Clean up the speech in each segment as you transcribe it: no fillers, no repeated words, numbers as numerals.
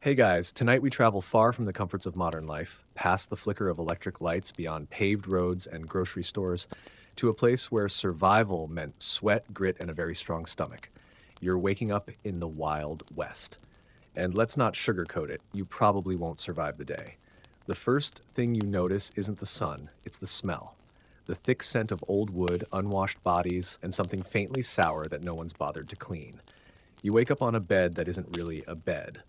Hey guys, tonight we travel far from the comforts of modern life, past the flicker of electric lights beyond paved roads and grocery stores, to a place where survival meant sweat, grit, and a very strong stomach. You're waking up in the Wild West. And let's not sugarcoat it, you probably won't survive the day. The first thing you notice isn't the sun, it's the smell. The thick scent of old wood, unwashed bodies, and something faintly sour that no one's bothered to clean. You wake up on a bed that isn't really a bed.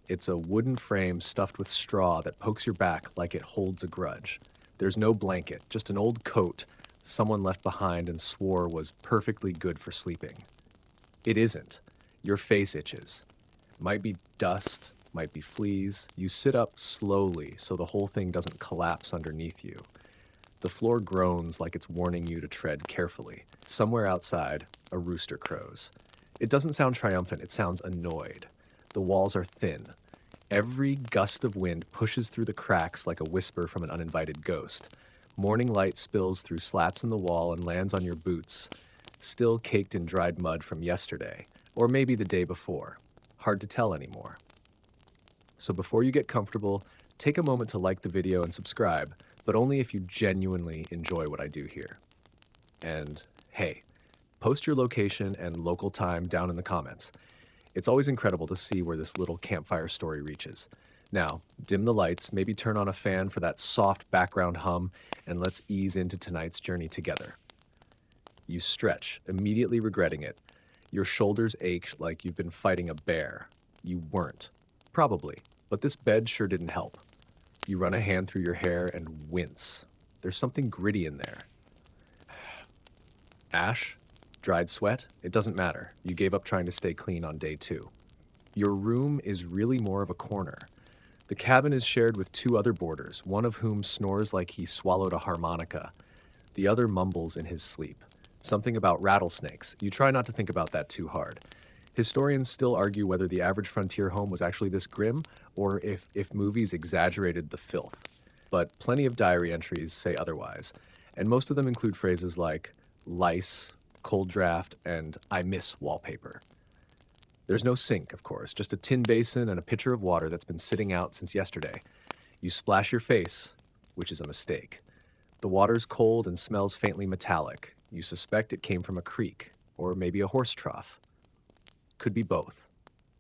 It's a wooden frame stuffed with straw that pokes your back like it holds a grudge. There's no blanket, just an old coat someone left behind and swore was perfectly good for sleeping. It isn't. Your face itches. Might be dust, might be fleas. You sit up slowly so the whole thing doesn't collapse underneath you. The floor groans like it's warning you to tread carefully. Somewhere outside, a rooster crows. It doesn't sound triumphant, it sounds annoyed. The walls are thin. Every gust of wind pushes through the cracks like a whisper from an uninvited ghost. Morning light spills through slats in the wall and lands on your boots, still caked in dried mud from yesterday, or maybe the day before. Hard to tell anymore. So before you get comfortable, take a moment to like the video and subscribe, but only if you genuinely enjoy what I do here. And hey, post your location and local time down in the comments. It's always incredible to see where this little campfire story reaches. Now, dim the lights, maybe turn on a fan for that soft background hum, and let's ease into tonight's journey together. You stretch, immediately regretting it. Your shoulders ache like you've been fighting a bear. You weren't. Probably, but this bed sure didn't help. You run a hand through your hair and wince. There's something gritty in there. Ash? Dried sweat? It doesn't matter. You gave up trying to stay clean on day 2. Your room is really more of a corner. The cabin is shared with 2 other boarders, one of whom snores like he swallowed a harmonica. The other mumbles in his sleep. Something about rattlesnakes. You try not to think about that too hard. Historians still argue whether the average frontier home was actually this grim, or if movies exaggerated the filth. But plenty of diary entries say otherwise, and most of them include phrases like lice, cold draft, and I miss wallpaper. There's no sink, of course, just a tin basin and a pitcher of water that's been sitting out since yesterday. You splash your face, which is a mistake. The water's cold and smells faintly metallic. You suspect it came from a creek, or maybe a horse trough. Could be both.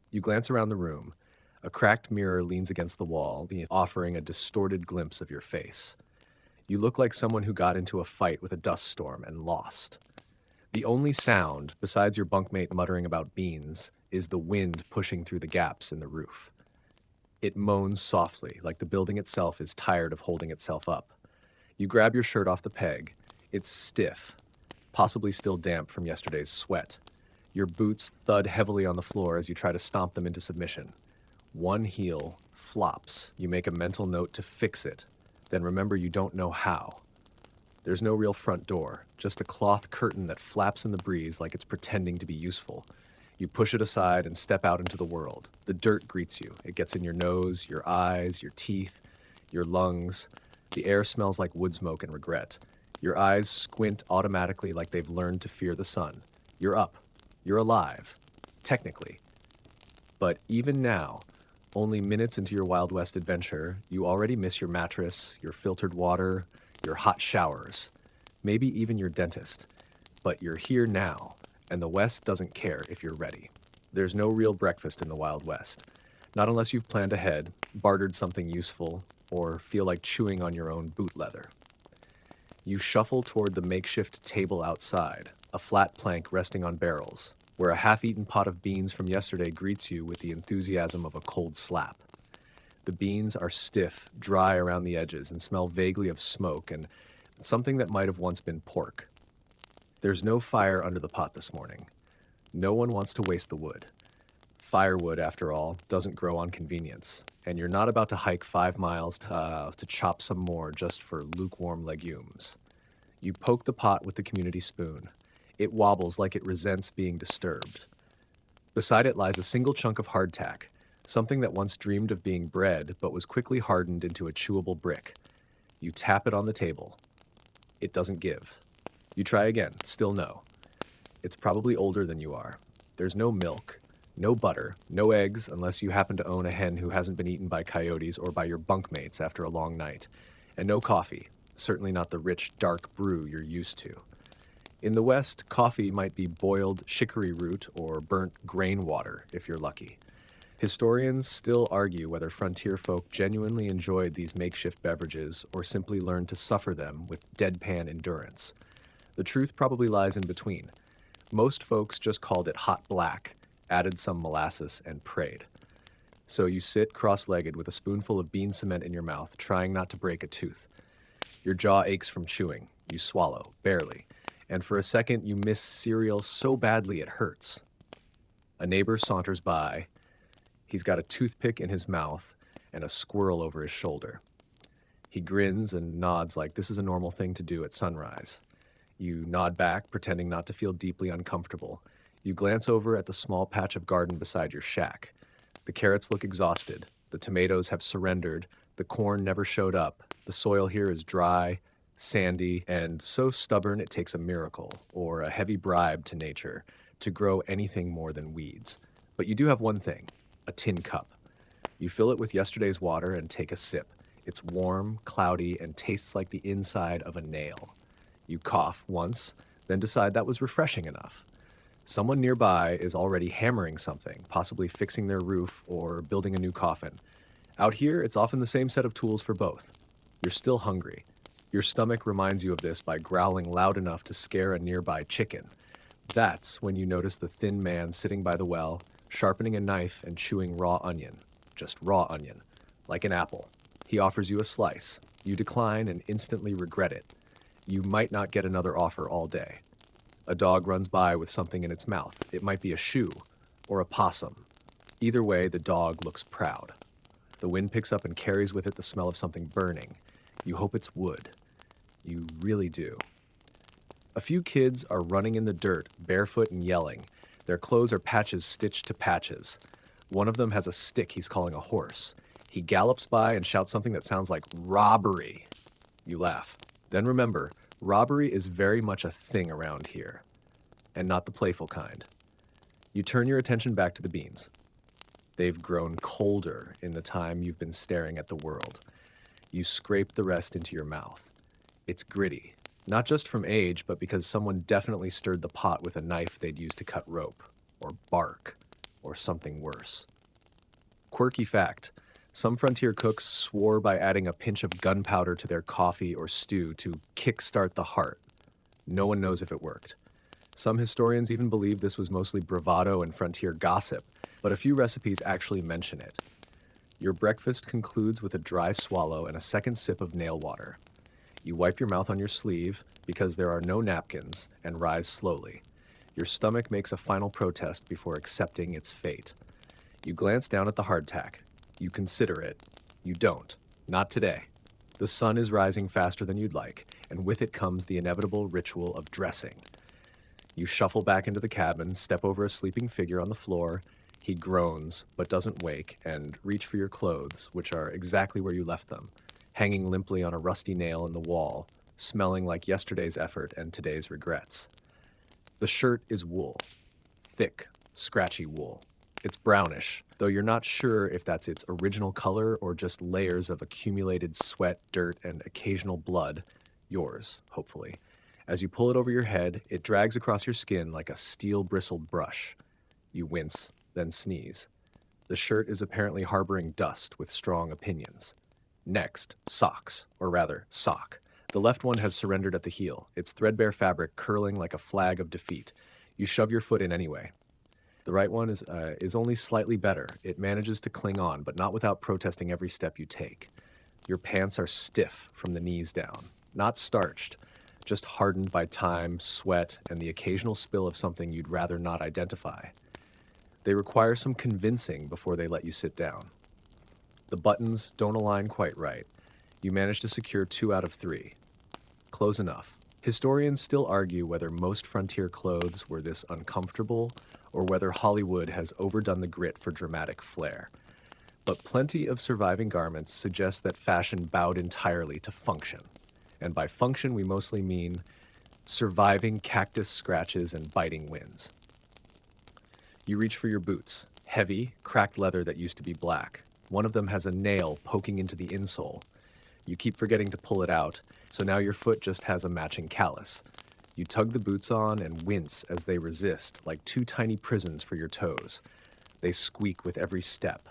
You glance around the room. A cracked mirror leans against the wall, offering a distorted glimpse of your face. You look like someone who got into a fight with a dust storm and lost. The only sound, besides your bunkmate muttering about beans, is the wind pushing through the gaps in the roof. It moans softly, like the building itself is tired of holding itself up. You grab your shirt off the peg. It's stiff, possibly still damp from yesterday's sweat. Your boots thud heavily on the floor as you try to stomp them into submission. One heel flops. You make a mental note to fix it, then remember you don't know how. There's no real front door, just a cloth curtain that flaps in the breeze like it's pretending to be useful. You push it aside and step out into the world. The dirt greets you. It gets in your nose, your eyes, your teeth, your lungs. The air smells like wood smoke and regret. Your eyes squint automatically like they've learned to fear the sun. You're up. You're alive. Technically. But even now, only minutes into your Wild West adventure, you already miss your mattress, your filtered water, your hot showers, maybe even your dentist. But you're here now, and the West doesn't care if you're ready. There's no real breakfast in the Wild West. Not unless you've planned ahead, bartered something useful, or feel like chewing on your own boot leather. You shuffle toward the makeshift table outside, a flat plank resting on barrels, where a half-eaten pot of beans from yesterday greets you with the enthusiasm of a cold slap. The beans are stiff, dry around the edges, and smell vaguely of smoke and something that might have once been pork. There's no fire under the pot this morning. No one wants to waste the wood. Firewood, after all, doesn't grow on convenience, and you're not about to hike 5 miles to chop some more just for lukewarm legumes. You poke the pot with the community spoon. It wobbles like it resents being disturbed. Beside it lies a single chunk of hardtack, something that once dreamed of being bread but was quickly hardened into a chewable brick. You tap it on the table. It doesn't give. You try again, still no. It's probably older than you are. There's no milk, No butter, no eggs unless you happen to own a hen who hasn't been eaten by coyotes or by your bunkmates after a long night. And no coffee, certainly not the rich, dark brew you're used to. In the West, coffee might be boiled chicory root or burnt grain water if you're lucky. Historians still argue whether frontier folk genuinely enjoyed these makeshift beverages or simply learned to suffer them with deadpan endurance. The truth probably lies in between. Most folks just called it hot black, added some molasses, and prayed. So you sit cross-legged with a spoonful of bean cement in your mouth, trying not to break a tooth. Your jaw aches from chewing. You swallow, barely. And for a second, you miss cereal so badly it hurts. A neighbor saunters by. He's got a toothpick in his mouth and a squirrel over his shoulder. He grins and nods like this is a normal thing to do at sunrise. You nod back, pretending not to feel deeply uncomfortable. You glance over at the small patch of garden beside your shack. The carrots look exhausted. The tomatoes have surrendered. The corn never showed up. The soil here is dry, sandy, and so stubborn it takes a miracle or a heavy bribe to nature to grow anything more than weeds. But you do have one thing. A tin cup. You fill it with yesterday's water and take a sip. It's warm, cloudy, and tastes like the inside of a nail. You cough once, then decide that was refreshing enough. Someone nearby is already hammering something, possibly fixing their roof or building a new coffin. Out here, it's often the same set of tools for both. You're still hungry. Your stomach reminds you of this by growling loud enough to scare a nearby chicken. That's when you notice the thin man sitting by the well, sharpening a knife and chewing raw onion. Just raw onion. Like an apple. He offers you a slice. You decline and instantly regret it. You might not get another offer all day. A dog runs by with something in its mouth. It might be a shoe or a possum. Either way, the dog looks proud. The wind picks up and carries with it the smell of something burning. You hope it's wood. You really do. A few kids are running in the dirt, barefoot and yelling. Their clothes are patches stitched to patches. One of them has a stick he's calling a horse. He gallops by and shouts something that sounds like robbery. You laugh. Then remember, robbery is very much a thing around here, and not the playful kind. You turn your attention back to the beans. They've grown colder in the time you've been staring at the world. You scrape the rest into your mouth. It's gritty. Not just from age, but because someone definitely stirred the pot with a knife they'd use to cut rope, or bark, or something worse. Quirky fact, some frontier cooks swore by adding a pinch of gunpowder to their coffee or stew to kickstart the heart. No one knows if it worked. Some historians even believe this was mostly bravado and frontier gossip, but a few recipes actually mention it. Your breakfast concludes with a dry swallow and a second sip of nail water. You wipe your mouth on your sleeve because there are no napkins and rise slowly. Your stomach makes a final protest before accepting its fate. You glance down at the hardtack. You consider it. You don't. Not today. The sun is rising faster than you'd like, and with it comes the inevitable ritual of dressing. You shuffle back into the cabin, step over a sleeping figure on the floor. He groans, but doesn't wake, and reach for your clothes, which are exactly where you left them, hanging limply on a rusty nail in the wall, smelling like yesterday's effort and today's regrets. The shirt is wool. Thick, scratchy wool. It's brownish, though you're not sure if that's its original color or just layers of accumulated sweat, dirt, and occasional blood. Yours, hopefully. As you pull it over your head, it drags across your skin like a steel-bristled brush. You wince, then sneeze. The shirt is apparently harboring dust with strong opinions. Next, socks, or rather, sock. The left one has surrendered at the heel, its threadbare fabric curling like a flag of defeat. You shove your foot in anyway. The right one is only slightly better. It manages to cling on, but not without protesting every step you take. Your pants are stiff from the knees down, not starched, just hardened by time, sweat, and the occasional spill of something you'd rather not identify. They require some convincing before they let you sit down. The buttons don't align quite right. You manage to secure 2 out of 3. Close enough. Historians still argue whether most frontier clothes were this uncomfortable or whether Hollywood has overdone the grit for dramatic flair. But plenty of surviving garments suggest that fashion bowed entirely to function. And by function, we mostly mean surviving cactus scratches and biting winds. You reach for your boots. Heavy, cracked leather that used to be black. One of them has a nail poking into the insole. You keep forgetting to pull it out, so now your foot just has a matching callus. You tug the boots on and wince as they resist, like two tiny prisons for your toes. They squeak with every step.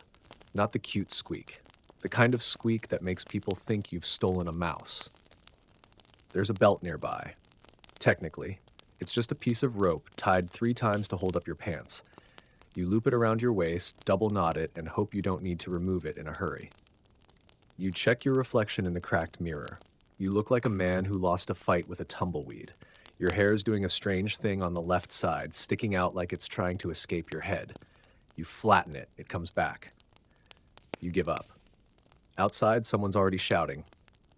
Not the cute squeak. The kind of squeak that makes people think you've stolen a mouse. There's a belt nearby. Technically, it's just a piece of rope tied 3 times to hold up your pants. You loop it around your waist, double knot it, and hope you don't need to remove it in a hurry. You check your reflection in the cracked mirror. You look like a man who lost a fight with a tumbleweed. Your hair's doing a strange thing on the left side, sticking out like it's trying to escape your head. You flatten it, it comes back. You give up. Outside, someone's already shouting.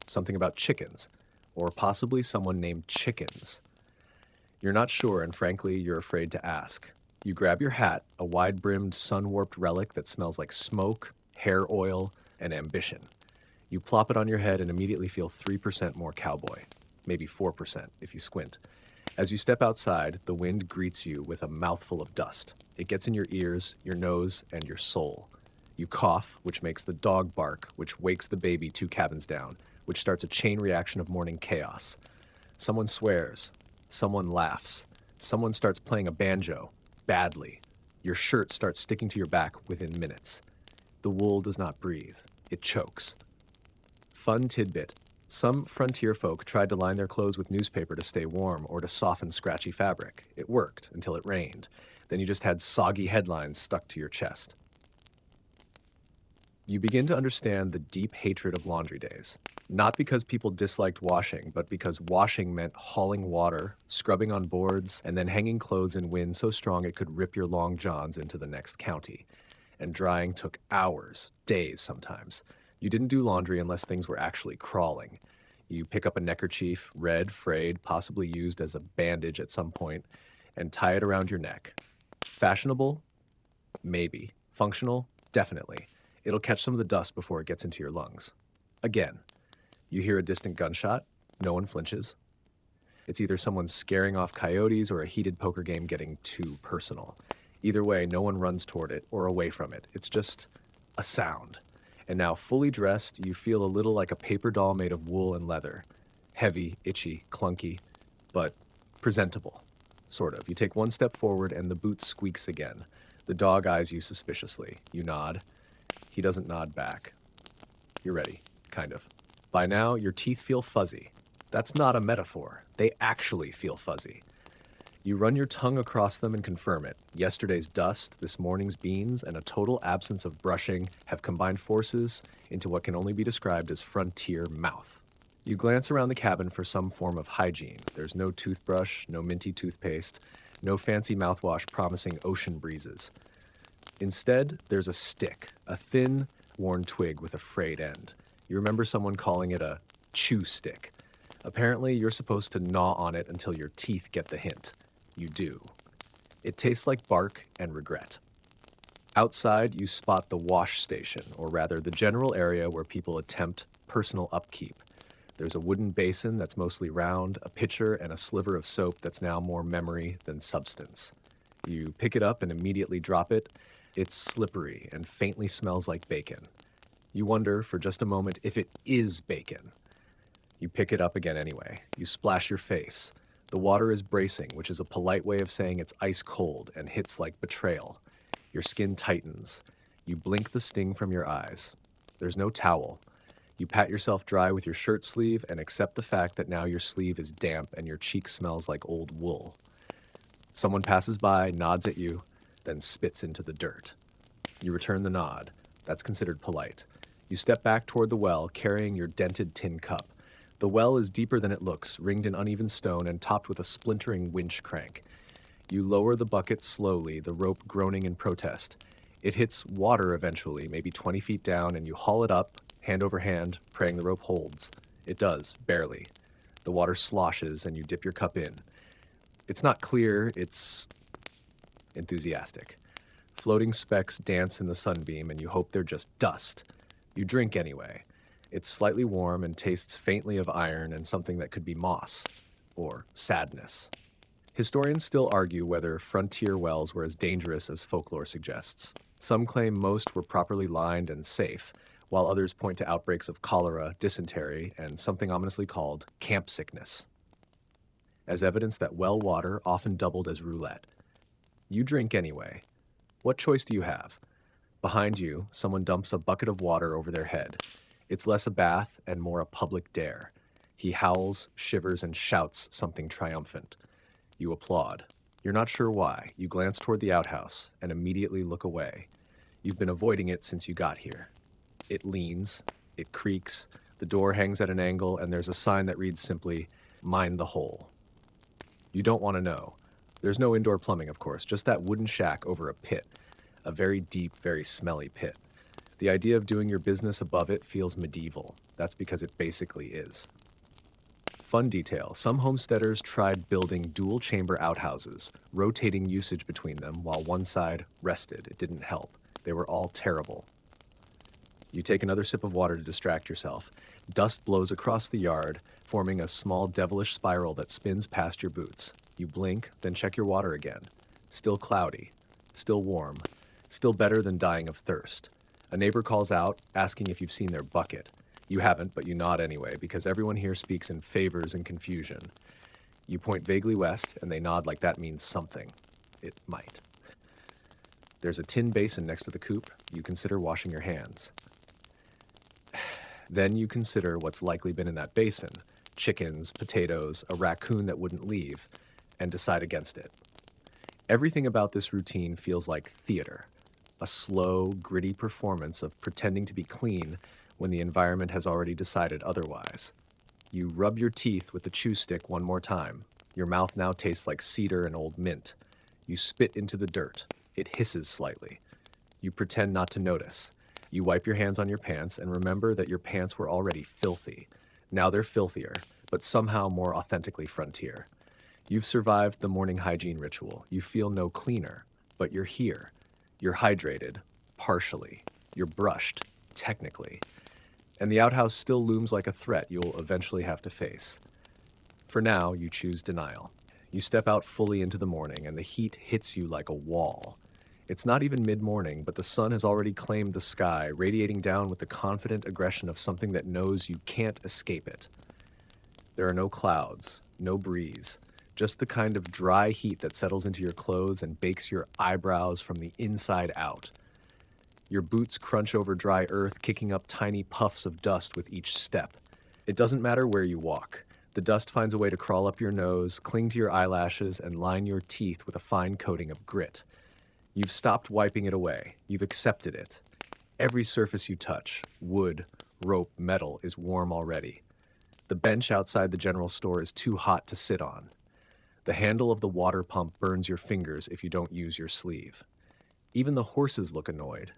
Something about chickens, or possibly someone named Chickens. You're not sure, and frankly, you're afraid to ask. You grab your hat, a wide-brimmed, sun-warped relic that smells like smoke, hair oil, and ambition. You plop it on your head and immediately feel 3% more cowboy, maybe 4% if you squint. As you step outside, the wind greets you with a mouthful of dust. It gets in your ears, your nose, and your soul. You cough, which makes the dog bark, which wakes the baby 2 cabins down, which starts a chain reaction of morning chaos. Someone swears. Someone laughs. Someone starts playing a banjo, badly. Your shirt starts sticking to your back within minutes. The wool does not breathe. It chokes. Fun tidbit. Some frontier folk tried to line their clothes with newspaper to stay warm or to soften scratchy fabric. It worked until it rained. Then you just had soggy headlines stuck to your chest. You begin to understand the deep hatred of laundry days. Not because people disliked washing, but because washing meant hauling water, scrubbing on boards, and then hanging clothes in wind so strong it could rip your long johns into the next county. And drying took hours, days sometimes. You didn't do laundry unless things were actually crawling. You pick up a neckerchief, red, frayed, possibly used as a bandage at some point, and tie it around your neck. Fashionable? Maybe. Functional? Definitely. It'll catch some of the dust before it gets into your lungs. Again, you hear a distant gunshot. No one flinches. It's either someone scaring off coyotes or a heated poker game getting too personal. Either way, no one runs toward it or away from it. It's just a sound. And now, fully dressed, you feel a little like a paper doll made of wool and leather. Heavy, itchy, clunky, but presentable, sort of. You take one step forward and the boot squeaks again. The dog eyes you suspiciously. You nod. He doesn't nod back. You're ready, kind of. By now, your teeth feel fuzzy. That's not a metaphor. They actually feel fuzzy. You run your tongue across them and confirm it. Yesterday's dust, this morning's beans, and a total absence of brushing have combined forces into what can only be described as frontier mouth. You glance around the cabin for some form of hygiene. There's no toothbrush, no minty toothpaste, no fancy mouthwash promising ocean breezes. Instead, there's a stick, a thin, worn twig with a frayed end. You remember someone calling it a chew stick. Apparently, you're supposed to gnaw on it until your teeth get the hint. You do. It tastes like bark and regret. Outside, you spot the wash station, or rather the general area where people attempt personal upkeep. There's a wooden basin that's mostly round, a pitcher, and a sliver of soap that's now more memory than substance. You pick it up and immediately drop it. It's slippery and faintly smells like bacon. You wonder for just a moment if it is bacon. You pick it up again anyway. You splash your face. The water is bracing, which is a polite way of saying it's ice cold and hits like betrayal. Your skin tightens. You blink the sting from your eyes. There's no towel. You pat yourself dry with your shirt sleeve and accept the fact that now your sleeve is damp and your cheek smells like old wool. Someone passes by, nods at you, then spits into the dirt. You return the nod. That's considered polite. You step back toward the well, carrying your dented tin cup. The well is deeper than it looks, ringed in uneven stone and topped with a splintering winch crank. You lower the bucket slowly, the rope groaning in protest. It hits water eventually, maybe 20 feet down, and you haul it up, hand over hand, praying the rope holds. It does, barely. The water sloshes, and you dip your cup in. It's not clear, it's enthusiastic. Floating specks dance in the sunbeam, and you hope they're just dust. You drink anyway. It's slightly warm and tastes faintly of iron and something that could be moss, or sadness. Historians still argue whether frontier wells were as dangerous as folklore suggests. Some claim most were properly lined and safe, while others point to outbreaks of cholera, dysentery, and something ominously called camp sickness, as evidence that well water often doubled as roulette. You drink anyway. What choice do you have? Behind you, someone dumps a bucket of water over their head. It's less a bath and more a public dare. He howls, shivers, and shouts something triumphant. You applaud. You're not sure why. You glance toward the outhouse and immediately look away. You've been avoiding it since you got here. It leans, it creaks, the door hangs at an angle, and there's a sign that reads simply, "Mind the hole." You don't want to know. There's no indoor plumbing, of course, just that wooden shack over a pit. A very deep, very smelly pit. The idea of doing your business above it feels medieval. That's because it basically is. Fun detail, some homesteaders tried building dual-chamber outhouses, rotating usage between them while one side rested. It didn't help. They were all terrible. You take another sip of water to distract yourself. Dust blows across the yard, forming a small devilish spiral that spins past your boots. You blink, then check your water again. Still cloudy. Still warm. Still better than dying of thirst. A neighbor calls out, asking if you've seen their bucket. You haven't, but you nod anyway, because everyone here speaks in favors and confusion. You point vaguely west, and they nod like that means something. It might. There's a tin basin next to the coop. You consider washing your hands. Then you consider what's likely been in that basin. Chickens, potatoes, a raccoon that wouldn't leave, and decide against it. Everything about this routine feels like theater. A slow, gritty performance of pretending to be clean when the environment has already decided otherwise. You rub your teeth with the chew stick one more time. Your mouth now tastes like cedar and old mint. You spit into the dirt. It hisses slightly. You pretend not to notice. You wipe your hands on your pants and remember that your pants were already filthy. Now they're filthier, but somehow more authentically frontier. You've survived the morning hygiene ritual. You feel no cleaner, but you're here. You're hydrated, partially. You're brushed, technically. And the outhouse still looms like a threat you'll eventually have to face. For now, you choose denial. You step out fully into the morning, and the heat hits you like a wall. It's not even mid-morning, but the sun has already claimed the sky, radiating down with the confident aggression of something that knows you can't escape it. There are no clouds, no breeze. Just the kind of dry heat that settles into your clothes and bakes your eyebrows from the inside out. Your boots crunch over dry earth, kicking up tiny puffs of dust with each step. It doesn't matter where you walk. The dust finds a way to crawl up your nose, cling to your eyelashes, and line your teeth with a fine coating of grit. You've stopped wiping it away. You've accepted it. Every surface you touch, wood, rope, metal, is warm already. The bench outside the general store is too hot to sit on. The handle of the water pump burns your fingers if you don't use your sleeve. Even the horses look annoyed,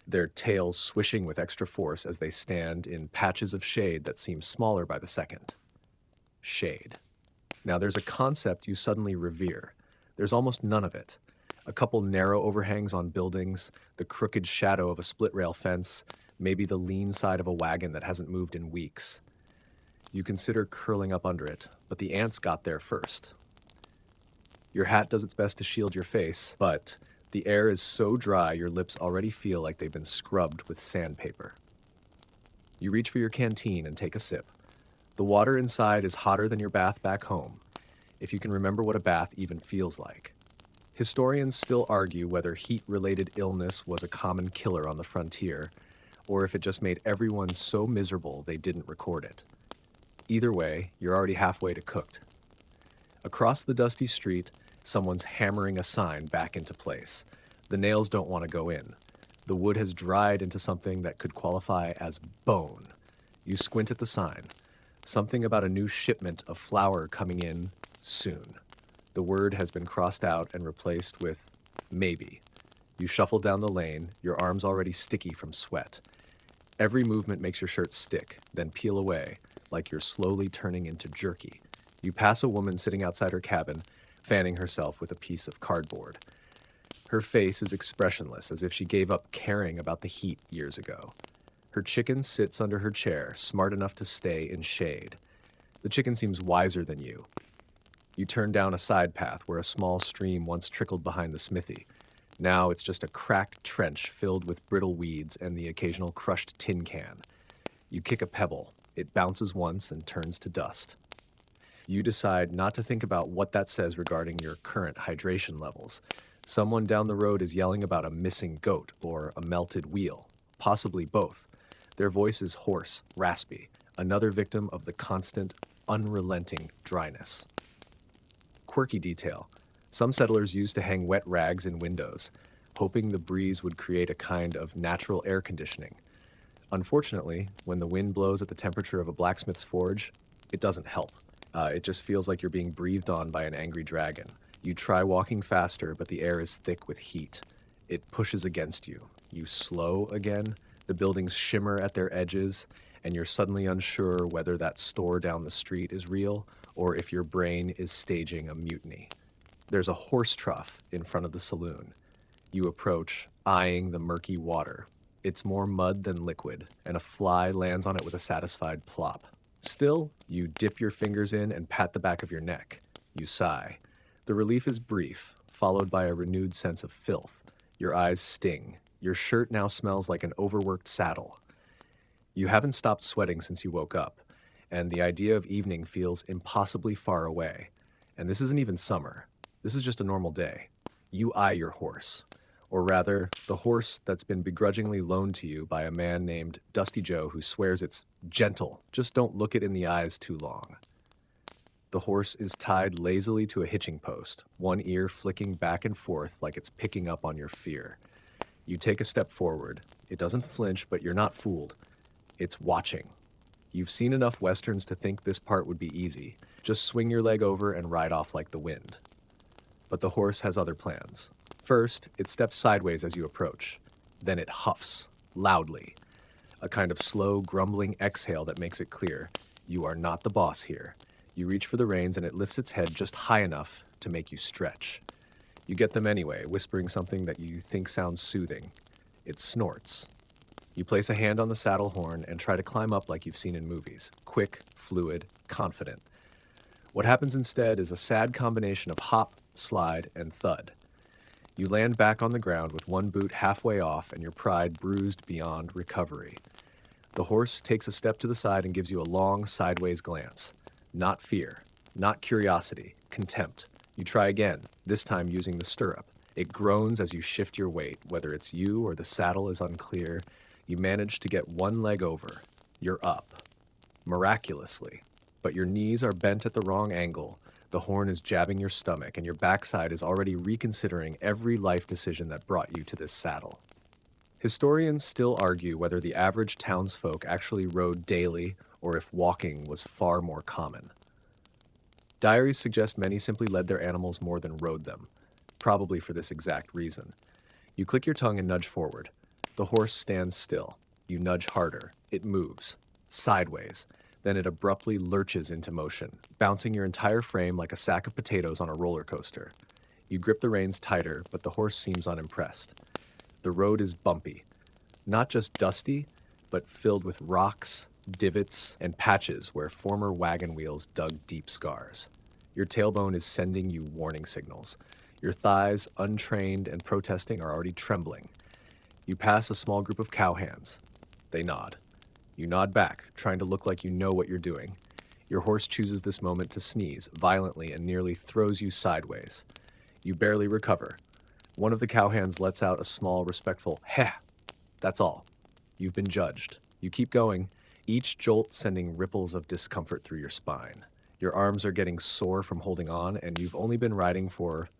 their tails swishing with extra force as they stand in patches of shade that seem smaller by the second. Shade. Now there's a concept you suddenly revere. There's almost none of it. A couple narrow overhangs on buildings, the crooked shadow of a split-rail fence, maybe the lean side of a wagon that hasn't moved in weeks. You consider curling up under it, but the ants got there first. Your hat does its best to shield your face, but the air is so dry your lips already feel like they've been scrubbed with sandpaper. You reach for your canteen and take a sip. The water inside is hotter than your bath back home, if you can remember what a bath even feels like. Historians still argue whether heat-related illness was a common killer on the frontier, or if it just made everyone so miserable they didn't record it. Either way, you're already halfway to cooked. Across the dusty street, someone's hammering a sign back into place. The nails don't want to go in. The wood has dried into something that could qualify as bone. You squint at the sign. Something about a new shipment of flour coming in soon. The word has been crossed out and replaced with maybe. You shuffle down the lane, your arms already sticky from sweat. Every movement makes your shirt stick, then peel away, like you're slowly turning into jerky. You pass a woman sitting outside her cabin, fanning herself with a piece of cardboard. Her face is expressionless, as if she gave up caring about the heat years ago. Her chicken sits under her chair, smart enough to stay in shade. The chicken seems wiser than you. You turn down a side path where a small stream once trickled behind the smithy. Now it's just a cracked trench filled with brittle weeds and the occasional crushed tin can. You kick a pebble. It bounces once and turns to dust. You decide not to think about what that says regarding your current hydration levels. Someone down the road is yelling about a missing goat or a melted wheel, possibly both. Their voice is hoarse, raspy, another victim of the constant, unrelenting dryness. Quirky detail. Some settlers used to hang wet rags in windows, hoping the breeze would create a kind of natural air conditioning. Unfortunately, when the wind blows at the temperature of a blacksmith's forge, it doesn't help. It just feels like you're being breathed on by an angry dragon. You try walking faster, but the air is thick with heat. It pushes against you. You slow again, the buildings shimmer at their edges, and you're suddenly unsure whether that store down the street is real or if your brain is staging a mutiny. There's a horse trough in front of the saloon. You approach, eyeing the murky water. It's more mud than liquid, and a fly lands on it with a satisfied plop. Still, you dip your fingers in and pat the back of your neck. You sigh. The relief is brief, followed by a renewed sense of filth. Your eyes sting. Your shirt now smells like an overworked saddle. You haven't stopped sweating since you woke up, and the idea of evening feels impossibly far away. And this isn't even summer. This is just a normal day. You eye your horse. Or rather, the horse that's been begrudgingly loaned to you by a man named Dusty Joe who swears it's gentle. Just don't look it in the eyes too long. The horse is tied lazily to a hitching post, one ear flicking back and forth like it's picking up on your fear. You take a step forward. It doesn't flinch, but you're not fooled. It's watching. You've seen enough westerns to think this part would be easy. Just swing your leg over and ride off like the wind. But the horse has other plans. First, it steps sideways as you approach. Then it huffs, loudly. A kind of slow, grumbling exhale that makes it clear. You are not the boss here. You reach for the reins and it lifts its head just high enough to make you stretch. You get them anyway, whispering something that you think sounds soothing. It snorts. You place a hand on the saddle horn and try to climb up like you've seen in movies. Quick, fluid, confident. What happens instead is a sad combination of hop, slide, and thud. You land back on the ground with one boot halfway off and your pride bruised beyond recovery. The horse takes a step to the side and gives you a long, sideways glance. Not fear, not curiosity, contempt. You try again, this time using the stirrup. It groans as you shift your weight. Whether it's you or the saddle is unclear. You manage to get one leg over. You're up. Miraculously. But your knees are bent at the wrong angle. The horn is jabbing your stomach, and your backside is already reconsidering every life decision that brought you to this saddle. Historians still argue whether the average townsfolk actually rode daily or if walking was far more common. Diaries suggest many simply led their animals more than rode them, probably for this exact reason. You click your tongue and nudge forward. The horse stands still. You nudge harder. It moves. Sideways. Then it abruptly lurches into motion, bouncing your entire frame like a sack of potatoes on a roller coaster. You grip the reins tighter, but the horse seems unimpressed. The road is bumpy. Not just dusty, but filled with rocks, divots, and patches where former wagon wheels dug deep scars. Your tailbone is sending you warning signals. Your thighs, untrained and protesting, are already trembling. You pass a small group of cowhands. They nod. You nod back, trying to look like you know what you're doing. Your horse chooses this moment to sneeze violently and nearly throws you sideways. You barely recover. One of the cowhands lets out a small, respectful heh. That's all. You've been judged. You keep going, each jolt sending ripples of discomfort through your spine. Your arms are getting sore from holding on, and you've only been riding for,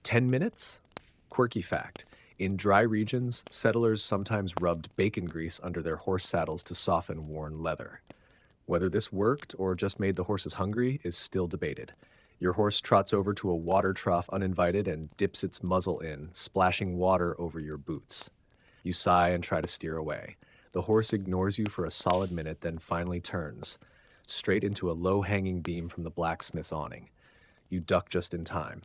10 minutes? Quirky fact. In dry regions, settlers sometimes rubbed bacon grease under their horse saddles to soften worn leather. Whether this worked or just made the horses hungry is still debated. Your horse trots over to a water trough uninvited and dips its muzzle in, splashing water over your boots. You sigh and try to steer away. The horse ignores you for a solid minute, then finally turns, straight into a low-hanging beam from the blacksmith's awning. You duck just in time.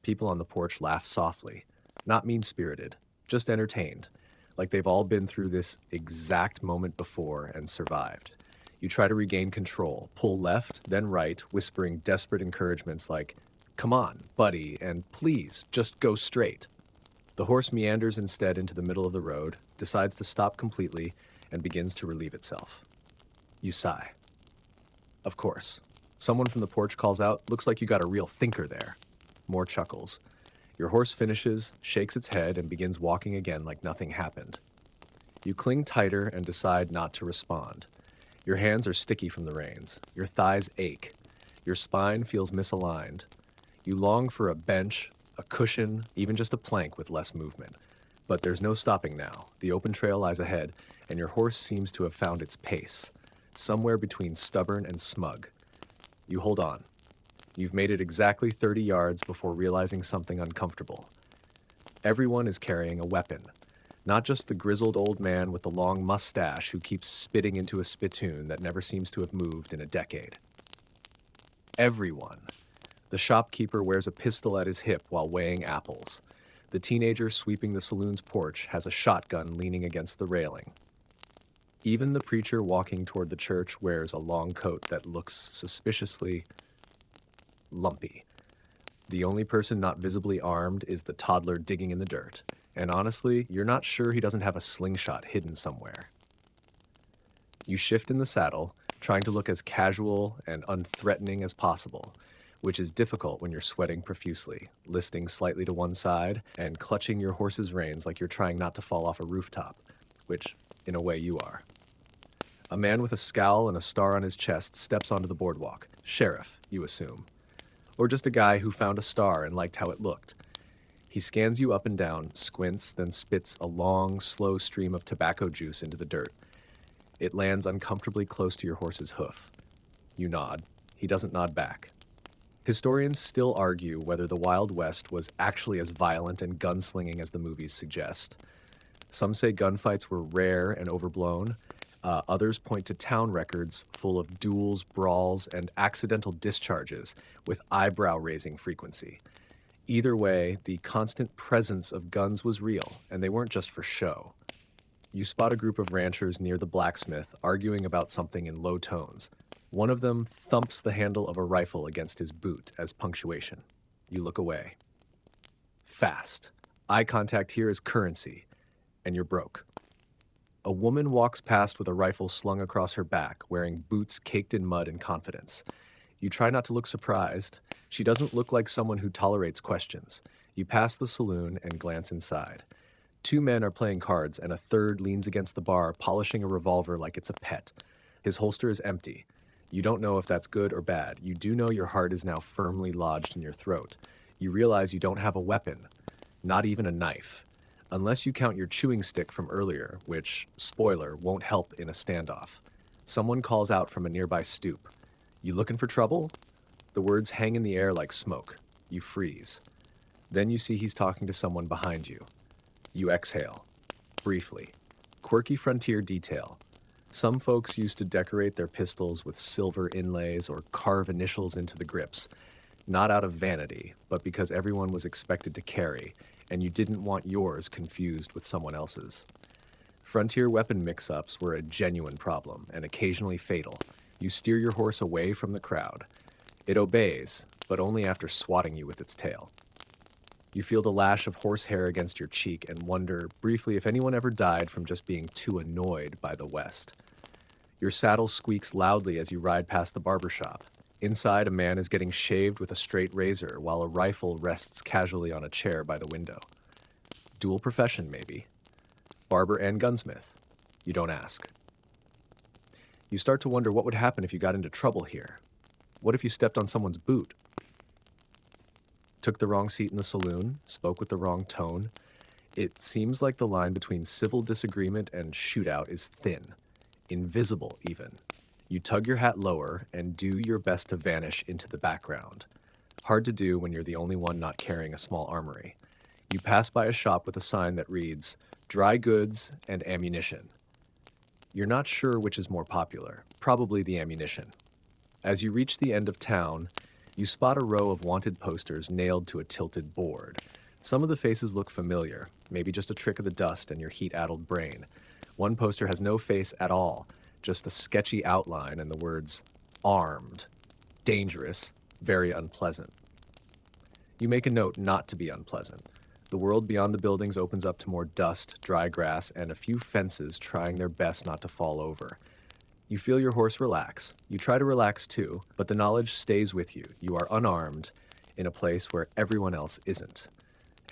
People on the porch laugh softly. Not mean-spirited, just entertained, like they've all been through this exact moment before and survived. You try to regain control, pull left, then right, whispering desperate encouragements like, Come on, buddy, and please, just go straight. The horse meanders instead into the middle of the road, decides to stop completely, and begins to relieve itself. You sigh. Of course. Someone from the porch calls out, "Looks like you got a real thinker there." More chuckles. Your horse finishes, shakes its head, and begins walking again like nothing happened. You cling tighter and decide not to respond. Your hands are sticky from the reins. Your thighs ache. Your spine feels misaligned. You long for a bench, a cushion, even just a plank with less movement. But there's no stopping now. The open trail lies ahead, and your horse seems to have found its pace, somewhere between stubborn and smug. You hold on. You've made it exactly 30 yards before realizing something uncomfortable. Everyone is carrying a weapon. Not just the grizzled old man with the long mustache who keeps spitting into a spittoon that never seems to have moved in a decade. Everyone. The shopkeeper wears a pistol at his hip while weighing apples. The teenager sweeping the saloon's porch has a shotgun leaning against the railing. Even the preacher walking toward the church wears a long coat that looks suspiciously lumpy. The only person not visibly armed is the toddler digging in the dirt. And honestly, you're not sure he doesn't have a slingshot hidden somewhere. You shift in the saddle, trying to look as casual and unthreatening as possible, which is difficult when you're sweating profusely, listing slightly to one side and clutching your horse's reins like you're trying not to fall off a rooftop, which, in a way, you are. A man with a scowl and a star on his chest steps onto the boardwalk. Sheriff, you assume. Or just a guy who found a star and liked how it looked. He scans you up and down, squints, then spits a long, slow stream of tobacco juice into the dirt. It lands uncomfortably close to your horse's hoof. You nod. He doesn't nod back. Historians still argue whether the Wild West was actually as violent and gunslinging as the movies suggest. Some say gunfights were rare and overblown. Others point to town records full of duels, brawls, and accidental discharges with eyebrow-raising frequency. Either way, the constant presence of guns was real, and they weren't just for show. You spot a group of ranchers near the blacksmith arguing about something in low tones. One of them thumps the handle of a rifle against his boot as punctuation. You look away. Fast. Eye contact here is currency, and you're broke. A woman walks past with a rifle slung across her back, wearing boots caked in mud and confidence. You try not to look surprised. She doesn't look like someone who tolerates questions. You pass the saloon and glance inside. Two men are playing cards, and a third leans against the bar, polishing a revolver like it's a pet. His holster is empty. You don't know if that's good or bad. You do know your heart is now firmly lodged in your throat. You realize you don't have a weapon, not even a knife. Unless you count your chewing stick from earlier, which, spoiler, won't help in a standoff. Someone calls out from a nearby stoop. You looking for trouble? The words hang in the air like smoke. You freeze. Then you see he's talking to someone behind you. You exhale. Briefly. Quirky frontier detail. Some folks used to decorate their pistols with silver inlays or carve initials into the grips. Not out of vanity, but because everyone was expected to carry, and you didn't want yours confused with someone else's. Frontier weapon mix-ups were a genuine problem, and occasionally fatal. You steer your horse away from the crowd. It obeys, but only after swatting you with its tail. You feel the lash of horsehair against your cheek and wonder briefly if anyone ever died from just being too annoyed by the West. Your saddle squeaks loudly as you ride past the barber shop. Inside, a man is getting shaved with a straight razor while a rifle rests casually on a chair by the window. Dual profession, maybe. Barber and gunsmith. You don't ask. You start to wonder what would happen if you got into trouble here. What if you stepped on someone's boot? Took the wrong seat in the saloon, spoke with the wrong tone. It seems like the line between civil disagreement and shootout is thin. Invisible, even. You tug your hat lower and do your best to vanish into the background. Hard to do when you're the only one not carrying a small armory. You pass by a shop with a sign that reads, "Dry goods and ammunition." You're not sure which is more popular, probably the ammunition. As you reach the end of town, you spot a row of wanted posters nailed to a tilted board. Some of the faces look familiar, maybe just a trick of the dust and your heat-addled brain. One poster has no face at all, just a sketchy outline and the words, "armed," "dangerous," "very unpleasant." You make a note not to be unpleasant. The world beyond the buildings opens up to more dust, dry grass, and a few fences trying their best not to fall over. You feel your horse relax. You try to relax too, but the knowledge stays with you. You are unarmed in a place where everyone else isn't,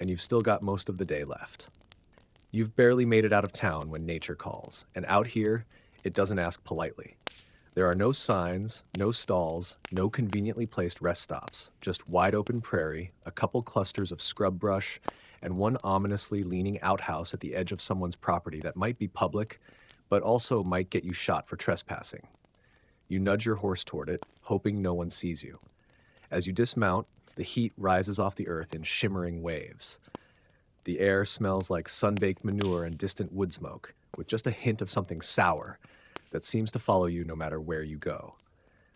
and you've still got most of the day left. You've barely made it out of town when nature calls, and out here, it doesn't ask politely. There are no signs, no stalls, no conveniently placed rest stops, just wide open prairie, a couple clusters of scrub brush, and one ominously leaning outhouse at the edge of someone's property that might be public, but also might get you shot for trespassing. You nudge your horse toward it, hoping no one sees you. As you dismount, the heat rises off the earth in shimmering waves. The air smells like sun-baked manure and distant wood smoke, with just a hint of something sour that seems to follow you no matter where you go.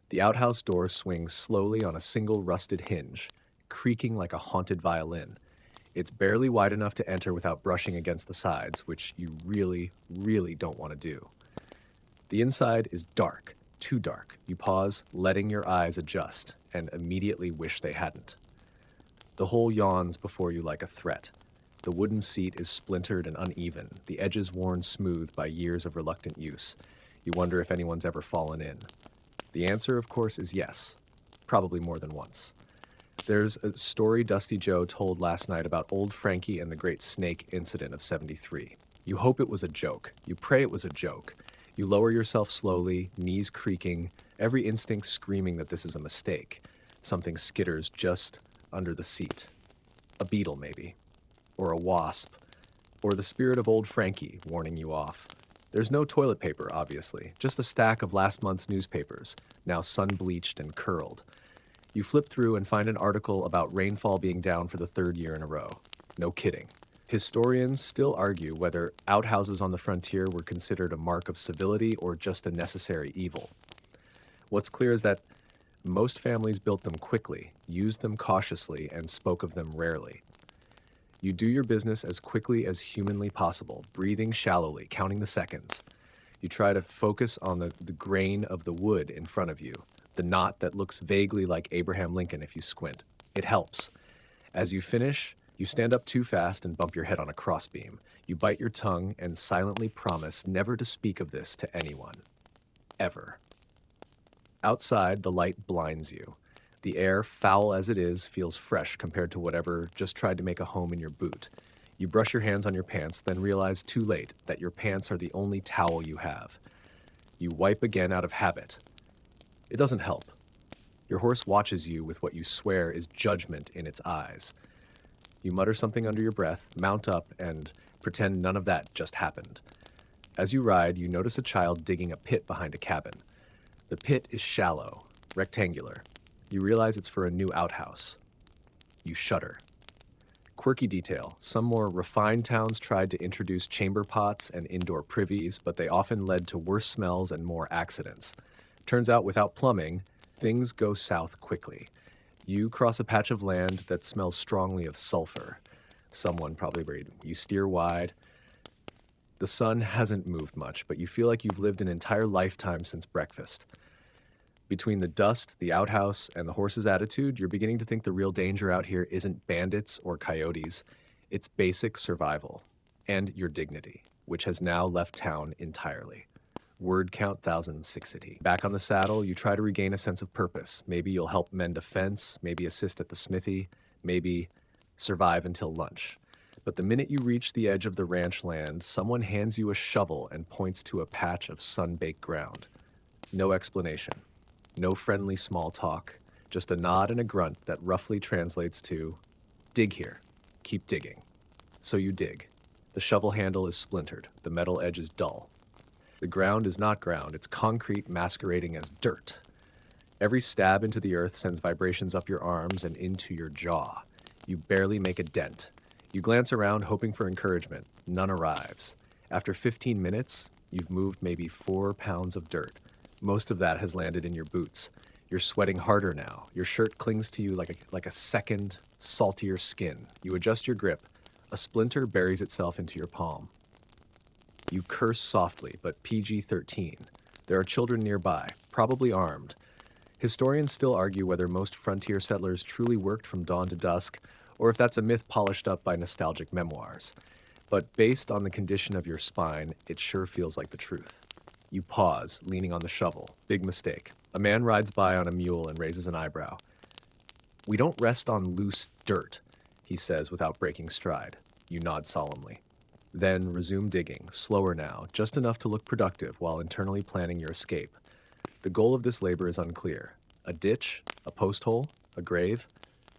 The outhouse door swings slowly on a single rusted hinge, creaking like a haunted violin. It's barely wide enough to enter without brushing against the sides, which you really, really don't want to do. The inside is dark, too dark. You pause, letting your eyes adjust, and immediately wish they hadn't. The hole yawns before you like a threat. The wooden seat is splintered and uneven, the edges worn smooth by years of reluctant use. You wonder if anyone's ever fallen in. The answer, of course, is yes, probably more than once. There's a story Dusty Joe told last night about old Frankie and the Great Snake incident of '73. You hope it was a joke. You pray it was a joke. You lower yourself slowly, knees creaking, every instinct screaming that this is a mistake. Something skitters just under the seat. A beetle, maybe. Or a wasp. Or the spirit of old Frankie warning you off. There's no toilet paper, obviously, just a stack of last month's newspapers, now sun-bleached and curled. You flip through and find an article about rainfall being down for the third year in a row. No kidding. Historians still argue whether outhouses on the frontier were considered a mark of civility or just a necessary evil. What's clear is that most families built them quickly, used them cautiously, and spoke of them rarely. You do your business as quickly as humanly possible, breathing shallowly, counting the seconds. You try to focus on the grain of the wood in front of you, the knot that looks vaguely like Abraham Lincoln if you squint. It helps. As you finish, you stand up too fast and bump your head on a crossbeam. You bite your tongue and silently promise never to speak of this to anyone. Ever. Outside, the light blinds you. The air, foul as it is, feels fresh compared to whatever just tried to make a home in your boot. You brush your hands on your pants, then realize too late that your pants are the only towel you have. You wipe again out of habit. It doesn't help. Your horse watches you with what you swear is judgment in its eyes. You mutter something under your breath, mount up, and pretend none of that just happened. As you ride, you notice a child digging a pit behind a cabin. The pit is shallow, rectangular. You realize it's for a new outhouse. You shudder. Quirky detail. Some more refined towns tried to introduce chamber pots and indoor privies, but they often led to worse smells and more accidents. Turns out without plumbing, things go south quickly. You cross a patch of land that smells strongly of sulfur. Someone probably buried. You steer wide. The sun hasn't moved much, but you feel like you've lived an entire lifetime since breakfast. Between the dust, the outhouse, and the horse's attitude, you're beginning to think the real danger out here isn't bandits or coyotes. It's basic survival. And your dignity, which has now left town entirely. Word count 1060. Back on the saddle, you try to regain a sense of purpose. Maybe you'll help mend a fence, maybe assist at the smithy, maybe survive until lunch. But the minute you reach the edge of the ranch land, someone hands you a shovel and points to a patch of sun-baked ground. No explanation. No friendly small talk. Just a nod and a grunt that roughly translates to, dig here. Keep digging. So you dig. The shovel handle is splintered. The metal edge is dull. The ground is not ground. It's concrete masquerading as dirt. Every stab into the earth sends vibrations up your arms and into your jaw. You barely make a dent. You glance around hoping for encouragement. None arrives. After 15 minutes, you've moved maybe 4 pounds of dirt. Most of that has landed in your boots. You're sweating harder now. Your shirt clings to you like a second, saltier skin. You adjust your grip. A splinter buries itself into your palm. You curse softly, but PG-13. There are children nearby, probably armed. Historians still argue whether most frontier settlers truly worked from dawn to dusk, or if that's a myth polished up by nostalgic memoirs. But based on the condition of your spine, it sure feels like the truth. You pause, leaning on the shovel. Big mistake. A man rides by on a mule and raises an eyebrow. "We don't rest on loose dirt," he says without breaking stride. You nod solemnly. Then resume digging, slower now, just enough to look productive while internally planning your escape. The goal of this labor is unclear. A ditch? A post hole? A grave?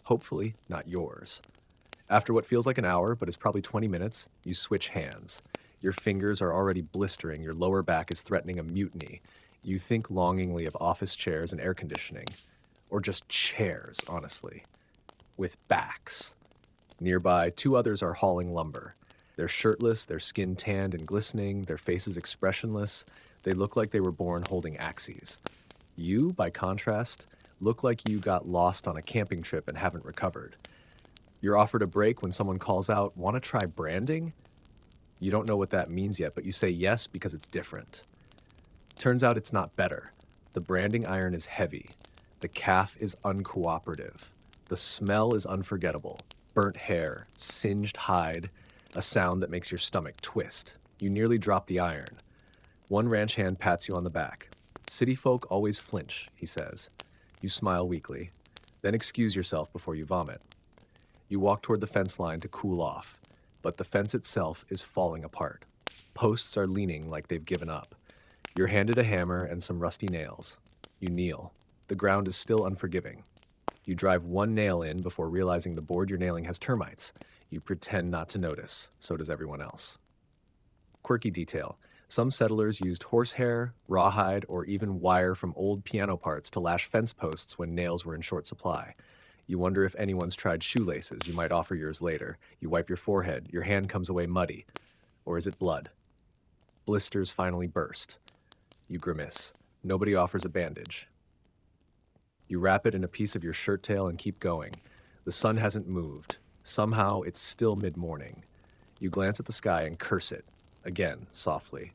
Hopefully not yours. After what feels like an hour, but is probably 20 minutes, you switch hands. Your fingers are already blistering, your lower back is threatening a mutiny. You think longingly of office chairs and air conditioning. Or just chairs, honestly. With backs. Nearby, two others are hauling lumber. They're shirtless, their skin tanned and glistening, their faces expressionless. They look like they were born holding axes. You, by contrast, look like you got lost on a camping trip and haven't recovered. You're offered a break when someone calls out, "Want to try branding?" You don't know what that means yet, but you say yes because it's different. Turns out it's not better. The branding iron is heavy. The calf is uncooperative. The smell is unforgettable. Burnt hair, singed hide, a sound that makes your stomach twist. You nearly drop the iron. One ranch hand pats you on the back. "City folk always flinch," he says. You smile weakly, then excuse yourself before you vomit. You walk toward the fence line to cool off, but the fence itself is falling apart. Posts are leaning like they've given up. You're handed a hammer and some rusty nails. You kneel. The ground is still unforgiving. You drive one nail in before realizing the board you're nailing has termites. You pretend not to notice. So does everyone else. Quirky detail. Some settlers used horsehair, rawhide, or even wire from old piano parts to lash fence posts when nails were in short supply. You wonder if anyone's tried shoelaces. You might offer yours later. You wipe your forehead. Your hand comes away muddy. Or is it blood? Blisters finally burst. You grimace. Nobody offers a bandage. You wrap it in a piece of your shirt tail and keep going. The sun hasn't moved. Somehow, it's still mid-morning. You glance at the sky and curse it. Again, softly.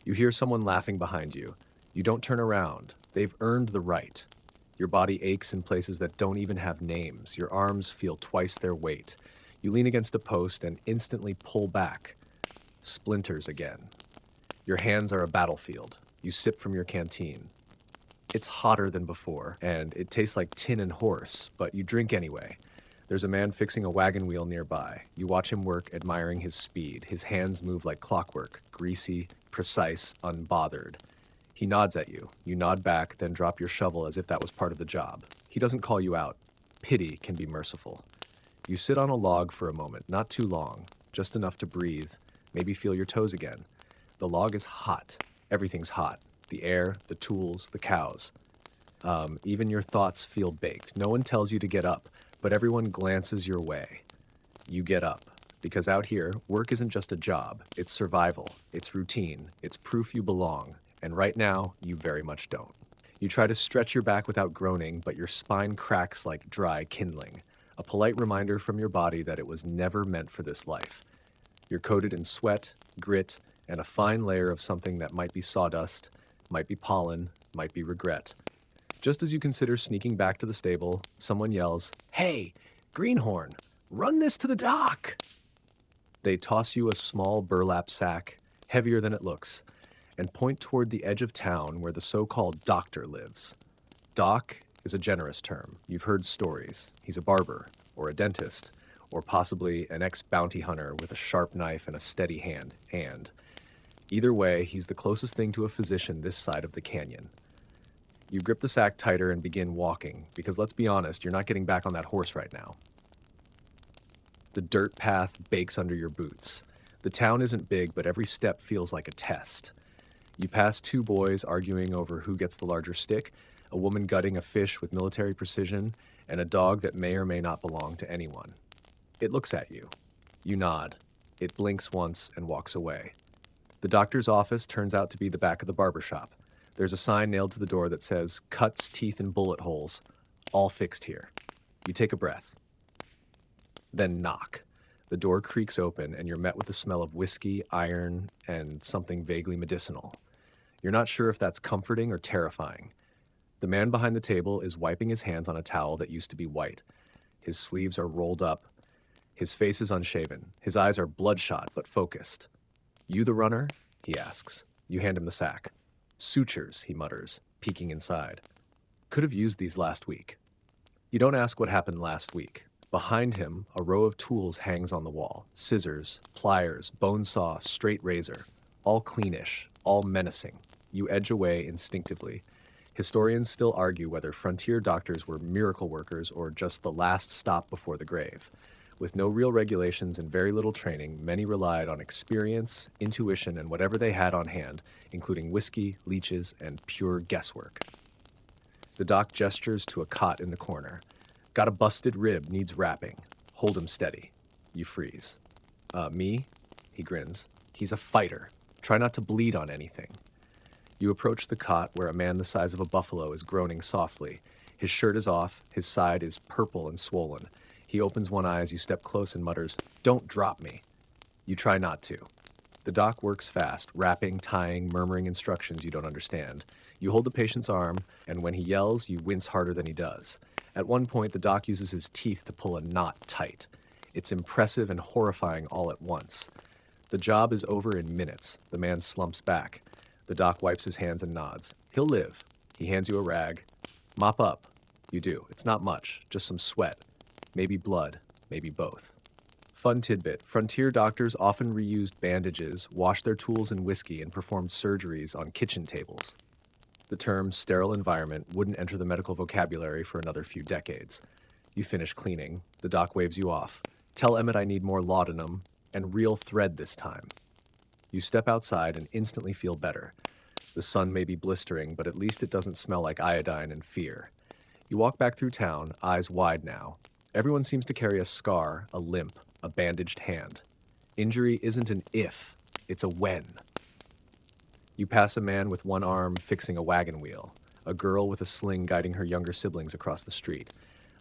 You hear someone laughing behind you. You don't turn around. They've earned the right. Your body aches in places that don't even have names. Your arms feel twice their weight. You lean against a post and instantly pull back. Splinters again. Your hands are a battlefield. You sip from your canteen. It's hotter than before, and it tastes like tin and horse, but you drink anyway. There's a man fixing a wagon wheel nearby. You watch him work, admiring his speed. His hands move like clockwork, greasy, precise, unbothered. He nods at you. You nod back, then drop your shovel as if that was part of the job. He doesn't call you out. Pity can be merciful. You sit on a log for a moment, not too long, just enough to breathe, maybe feel your toes again. The log is hot. Everything's hot. The air, the tools, the cows. Even your thoughts feel baked. No one tells you to get up, but everyone glances your way. You get up, because out here, work isn't just a job. It's survival. It's routine. It's proof you belong. And right now, you very much don't. You try to stretch your back without groaning, but your spine cracks like dry kindling. A polite reminder from your body that it was never meant for this life. You're coated in sweat, grit, and a fine layer of something that might be sawdust, might be pollen, might be regret. Just as you consider sneaking back to the stable, someone yells, "Hey, Greenhorn, run this to the dock!" They toss you a small burlap sack, heavier than it looks, and point toward the edge of town where the so-called doctor lives. Doc is a generous term. You've heard stories. He's a barber, or a dentist, or possibly an ex-bounty hunter with a sharp knife and a steady hand. Either way, he's the closest thing to a physician this side of the canyon. You grip the sack tighter and begin walking, because let's be honest, you're not getting back on that horse right now. The dirt path bakes under your boots. The town isn't big, but every step feels like a test. You pass two boys arguing over who gets the larger stick, a woman gutting a fish with military precision, and a dog that may or may not belong to anyone. It looks at you. You nod. It blinks once and walks away. The doctor's office turns out to be the back of the barber shop. There's a sign nailed to the door that says, "Cuts, teeth, and bullet holes. All fixed here." You take a breath. Then knock. The door creaks open, and you're met with the smell of whiskey, iron, and something vaguely medicinal. You're not sure if that's comforting or terrifying. The man behind the table is wiping his hands on a towel that used to be white. His sleeves are rolled up. His face is unshaven. His eyes are bloodshot but focused. "You the runner?" he asks. You hand him the sack. "Sutures," he mutters, peeking inside. "Could have used these last week." You don't ask what happened last week. Behind him, a row of tools hangs on the wall. Scissors, pliers, bone saw, straight razor. All cleanish, all menacing. You edge away instinctively. Historians still argue whether frontier doctors were miracle workers or just the last stop before the grave. With no real regulations and very little training, many relied on experience, intuition, and whatever they had on hand, including whiskey, leeches, and pure guesswork. The doc gestures to a cot in the corner. "Got a busted rib, needs wrapping. Hold him steady." You freeze. Me?" He grins. "He's a fighter. Try not to bleed on anything." You approach the cot where a man the size of a buffalo is groaning softly. His shirt is off, his side is purple and swollen. He opens one eye as you step close and mutters, "Don't drop me." You try not to. The doc works fast, wrapping, tying, murmuring instructions you don't understand. You hold the patient's arm, and when he yells, you wince harder than he does. At one point, the doc uses his teeth to pull a knot tight. It's impressive and horrifying all at once. The job is over in minutes. The man slumps back. The doc wipes his hands and nods. "He'll live." He hands you a rag. "Mop up." You do. It's not much, just some sweat. Maybe blood, maybe both. Fun tidbit, frontier doctors often reused bandages, washed their tools in whiskey, and performed surgeries on kitchen tables. The term sterile environment wouldn't enter the medical vocabulary for another few decades. You finish cleaning. The doc waves you off. "Tell Emmett I need more laudanum, and real thread this time." You step outside and instantly feel better. The sun may be blistering, but at least it doesn't smell like iodine and fear. You walk back through town, eyes wide now. Everyone seems to carry a scar, a limp, a bandaged hand. Injury isn't an if, it's a when. You pass a man with one arm fixing a wagon wheel, a girl with a sling guiding her younger siblings across the street,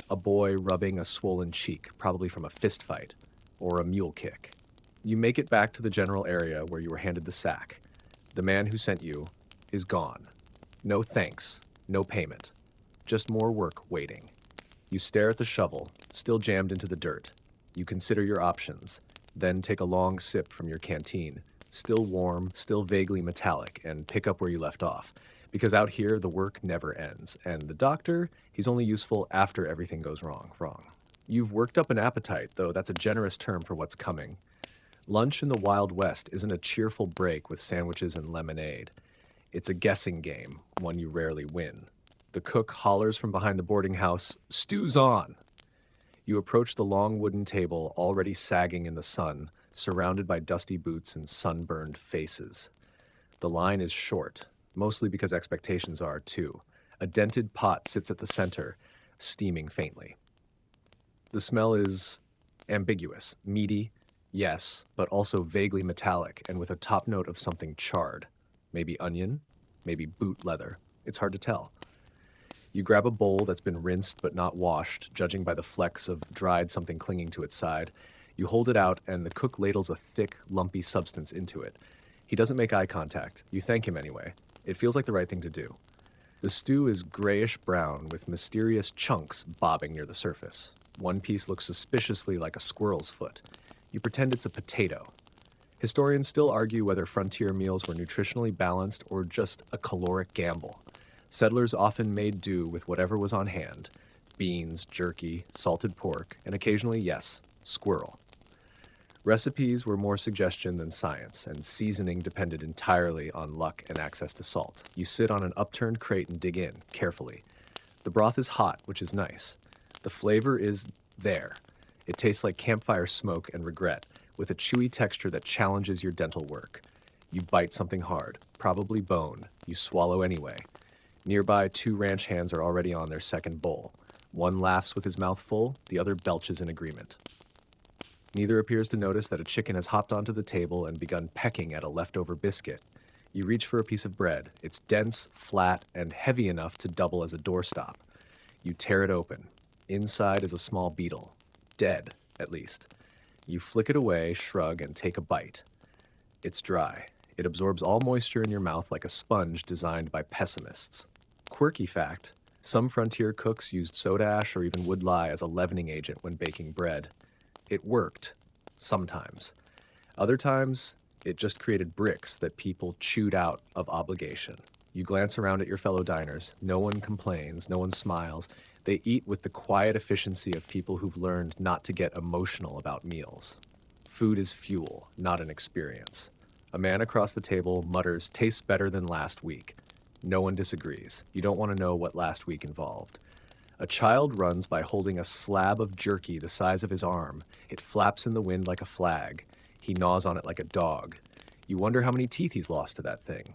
a boy rubbing a swollen cheek, probably from a fist fight, or a mule kick. You make it back to the general area where you were handed the sack. The man who sent you is gone. No thanks, no payment. Just more work waiting. You stare at the shovel, still jammed into the dirt. You consider your options, then take a long sip from your canteen, still warm, still vaguely metallic, and pick up where you left off. Because out here, the work never ends, and the doctor, he's only useful after everything goes wrong. You've worked up an appetite, though that's a generous term for what's coming. Lunch in the Wild West isn't a cheerful break with sandwiches and lemonade. It's a guessing game, one you rarely win. The cook hollers from behind the boarding house, "Stew's on!" You approach the long wooden table already sagging in the sun, surrounded by dusty boots and sunburned faces. The line is short, mostly because expectations are, too. A dented pot sits at the center, steaming faintly. The smell is ambiguous, meaty, yes, but also vaguely metallic and with a top note of something charred. Maybe onion, maybe boot leather. It's hard to tell. You grab a bowl that's been rinsed but not washed, judging by the flecks of dried something clinging to its side. You hold it out, and the cook ladles a thick, lumpy substance into it. He doesn't make eye contact. You thank him anyway. It feels like the right thing to do. The stew is grayish-brown with mysterious chunks bobbing near the surface. One piece looks suspiciously like a squirrel's foot. You pretend it's a potato. Historians still argue whether frontier meals were nutritionally balanced or just a caloric gamble. Settlers often made do with whatever was on hand: beans, jerky, salted pork, and occasionally, yes, squirrel. Recipes were more suggestion than science, and seasoning depended entirely on luck and access to salt. You sit on an upturned crate and dig in, carefully. The broth is hot, which is nice. The flavor is there. It tastes like campfire smoke and regret, with a chewy texture that challenges your dental work. You bite something hard, probably bone. You swallow anyway. Nearby, two ranch hands are already on their second bowl. One laughs with his mouth full, the other belches in agreement. Neither appears to notice that a chicken has hopped onto the table and begun pecking at a leftover biscuit. You reach for a piece of bread. It's dense, flat, and heavy enough to double as a doorstop. You tear it open. Inside is a small beetle. Dead, at least. You flick it away, shrug, and take a bite. It's dry. It absorbs all moisture in your mouth like a sponge designed by pessimists. Quirky fact, some frontier cooks used soda ash or even wood lye as a leavening agent when baking bread. It worked, sometimes. Other times, it just created bricks that people chewed out of obligation. You glance around at your fellow diners. No one complains, no one smiles. They eat with the quiet efficiency of people who've learned not to get emotional about meals. Food is fuel, not an experience. A man across the table mutters, "Tastes better than last week." No one disagrees. You don't want to know what last week involved. A child runs by holding a slab of jerky the size of his arm. It flaps in the wind like a flag. He gnaws on it like a dog. You wonder how many teeth he's lost to that thing.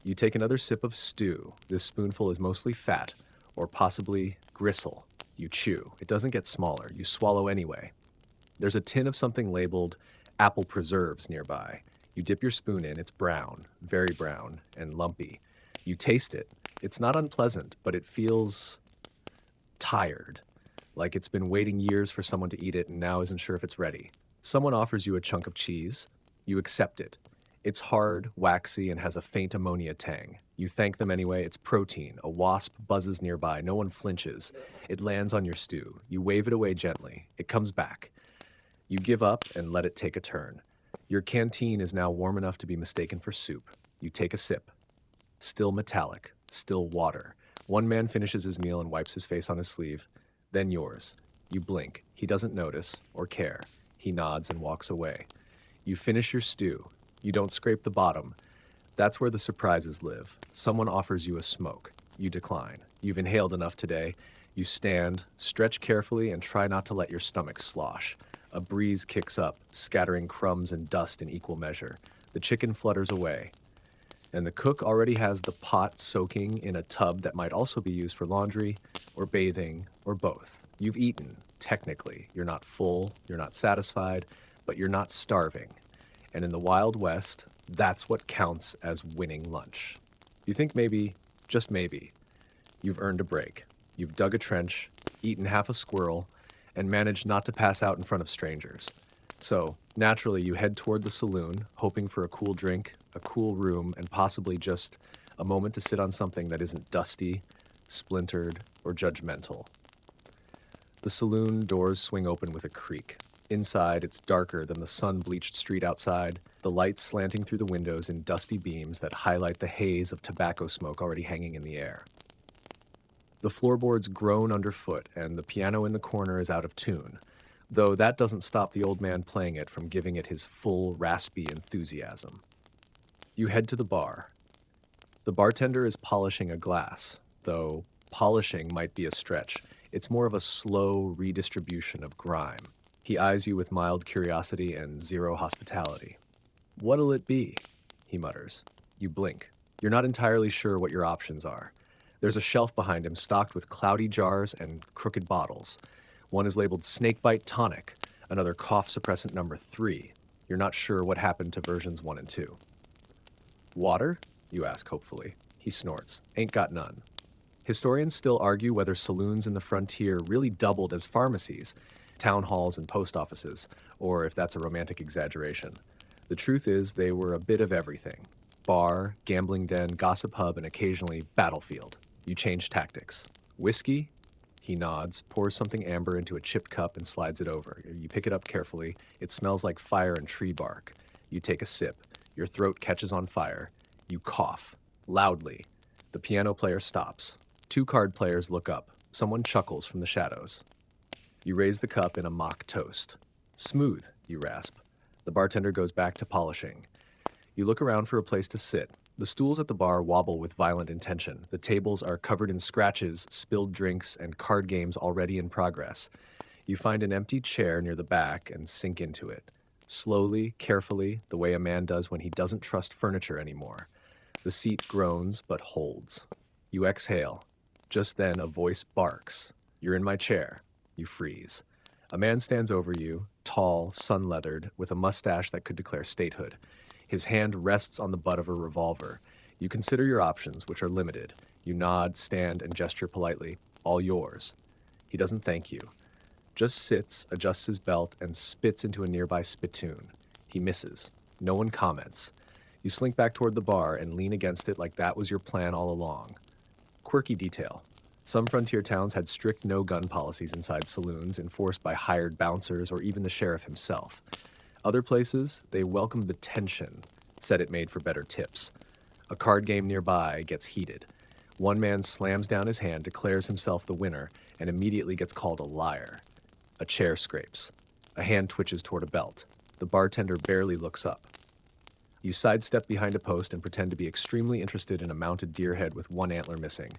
You take another sip of stew. This spoonful is mostly fat, or possibly gristle. You chew. It doesn't get smaller. You swallow anyway. There's a tin of something labeled apple preserves nearby. You dip your spoon in. It's brown, very brown, and lumpy. You taste it. It's not unpleasant, but it feels tired, like it's been waiting years for someone to eat it and now isn't sure if it's ready. Someone offers you a chunk of cheese. You accept it. It's hard, waxy, and has a faint ammonia tang. You thank them anyway. It's protein. A wasp buzzes nearby. No one flinches. It lands on your stew. You wave it away gently. It comes back. You give up and let it take a turn. Your canteen is now warm enough to be mistaken for soup. You take a sip. Still metallic. Still water. One man finishes his meal and wipes his face on his sleeve. Then yours. You blink. He doesn't notice or care. He nods and walks away. You finish your stew. You don't scrape the bottom. That's where the surprises live. Someone offers you a smoke. You decline. You've inhaled enough today. You stand, stretch carefully, and try not to let your stomach slosh. A breeze kicks up, scattering crumbs and dust in equal measure. The chicken flutters away. And the cook already has the pot soaking in a tub that might also be used for laundry or bathing or both. You've eaten, technically. You're not full, you're not satisfied, but you're not starving. And in the Wild West, that's what counts as winning lunch. You think maybe, just maybe, you've earned a break. You've dug a trench, eaten half a squirrel, and managed not to pass out in front of strangers. So, naturally, you head toward the saloon, hoping for a cool drink, a cool room, and possibly just a moment to sit on something that isn't dusty, splintered, or judgmental. The saloon doors swing open with a creak. Inside, it's darker than the sun-bleached street outside, the lights slanting through the windows in dusty beams that highlight the haze of tobacco smoke already hanging in the air. The floorboards groan underfoot, and the piano in the corner is out of tune, though that doesn't stop the old man playing it from giving it his full, raspy enthusiasm. You head to the bar. The bartender is polishing a glass, though polishing might be a stretch. It's more of a slow redistribution of grime. He eyes you with mild curiosity and zero hospitality. "What'll it be?" he mutters. You blink. You're not entirely sure what your options are. There's a shelf behind him stocked with cloudy jars and crooked bottles. One is labeled Snakebite Tonic, another cough suppressant number 3. You're not sure what happened to versions 1 and 2. "Water?" you ask hopefully. He snorts. "Ain't got none." Historians still argue whether saloons in the frontier really doubled as pharmacies, town halls and post offices, or if that's a romantic exaggeration. The truth is they were a bit of everything. Bar, gambling den, gossip hub, and occasionally battlefield. You change tactics. Whiskey? He nods, pours something amber into a chipped cup and slides it over. You pick it up carefully. It smells like fire and tree bark. You take a sip. Your throat catches on fire. You cough. Loudly. The piano player stops. 2 card players look up. Someone chuckles from the shadows. You raise the cup in a mock toast. "Smooth," you rasp. The bartender goes back to polishing. You look around for a place to sit. The stools at the bar wobble with violent intention. The tables are covered in scratches, spilled drinks, and card games already in progress. You find an empty chair near the back and sink into it. Slowly, carefully, the way a man does when he doesn't trust furniture anymore. The seat groans but holds. You exhale. Just then, a voice barks. "You're in my chair." You freeze. A man stands over you, tall, sun-leathered, with a mustache that could declare statehood. His hand rests on the butt of a revolver. You consider your options, which are limited. You nod, stand, and gesture politely. All yours. He doesn't thank you. Just sits, adjusts his belt, and spits into a nearby spittoon. He misses. No one comments. You slink back toward the bar and lean against it like that was your plan all along. Quirky detail. Some frontier towns had strict no-gun policies inside saloons, enforced by hired bouncers or even the sheriff himself. Other places, they welcomed the tension, said it made for better tips. A card game nearby gets heated. One man slams down his hand, declares himself the winner, and immediately gets called a liar. A chair scrapes. A hand twitches toward a belt. The bartender barely looks up. You sidestep behind a post and pretend to be extremely interested in a mounted deer head with one antler missing.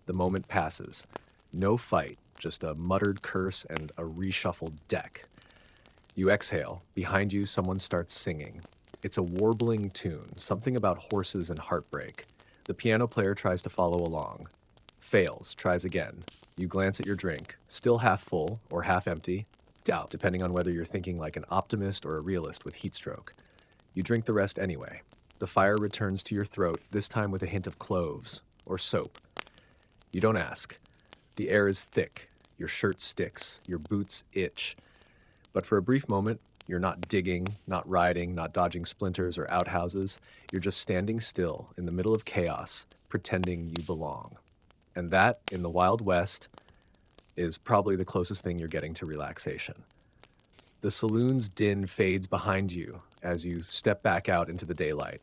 The moment passes. No fight, just a muttered curse and a reshuffled deck. You exhale. Behind you, someone starts singing. It's a warbling tune, something about horses and heartbreak. The piano player tries to follow along. Fails, tries again. You glance at your drink, still half full or half empty, doubt, depending on whether you're thinking like an optimist or a realist with heat stroke. You drink the rest anyway. The fire returns to your throat, this time with a hint of cloves or soap. You don't ask. The air is thick. Your shirt sticks. Your boots itch. But for a brief moment, you're not digging, not riding, not dodging splinters or outhouses. You're just standing still in the middle of chaos, pretending you belong. And that, in the Wild West, is probably the closest thing you're getting to relaxation. The saloon's din fades behind you as you step back out into the daylight.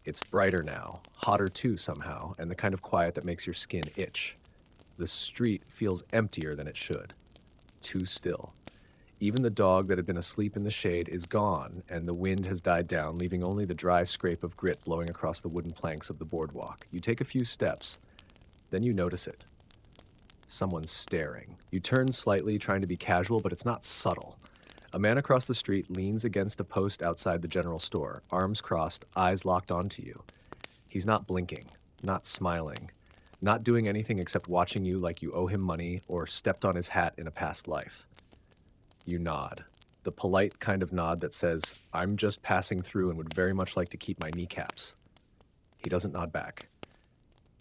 It's brighter now, hotter too somehow, and the kind of quiet that makes your skin itch. The street feels emptier than it should. Too still. Even the dog that had been asleep in the shade is gone, and the wind has died down, leaving only the dry scrape of grit blowing across the wooden planks of the boardwalk. You take a few steps, then you notice it. Someone's staring. You turn slightly, trying to be casual, but it's not subtle. A man across the street leans against a post outside the general store, arms crossed, eyes locked onto you. He's not blinking, not smiling, not doing anything except watching you like you owe him money or stepped on his hat in a past life. You nod. The polite kind of nod that says, "I'm just passing through and would very much like to keep my kneecaps." He doesn't nod back.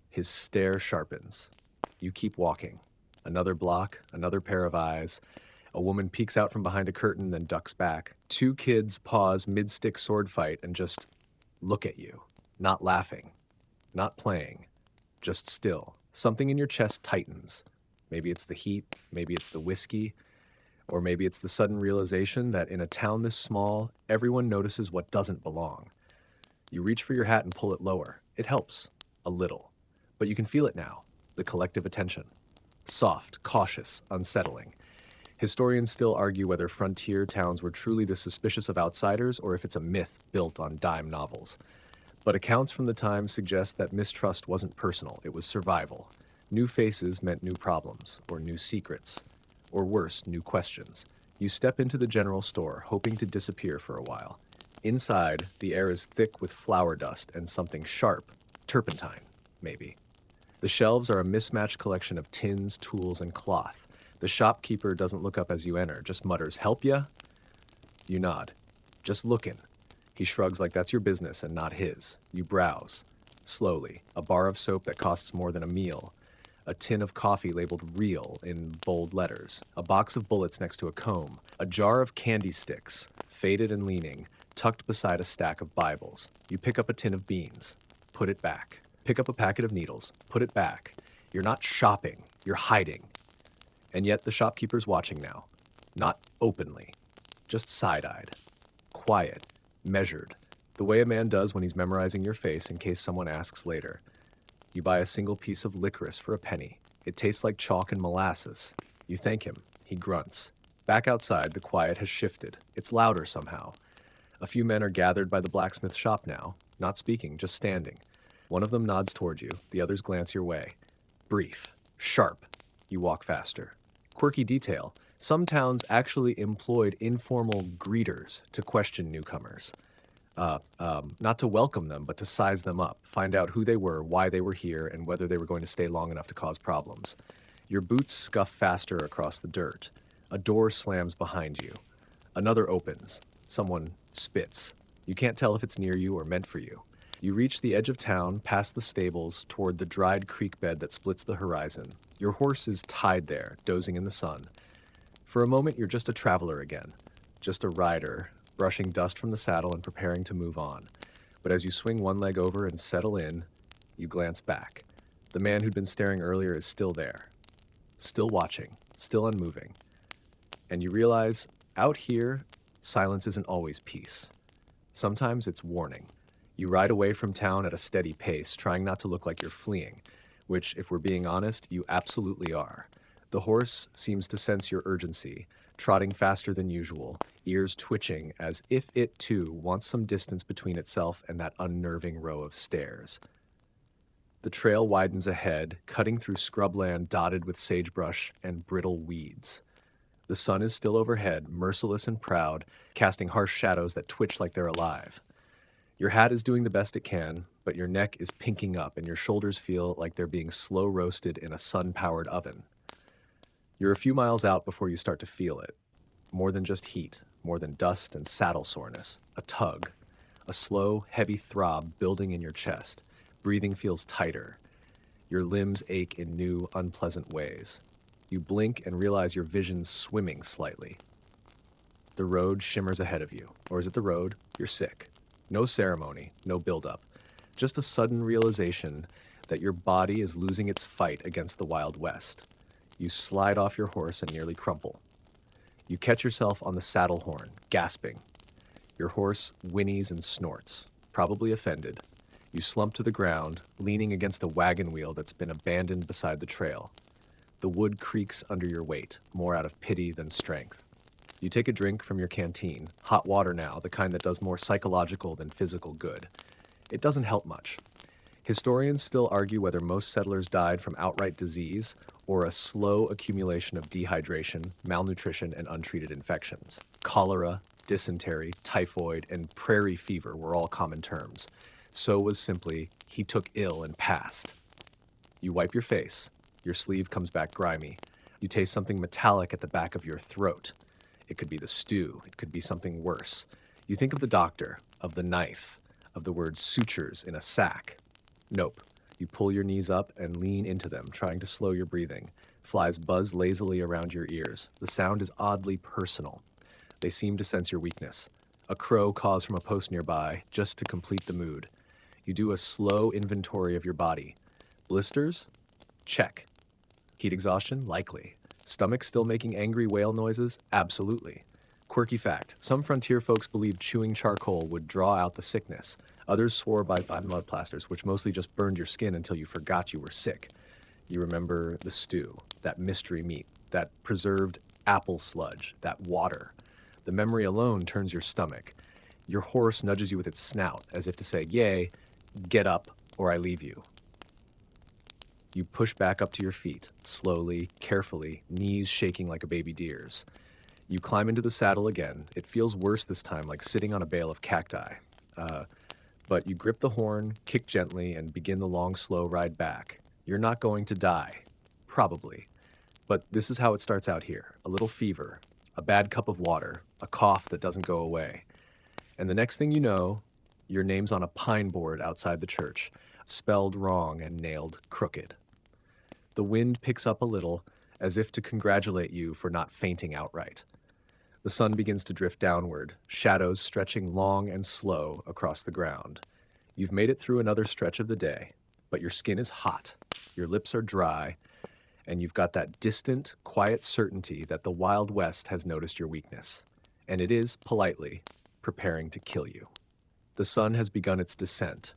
His stare sharpens. You keep walking. Another block, another pair of eyes. A woman peeks out from behind a curtain, then ducks back. Two kids pause mid-stick sword fight and just look at you. Not laughing. Not playing. Just still. Something in your chest tightens. Maybe it's the heat, maybe it's the whiskey, or maybe it's the sudden realization that in a town this small, everyone notices what doesn't belong. You reach for your hat and pull it lower. It helps. A little. But you can feel it now. The collective attention. Soft, cautious, unsettling. Historians still argue whether frontier towns were truly this suspicious of outsiders or if it's a myth built on dime novels. But accounts from the time suggest that mistrust wasn't personal, it was survival. New faces meant new problems, or new secrets, or worse, new questions. You step into the general store, hoping to disappear for a while. Inside, the air is thick with flour dust and something sharp, turpentine, maybe. The shelves are a mismatched collection of tins, tools, and cloth. The shopkeeper doesn't look up as you enter, just mutters, "Help ya?" You nod. "Just lookin'." He shrugs like that's your business and not his. You browse. Slowly. A bar of soap that costs more than a meal. A tin of coffee labeled "real" in bold letters. A box of bullets next to a comb. A jar of candy sticks, faded and leaning, tucked beside a stack of Bibles. You pick up a tin of beans. Put it back. Pick up a packet of needles. Put it back. You're not shopping. You're hiding. And yet the shopkeeper's watching now. Not openly. Just side-eyed. Quiet. Measured. The way a man does when he's memorizing your face in case someone asks later. You buy a single piece of licorice for a penny. It tastes like chalk and molasses. You thank him. He grunts. Back outside, the quiet has shifted. It's louder somehow. A few men are gathered by the blacksmith shop now, not speaking, just standing. One of them nods toward you. The others glance your way. Brief. Sharp. You walk faster. Quirky detail. Some towns actually employed informal greeters to question newcomers. Not to welcome them, but to size them up, find out who they were, why they were here, and whether they were going to stay long enough to cause problems. Your boots scuff faster across the dirt. A door slams behind you. Another opens. Someone spits. You can't tell if it's near you or meant for you. You reach the edge of town, past the stables, toward the dried creek bed that splits the horizon. Your horse is tied there, dozing in the sun. For a moment, you're just a traveler again. Just a rider, brushing dust from the saddle and preparing to move on. But as you swing one leg over and settle in, you glance back. The man who'd been staring earlier is still there, still watching, still unmoving. And you realize, out here, silence isn't always peace. Sometimes it's warning. You ride away from town at a steady pace, trying not to look like you're fleeing, which, if we're being honest, you absolutely are. The horse seems to sense your urgency, trotting faster than usual, ears twitching as if it too wants some distance between itself and that unnerving row of stairs. The trail widens ahead, cutting through scrubland dotted with sagebrush and brittle weeds. The sun is still overhead, merciless and proud, casting harsh shadows that twitch like they're alive. Your hat is doing the best it can, but your neck is pinking up and your shoulders feel like they're being slow roasted in a sun-powered oven. You're a few miles out before you start to feel it. More than just heat, more than dust and saddle soreness. A tug, a slow, heavy throb building in your chest. Breathing feels tighter. Your limbs ache in new, unpleasant ways. You blink and realize your vision's swimming slightly. The road shimmers ahead of you. Or is it the road? You're sick. No ceremony, no build-up. Just a sudden realization that your body is losing its fight against the Wild West. You slide off your horse and nearly crumple. You catch yourself on the saddle horn, gasping. Your horse whinnies and snorts, probably offended. You slump to the ground, leaning against a wagon wheel that's been abandoned beside the trail. The wood creaks under your weight, more out of pity than strength. You take a drink from your canteen, hot water now, the kind that does more psychological than physical good. It doesn't help much. Historians still argue whether most settlers died from outright disease or a slow accumulation of dehydration, malnutrition, and untreated infections. Cholera, dysentery, typhoid, and prairie fever were all common terms. So was simply, he took ill and passed. You wipe your face. Your sleeve comes back grimy. You taste something metallic at the back of your throat. It could be the stew. It could be something worse. You think of the doctor, of the knife, of the word sutures in a sack. Nope. You pull your knees up and lean into them, trying to slow your breathing. Flies buzz lazily around your ears. The sound is oddly personal. They seem to sense your weakness. A crow caws from a post nearby, just to complete the mood. You do a slow inventory of your body. Blisters? Check. Heat exhaustion? Likely. Stomach still making angry wail noises? Absolutely. Quirky fact, some frontier folks believed chewing charcoal would draw out the sickness. Others swore by mud plasters, which mostly just burned your skin until you forgot you were sick. You remember the stew, that mystery meat, that preserved apple sludge, that water. The memory alone turns your stomach. Your horse nudges you with its snout, as if to say, yay, get up, or I leave you. You push back up to your feet, slowly, carefully, knees shaking like a baby deer's. You climb into the saddle again. It feels worse this time, like sitting on a bale of cacti. But you grip the horn, kick gently, and begin the long, slow ride back. You're not going to die. Probably. But this is how it starts out here. A little fever, a bad cup of water, a cough that doesn't go away. And the next thing you know, your name's on a pine board outside the church, spelled wrong and nailed crooked. The wind picks up a little, as if to congratulate you for not fainting outright. The sun begins to drift downward, shadows stretching long and slow across the ground. You've made it through another stretch of the day, but your skin is hot, your lips are dry, and you've got that distant, quiet certainty that the Wild West has noticed your weakness, and it is, politely, preparing to kill you. The sun has begun its descent,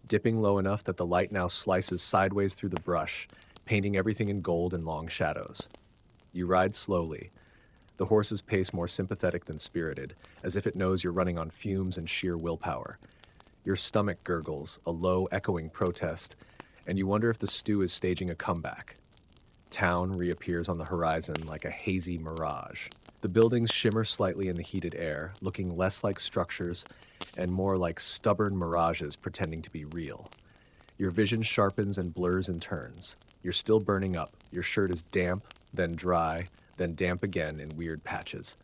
dipping low enough that the light now slices sideways through the brush, painting everything in gold and long shadows. You ride slowly, the horse's pace more sympathetic than spirited, as if it knows you're running on fumes and sheer willpower. Your stomach gurgles, a low, echoing protest, and you wonder if the stew is staging a comeback. Town reappears on the horizon like a hazy mirage. The buildings shimmer slightly in the heated air, looking less like structures and more like stubborn mirages pretending to be real. Your vision sharpens and blurs and turns. You're still burning up. Your shirt is damp, then dry, then damp again in weird patches.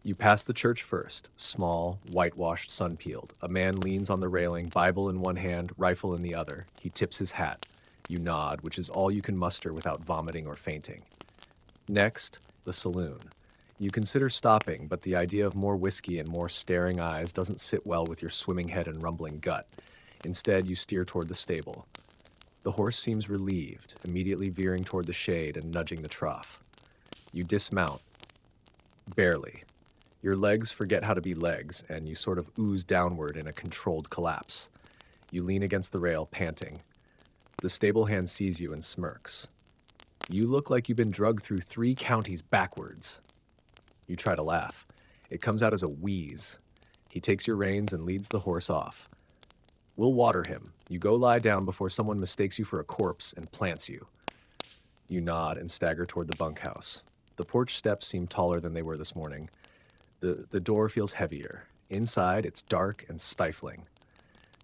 You pass the church first, small, whitewashed, sun-peeled. A man leans on the railing, Bible in one hand, rifle in the other. He tips his hat. You nod, which is all you can muster without vomiting or fainting. Next, the saloon. You consider stopping, but the idea of more whiskey and more staring eyes doesn't sit well with your swimming head and rumbling gut. Instead, you steer toward the stable. The horse seems relieved, immediately veering toward the shade and nudging the trough. You dismount. Barely. Your legs forget how to be legs, and you sort of ooze downward in a controlled collapse. You lean against the rail, panting. The stable hand sees you and smirks. You look like you've been drugged through 3 counties backwards. You try to laugh. It comes out as a wheeze. He takes your reins and leads the horse off. We'll water him. You go lie down before someone mistakes you for a corpse and plants you. You nod and stagger toward the bunkhouse. The porch steps seem taller than they were this morning. The door feels heavier. Inside, it's dark and stifling.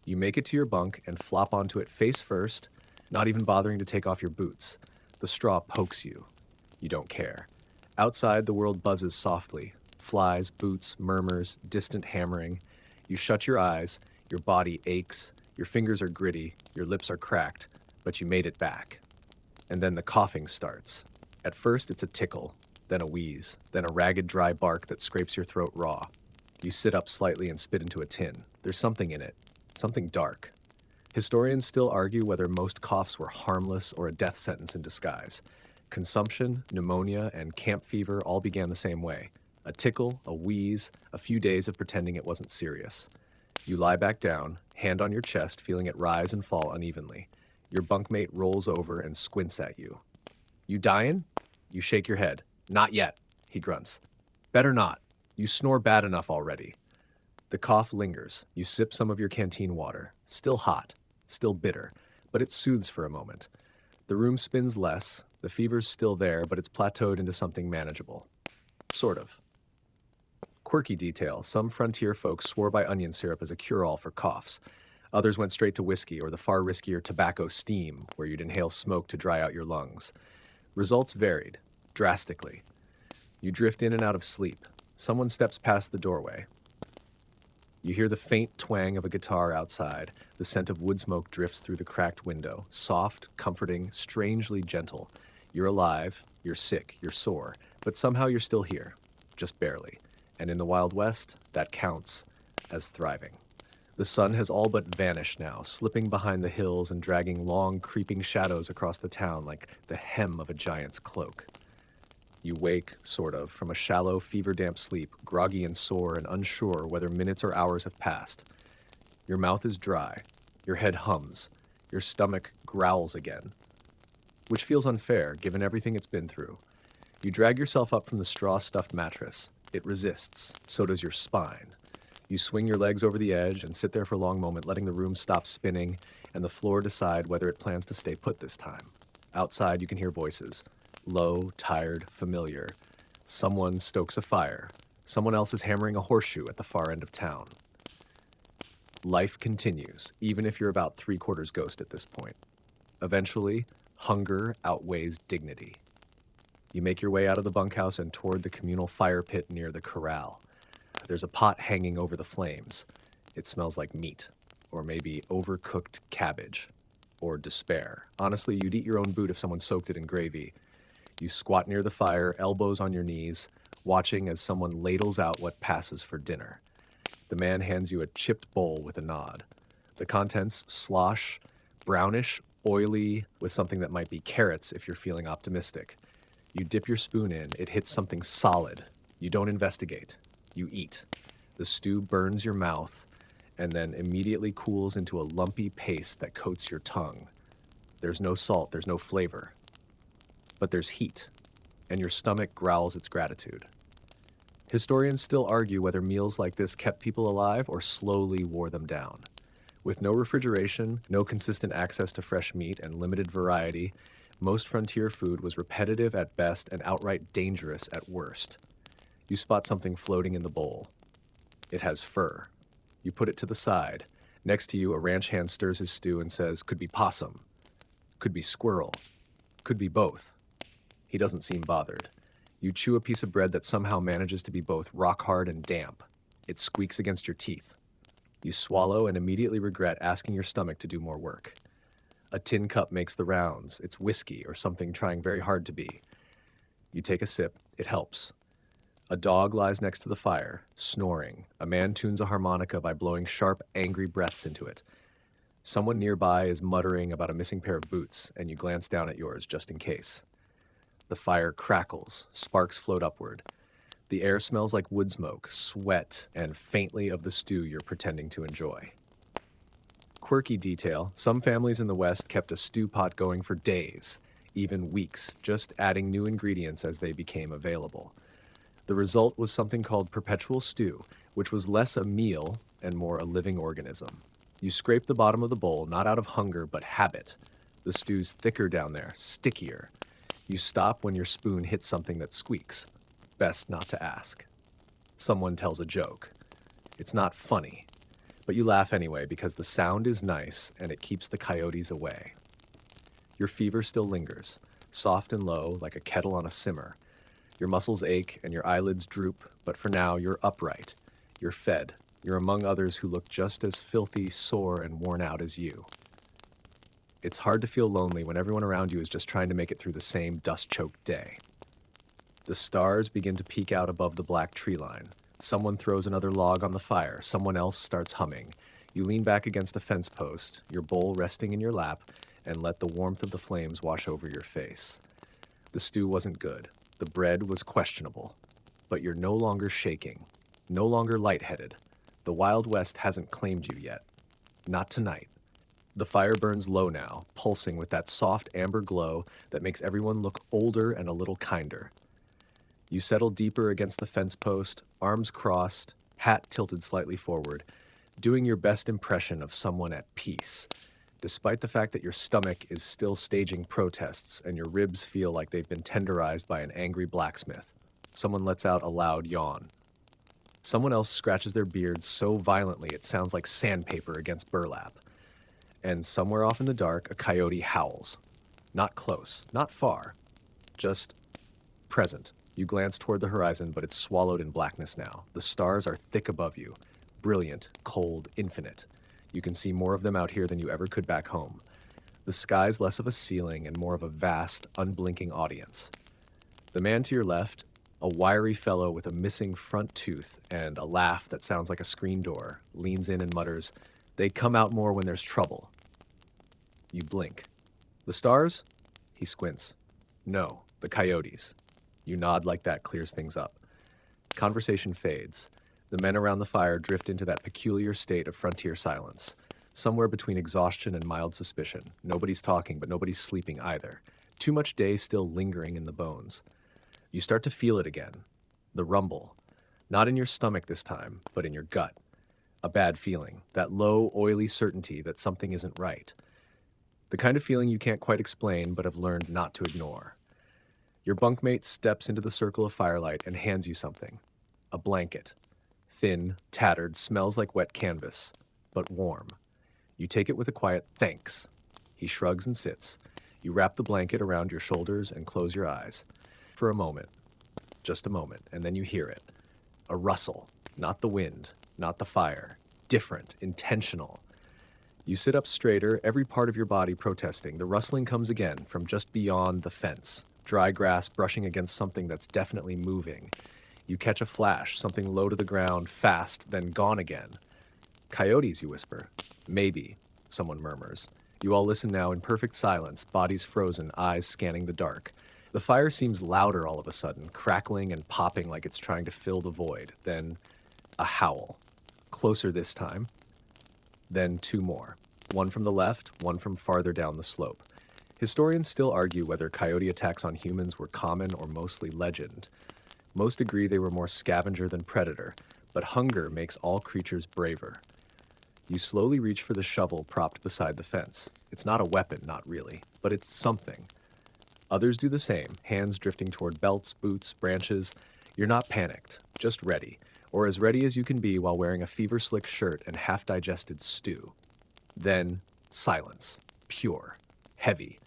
You make it to your bunk and flop onto it face first, not even bothering to take off your boots. The straw pokes you. You don't care. Outside, the world buzzes softly. Flies, boots, murmurs, distant hammering. You shut your eyes. Your body aches. Your fingers are gritty. Your lips are cracked. But you made it back. And then the coughing starts. At first, it's a tickle, then a wheeze, then a ragged, dry bark that scrapes your throat raw. You sit up slightly and spit into a tin. There's something in it. Something dark. Historians still argue whether most coughs were harmless or a death sentence in disguise. Consumption, pneumonia, and camp fever all began the same way. A tickle, a wheeze, a few days of pretending it wasn't serious. You lie back down, hand on your chest, feeling it rise and fall unevenly. Your bunkmate rolls over and squints at you. You dying? You shake your head. Not yet, he grunts. Better not. You snore bad enough already. The cough lingers. You sip some of your canteen water. Still hot, still bitter, but it soothes for a moment. The room spins less. The fever's still there, but it's plateaued into something manageable. Sort of. Quirky detail, some frontier folks swore by onion syrup as a cure-all for coughs. Others went straight to whiskey or the far riskier tobacco steam, where you'd inhale smoke to dry out your lungs. Results varied, drastically. You drift in and out of sleep. Someone steps past the doorway. You hear the faint twang of a guitar outside. The scent of wood smoke drifts through the cracked window, soft, comforting, strangely gentle. You're alive, you're sick, you're sore, but somehow you're still here, just barely. And in the Wild West, that counts as thriving. The sun has all but vanished now, slipping behind the hills and dragging long, creeping shadows across the town like the hem of a giant's cloak. You wake, sort of, from a shallow, fever-damp sleep, groggy and sore and unsure whether minutes or hours have passed. Your mouth is dry. Your head hums. Your stomach growls again, which feels unfair, given everything it's been through. You drag yourself up from the straw-stuffed mattress. It resists. So does your spine. You swing your legs over the edge and sit there for a long moment, letting the room stop spinning and the floor decide whether it plans to stay put this time. Outside, you can hear voices. Low, tired, familiar. Someone stokes a fire. Someone else is hammering a horseshoe at the far end of town. Life continues, even if you're about 3/4 ghost at this point. Eventually, hunger outweighs dignity. You make your way out of the bunkhouse and toward the communal fire pit near the corral. There's a pot hanging over the flames. It smells like meat, or maybe overcooked cabbage, or despair. Honestly, you'd eat your own boot if someone soaked it in gravy. You squat near the fire, elbows on your knees, watching as someone ladles out what passes for dinner. The man hands you a chipped bowl with a nod. The contents slosh, brownish, oily, with something that might be carrots if you're feeling optimistic. You dip your spoon in, it hits something solid. You don't investigate. You eat. The stew burns your mouth and then immediately cools into a lumpy paste that coats your tongue. There's no salt, there's no flavor. But there's heat, and your stomach growls its gratitude. Historians still argue whether meals like this kept people alive or slowly wore them down. With no refrigeration, no consistent access to fresh meat, and limited variety, most frontier food was repetitive at best and outright dangerous at worst. You spot something floating in the bowl. It has fur. You put it to the side. Next to you, a ranch hand stirs his stew and says, "Could be possum. Could be squirrel. Could be both." He doesn't seem bothered. You chew a piece of bread that somehow manages to be both rock hard and damp. It squeaks against your teeth. You swallow and immediately regret asking your stomach to do more work. A tin cup makes the rounds. It's whiskey or something trying very hard to be. You take a sip. It helps. A dog lies next to the fire, snoring. A man tunes a harmonica by blowing sharp, angry breaths into it. Someone nearby is muttering about a missing pair of boots, and you glance down at yours just in case. The fire crackles, sparks float upward. The air smells like wood smoke, sweat, and faintly of the stew you're pretending to enjoy. Quirky detail, some families in the West kept a stew pot going for days, even weeks, just adding new ingredients as they became available. The result was something called perpetual stew, which was less a meal and more a living organism. You scrape the bottom of the bowl, not out of hunger, but habit. The stew's thicker down there, stickier. You stop when your spoon hits something that squeaks. Best not to ask. Someone tells a joke. It's not funny, but you laugh anyway because the sound is nice and it keeps the coyotes away. Your fever still lingers, soft and low like a kettle on a simmer. Your muscles ache and your eyelids droop, but for now you're upright. You're fed. You're among others who look just as filthy, sore, and worn out as you. It's hard to feel lonely when everyone around you is just trying to make it through the same dust-choked day. The stars begin to peek out above the black tree line. Someone throws another log on the fire. Someone else starts humming. You lean back against a fence post, your bowl resting in your lap, and let the warmth of the flames wash over your face. The stew wasn't good. The bread was questionable. But you're no longer shaking, no longer lightheaded. The Wild West hasn't claimed you yet. Not tonight. The fire burns low now, pulsing with that soft amber glow that makes everyone look older and a little kinder. You settle deeper against the fence post, arms crossed, hat tilted slightly forward, doing your best impression of someone at peace, despite the fact that your stomach is still staging protests and your ribs feel like they've been tenderized by an angry blacksmith. Someone lets out a loud yawn. Someone else scratches their beard so violently it sounds like sandpaper against burlap. And somewhere off in the dark, a coyote howls. Not close, not far, just present. You glance toward the horizon, but it's swallowed in blackness now. The stars are thick above you, brilliant, cold, infinite. You can see more of them out here than you ever could back home. The sky's less of a ceiling and more of a vast, unblinking audience. The man to your left, a wiry fellow with a missing front tooth and a laugh that sounds like a screen door, leans in and mutters, "They come out more when there's trouble." You blink. "The stars?" He squints. "No, the coyotes." You nod like that clears things up. Conversation fades. The men around the fire drift into that peculiar state of frontier silence, somewhere between exhaustion and mild suspicion. Nobody's talking, but nobody's sleeping either. Too much day still lingering in the bones. You start to feel it again. The rumble. Not in your stomach this time, but in your gut. A bad feeling. That low, oily certainty that something isn't right. The kind of feeling you can't quite explain, but have learned not to ignore. Your bunkmate steps into the circle of firelight and hands you something. A blanket. Thin, tattered, smells like wet canvas, but warm. You take it with a quiet thanks. He shrugs and sits. You wrap the blanket around your shoulders and close your eyes. For a moment. Just a moment, and then you hear it. A rustle. Not the wind, not the fire. Different, intentional. You sit up straighter, every part of your body protesting. The rustling comes again from just beyond the fence. Dry grass brushing against something that's definitely moving. You catch a flash, something low to the ground, fast, then gone again. "Coyotes," you whisper. "Maybe," someone murmurs. You all listen now in perfect silence, bodies frozen, eyes scanning the dark. The fire seems louder all of a sudden, crackling and popping like it's trying to fill the void. Then a howl. Closer this time. Then two more. One from the left, one from farther down the slope. Historians still argue whether coyote attacks on humans were common or mostly legend. Most agree they were more scavenger than predator, but hunger makes all creatures braver. You slowly reach for the shovel propped beside the fence. It's not a weapon, not really, but it's something. Others do the same, hands drifting toward belts, boots, branches. You're not panicked, just ready, or as ready as you can be while wearing a fever-slick shirt and half-digested stew. Then, silence. Pure. Heavy.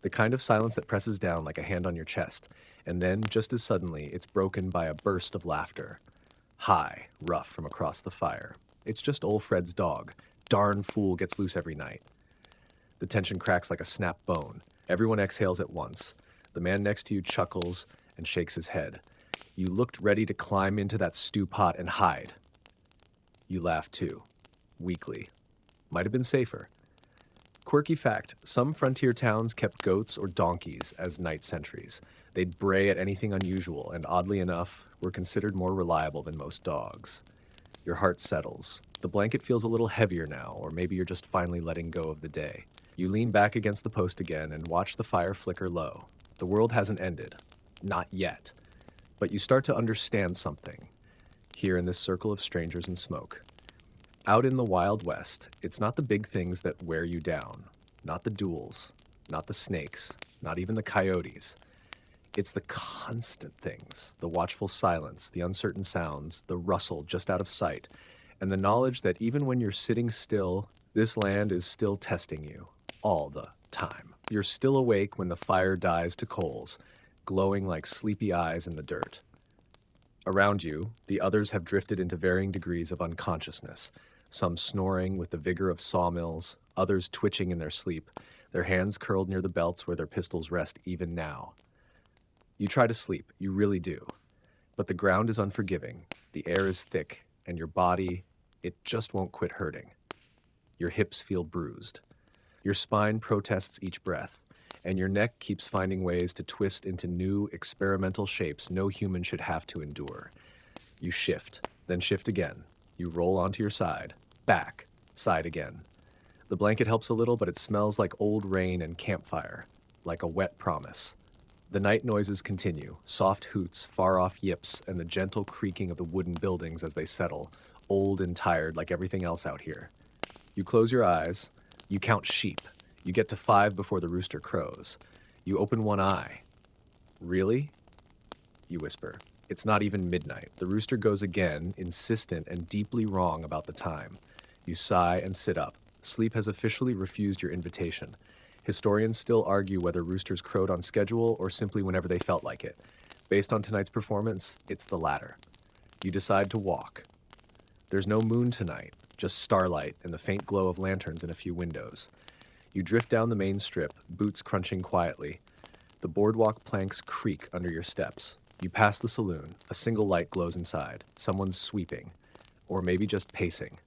The kind of silence that presses down like a hand on your chest, and then, just as suddenly, it's broken by a burst of laughter. High, rough from across the fire. It's just old Fred's dog. Darn fool gets loose every night. The tension cracks like a snapped bone. Everyone exhales at once. The man next to you chuckles and shakes his head. You looked ready to climb into that stew pot and hide. You laugh too. Weakly. Might have been safer. Quirky fact, some frontier towns kept goats or donkeys as night sentries. They'd bray at anything unusual, and oddly enough, were considered more reliable than most dogs. Your heart settles. The blanket feels a little heavier now, or maybe you're just finally letting go of the day. You lean back against the post again and watch the fire flicker low. The world hasn't ended. Not yet. But you start to understand something, here in this circle of strangers and smoke. Out in the Wild West, it's not the big things that wear you down, not the duels, not the snakes, not even the coyotes. It's the constant things, the watchful silence, the uncertain sounds, the rustle just out of sight, and the knowledge that even when you're sitting still, this land is still testing you, all the time. You're still awake when the fire dies to coals, glowing like sleepy eyes in the dirt. Around you, the others have drifted into varying degrees of unconsciousness, some snoring with the vigor of sawmills, others twitching in their sleep, their hands curled near the belts where their pistols rest even now. You try to sleep, you really do. But the ground is unforgiving, the air is thick, and your body, it just won't quit hurting. Your hips feel bruised. Your spine protests each breath, and your neck keeps finding ways to twist into new, experimental shapes no human should have to endure. You shift, then shift again. You roll onto your side, back, side again. The blanket helps a little, but it smells like old rain and campfire, like a wet promise. The night noises continue, soft hoots, far-off yips, and the gentle creaking of the wooden buildings as they settle, old and tired like everything else out here. You close your eyes, you count sheep. You get to 5 before the rooster crows. You open one eye. Really? You whisper. It's not even midnight. The rooster goes again, insistent and deeply wrong about the time. You sigh and sit up. Sleep has officially refused your invitation. Historians still argue whether roosters crowed on schedule or simply whenever they felt like it. Based on tonight's performance, it's the latter. You decide to walk. There's no moon tonight, just starlight and the faint glow of lanterns in a few windows. You drift down the main strip, boots crunching quietly. The boardwalk planks creak under your steps. You pass the saloon. A single light glows inside. Someone's sweeping. Or maybe just pacing.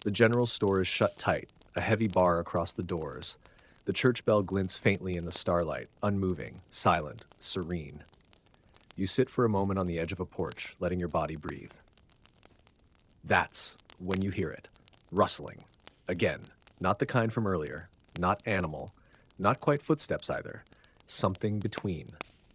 The general store is shut tight, a heavy bar across the doors. The church bell glints faintly in the starlight, unmoving, silent, serene. You sit for a moment on the edge of a porch, letting your body breathe. That's when you hear it. Rustling. Again, not the kind from earlier. Not animal, not quite footsteps either. Something between.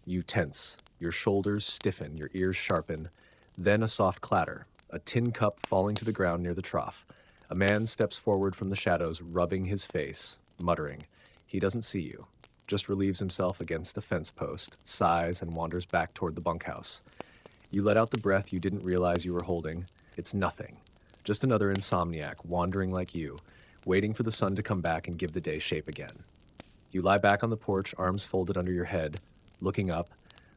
You tense, your shoulders stiffen, your ears sharpen. Then a soft clatter, a tin cup falling to the ground near the trough. A man steps forward from the shadows, rubbing his face, muttering. He doesn't see you, just relieves himself against a fence post, sighs, and wanders back toward the bunkhouse. You let out the breath you didn't realize you were holding. It's nothing, just another insomniac wandering like you, waiting for the sun to come back and give the day shape again. You lie back on the porch, arms folded under your head, looking up.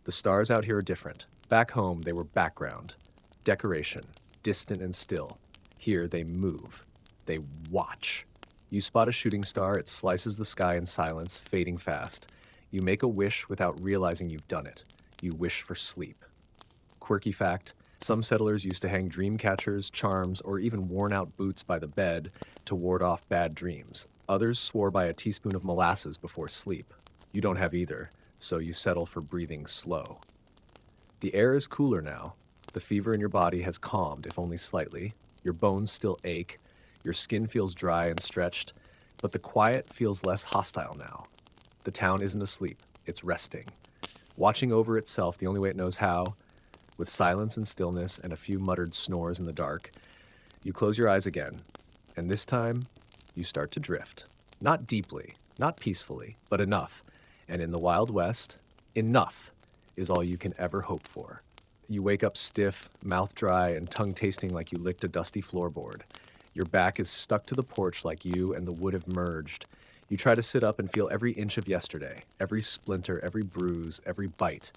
The stars out here are different. Back home, they were background, decoration, distant and still. Here, they move. They watch. You spot a shooting star. It slices the sky in silence, fading fast. You make a wish without realizing you've done it. You wish for sleep. Quirky fact, some settlers used to hang dream catchers, charms, or even worn-out boots by the bed to ward off bad dreams. Others swore by a teaspoon of molasses before sleep. You don't have either, so you settle for breathing slow. The air is cooler now. The fever in your body has calmed, if only slightly. Your bones still ache. Your skin feels dry and stretched, but the quiet feels less hostile now. The town isn't asleep. It's resting. Watching over itself the only way it knows how, with silence and stillness and a few muttered snores in the dark. You close your eyes again, and this time, you start to drift. Not deeply, not peacefully, but enough. And in the Wild West, enough is all you can ever hope for. You wake up stiff, mouth dry, and tongue tasting like you licked a dusty floorboard. Your back is stuck to the porch like you and the wood have merged. You try to sit up and feel every inch of yesterday, every splinter, every bruise, every bite.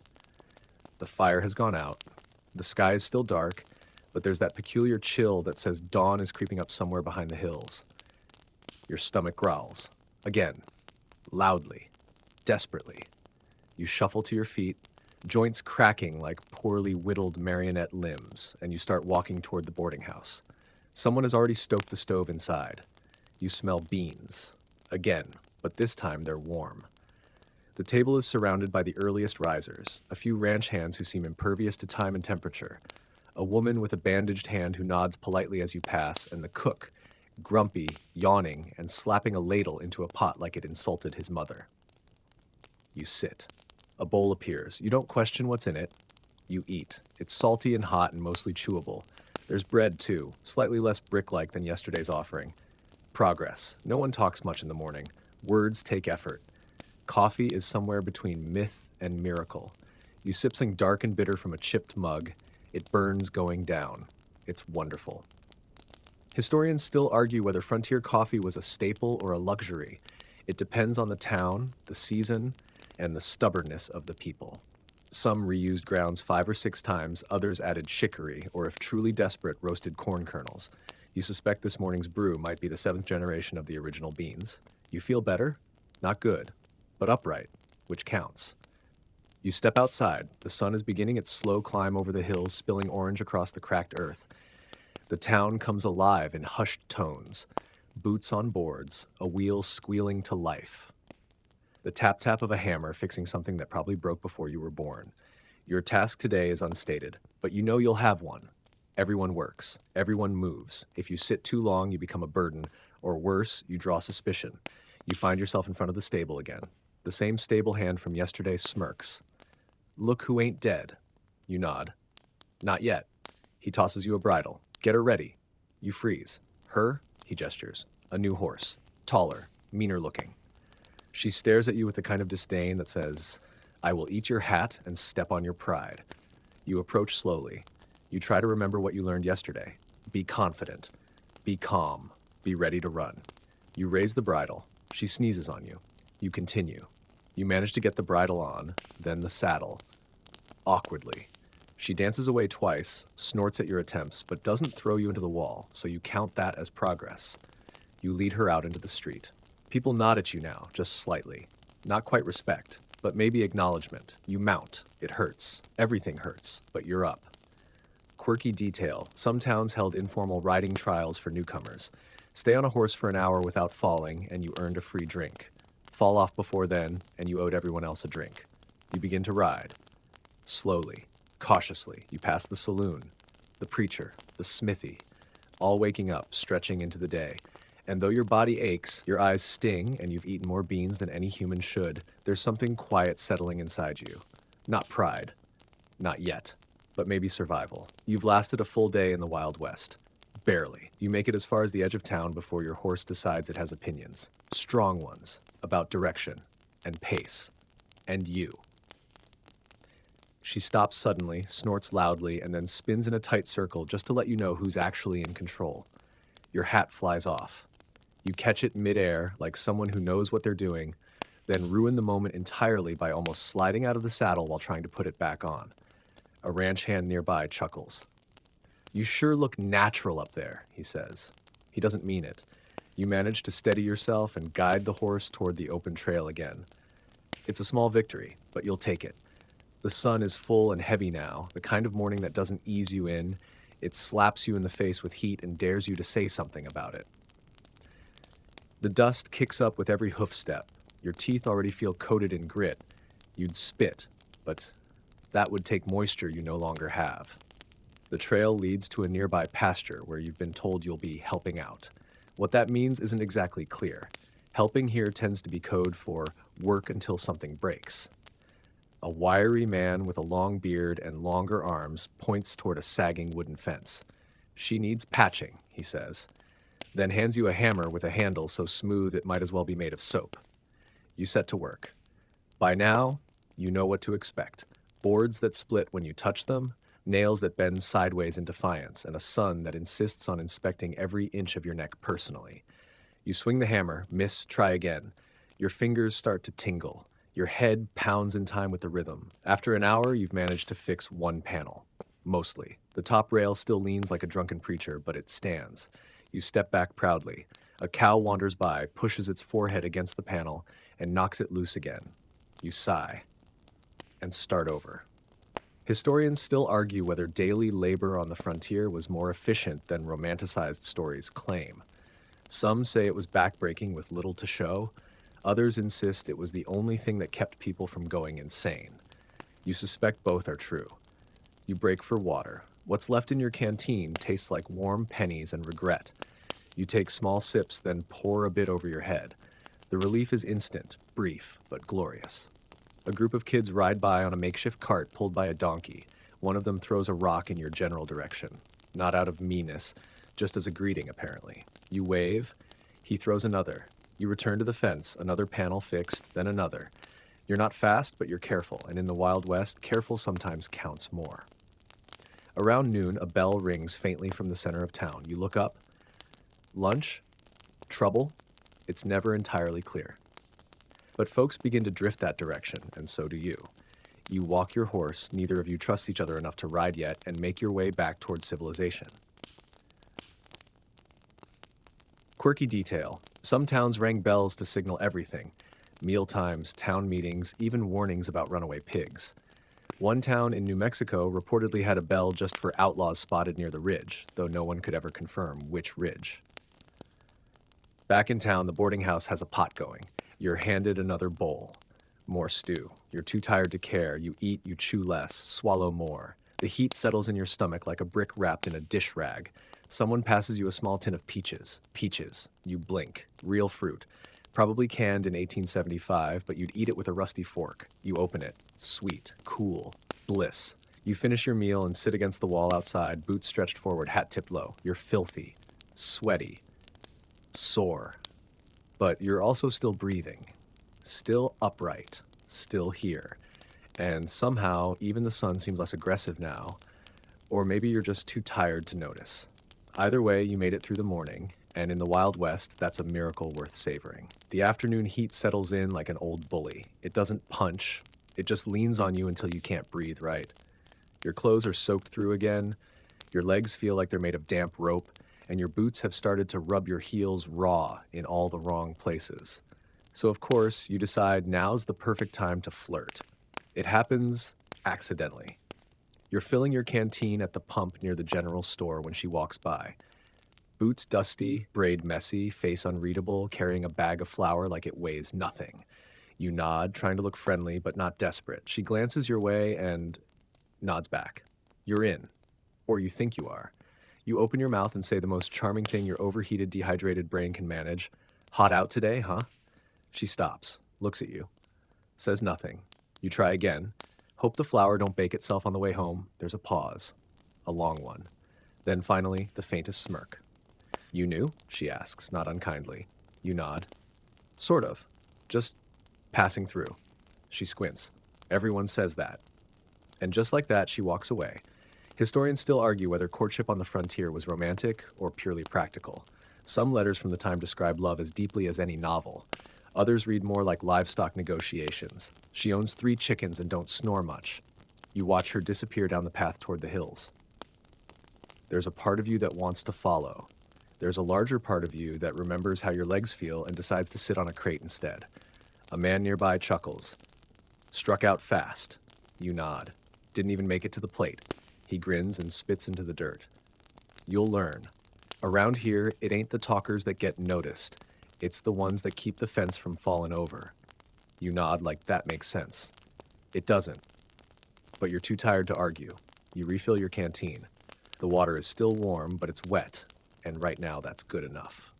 The fire has gone out. The sky is still dark, but there's that peculiar chill that says dawn is creeping up somewhere behind the hills. Your stomach growls. Again. Loudly. Desperately. You shuffle to your feet, joints cracking like poorly whittled marionette limbs, and you start walking toward the boarding house. Someone has already stoked the stove inside. You smell beans. Again, but this time they're warm. The table is surrounded by the earliest risers, a few ranch hands who seem impervious to time and temperature, a woman with a bandaged hand who nods politely as you pass, and the cook, grumpy, yawning, and slapping a ladle into a pot like it insulted his mother. You sit. A bowl appears. You don't question what's in it. You eat. It's salty and hot and mostly chewable. There's bread, too, slightly less brick-like than yesterday's offering. Progress. No one talks much in the morning. Words take effort. Coffee is somewhere between myth and miracle. You sip something dark and bitter from a chipped mug. It burns going down. It's wonderful. Historians still argue whether frontier coffee was a staple or a luxury. It depends on the town, the season, and the stubbornness of the people. Some reused grounds 5 or 6 times, others added chicory, or if truly desperate, roasted corn kernels. You suspect this morning's brew might be the 7th generation of the original beans. You feel better? Not good, but upright, which counts. You step outside. The sun is beginning its slow climb over the hills, spilling orange across the cracked earth. The town comes alive in hushed tones. Boots on boards, a wheel squealing to life. The tap-tap of a hammer fixing something that probably broke before you were born. Your task today is unstated, but you know you'll have one. Everyone works. Everyone moves. If you sit too long, you become a burden, or worse, you draw suspicion. You find yourself in front of the stable again. The same stable hand from yesterday smirks. Look who ain't dead. You nod. Not yet. He tosses you a bridle. Get her ready. You freeze. Her? He gestures. A new horse. Taller. Meaner looking. She stares at you with the kind of disdain that says, I will eat your hat and step on your pride. You approach slowly. You try to remember what you learned yesterday. Be confident. Be calm. Be ready to run. You raise the bridle. She sneezes on you. You continue. You manage to get the bridle on, then the saddle. Awkwardly. She dances away twice, snorts at your attempts, but doesn't throw you into the wall, so you count that as progress. You lead her out into the street. People nod at you now, just slightly. Not quite respect, but maybe acknowledgement. You mount. It hurts. Everything hurts, but you're up. Quirky detail. Some towns held informal riding trials for newcomers. Stay on a horse for an hour without falling, and you earned a free drink. Fall off before then, and you owed everyone else a drink. You begin to ride. Slowly, cautiously, you pass the saloon, the preacher, the smithy, all waking up, stretching into the day. And though your body aches, your eyes sting, and you've eaten more beans than any human should, there's something quiet settling inside you. Not pride. Not yet. But maybe survival. You've lasted a full day in the Wild West. Barely. You make it as far as the edge of town before your horse decides it has opinions. Strong ones. About direction. And pace. And you. She stops suddenly, snorts loudly, and then spins in a tight circle just to let you know who's actually in control. Your hat flies off. You catch it midair like someone who knows what they're doing, then ruin the moment entirely by almost sliding out of the saddle while trying to put it back on. A ranch hand nearby chuckles. You sure look natural up there, he says. He doesn't mean it. You manage to steady yourself and guide the horse toward the open trail again. It's a small victory, but you'll take it. The sun is full and heavy now, the kind of morning that doesn't ease you in. It slaps you in the face with heat and dares you to say something about it. The dust kicks up with every hoof step. Your teeth already feel coated in grit. You'd spit, but that would take moisture you no longer have. The trail leads to a nearby pasture where you've been told you'll be helping out. What that means isn't exactly clear. Helping here tends to be code for work until something breaks. A wiry man with a long beard and longer arms points toward a sagging wooden fence. She needs patching, he says, then hands you a hammer with a handle so smooth it might as well be made of soap. You set to work. By now, you know what to expect. Boards that split when you touch them, nails that bend sideways in defiance, and a sun that insists on inspecting every inch of your neck personally. You swing the hammer, miss, try again. Your fingers start to tingle. Your head pounds in time with the rhythm. After an hour, you've managed to fix one panel. Mostly. The top rail still leans like a drunken preacher, but it stands. You step back proudly. A cow wanders by, pushes its forehead against the panel, and knocks it loose again. You sigh. And start over. Historians still argue whether daily labor on the frontier was more efficient than romanticized stories claim. Some say it was backbreaking with little to show. Others insist it was the only thing that kept people from going insane. You suspect both are true. You break for water. What's left in your canteen tastes like warm pennies and regret. You take small sips, then pour a bit over your head. The relief is instant, brief, but glorious. A group of kids ride by on a makeshift cart pulled by a donkey. One of them throws a rock in your general direction. Not out of meanness, just as a greeting, apparently. You wave. He throws another. You return to the fence, another panel fixed, then another. You're not fast, but you're careful, and in the Wild West, careful sometimes counts more. Around noon, a bell rings faintly from the center of town. You look up. Lunch? Trouble? It's never entirely clear. But folks begin to drift that direction, and so do you. You walk your horse, neither of you trusts each other enough to ride yet, and make your way back towards civilization. Quirky detail. Some towns rang bells to signal everything. Meal times, town meetings, even warnings about runaway pigs. One town in New Mexico reportedly had a bell just for outlaws spotted near the ridge, though no one could ever confirm which ridge. Back in town, the boarding house has a pot going. You're handed another bowl. More stew. You're too tired to care. You eat, you chew less, swallow more. The heat settles in your stomach like a brick wrapped in a dish rag. Someone passes you a small tin of peaches. Peaches. You blink. Real fruit. Probably canned in 1875, but you'd eat it with a rusty fork. You open it. Sweet. Cool. Bliss. You finish your meal and sit against the wall outside, boots stretched forward, hat tipped low. You're filthy. Sweaty. Sore. But you're also still breathing. Still upright. Still here. And somehow, even the sun seems less aggressive now. Or maybe you're just too tired to notice. Either way, you made it through the morning, and in the Wild West, that's a miracle worth savoring. The afternoon heat settles in like an old bully. It doesn't punch. It just leans on you until you can't breathe right. Your clothes are soaked through again. Your legs feel like they're made of damp rope, and your boots have started to rub your heels raw in all the wrong places. So of course, you decide now's the perfect time to flirt. It happens accidentally. You're filling your canteen at the pump near the general store when she walks by. Boots dusty, braid messy, face unreadable, carrying a bag of flour like it weighs nothing. You nod, trying to look friendly but not desperate. She glances your way and nods back. You're in. Or you think you are. You open your mouth and say the most charming thing your overheated, dehydrated brain can manage. Hot out today, huh? She stops, looks at you, says nothing. You try again. Hope the flour don't bake itself on the way home. There's a pause. A long one. Then finally, the faintest smirk. You knew? She asks, not unkindly. You nod. Sort of. Just passing through. She squints. Everyone says that. And just like that, she walks away. Historians still argue whether courtship on the frontier was romantic or purely practical. Some letters from the time describe love as deeply as any novel. Others read more like livestock negotiations. She owns 3 chickens and don't snore much. You watch her disappear down the path toward the hills. There's a part of you that wants to follow. There's a larger part of you that remembers how your legs feel and decides to sit on a crate instead. A man nearby chuckles. Struck out fast. You nod. Didn't even make it to the plate. He grins and spits into the dirt. You'll learn. Around here, it ain't the talkers that get noticed. It's the ones that keep the fence from falling over. You nod like that makes sense. It doesn't. But you're too tired to argue. You refill your canteen. The water is still warm, but it's wet, and right now that's good enough.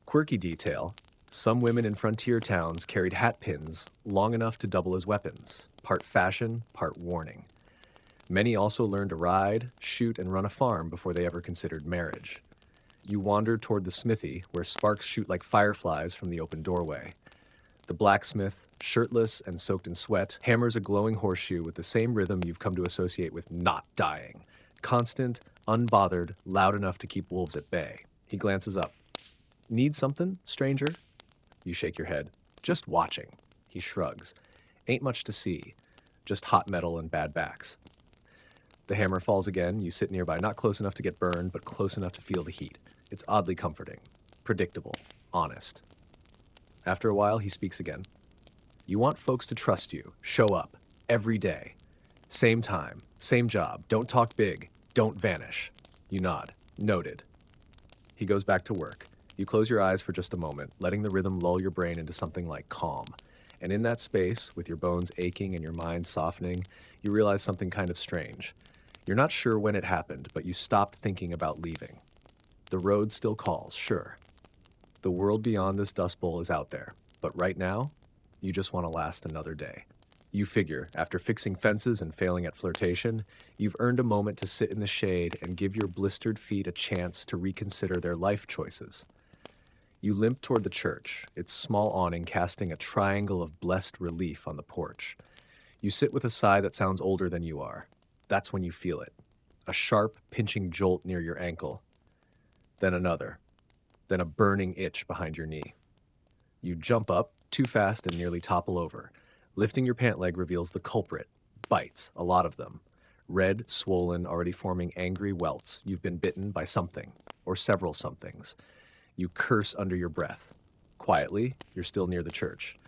Quirky detail. Some women in frontier towns carried hat pins long enough to double as weapons, part fashion, part warning. Many also learned to ride, shoot, and run a farm before they ever considered marriage. You wander toward the smithy, where sparks shoot like fireflies from the open doorway. The blacksmith, shirtless and soaked in sweat, hammers a glowing horseshoe with the same rhythm you've come to associate with not dying. Constant, unbothered, loud enough to keep wolves at bay. He glances up. Need something, stranger? You shake your head. Just watching. He shrugs. Ain't much to see. Just hot metal and bad backs. The hammer falls again. You sit nearby, not close enough to get burned, but close enough to feel the heat. It's oddly comforting. Predictable. Honest. After a while, he speaks again. You want folks to trust you. Show up. Every day. Same time. Same job. Don't talk big. Don't vanish. You nod. Noted. He goes back to work. You close your eyes for just a moment, letting the rhythm lull your brain into something like calm. And in that space, with your bones aching and your mind softening, you realize something kind of strange. You're not sure when it happened, but you stopped thinking about leaving. The road still calls, sure. The world beyond this dust bowl is out there, but right now, you just want to last another day. You figure, after fixing fences and failing at flirtation, you've earned a moment to sit in the shade and give your blistered feet a chance to reconsider their life choices. You limp toward the church, its small awning casting a triangle of blessed relief on the porch. You sit with a sigh that sounds older than you are. That's when you feel it. A sharp, pinching jolt near your ankle. Then another. Then a burning itch behind your knee. You jump up, too fast, and nearly topple over. Lifting your pant leg reveals the culprit. Bites, a lot of them. Red, swollen, already forming angry welts. You've been bitten by something, or several somethings. You curse under your breath. Quietly, you're still near the church.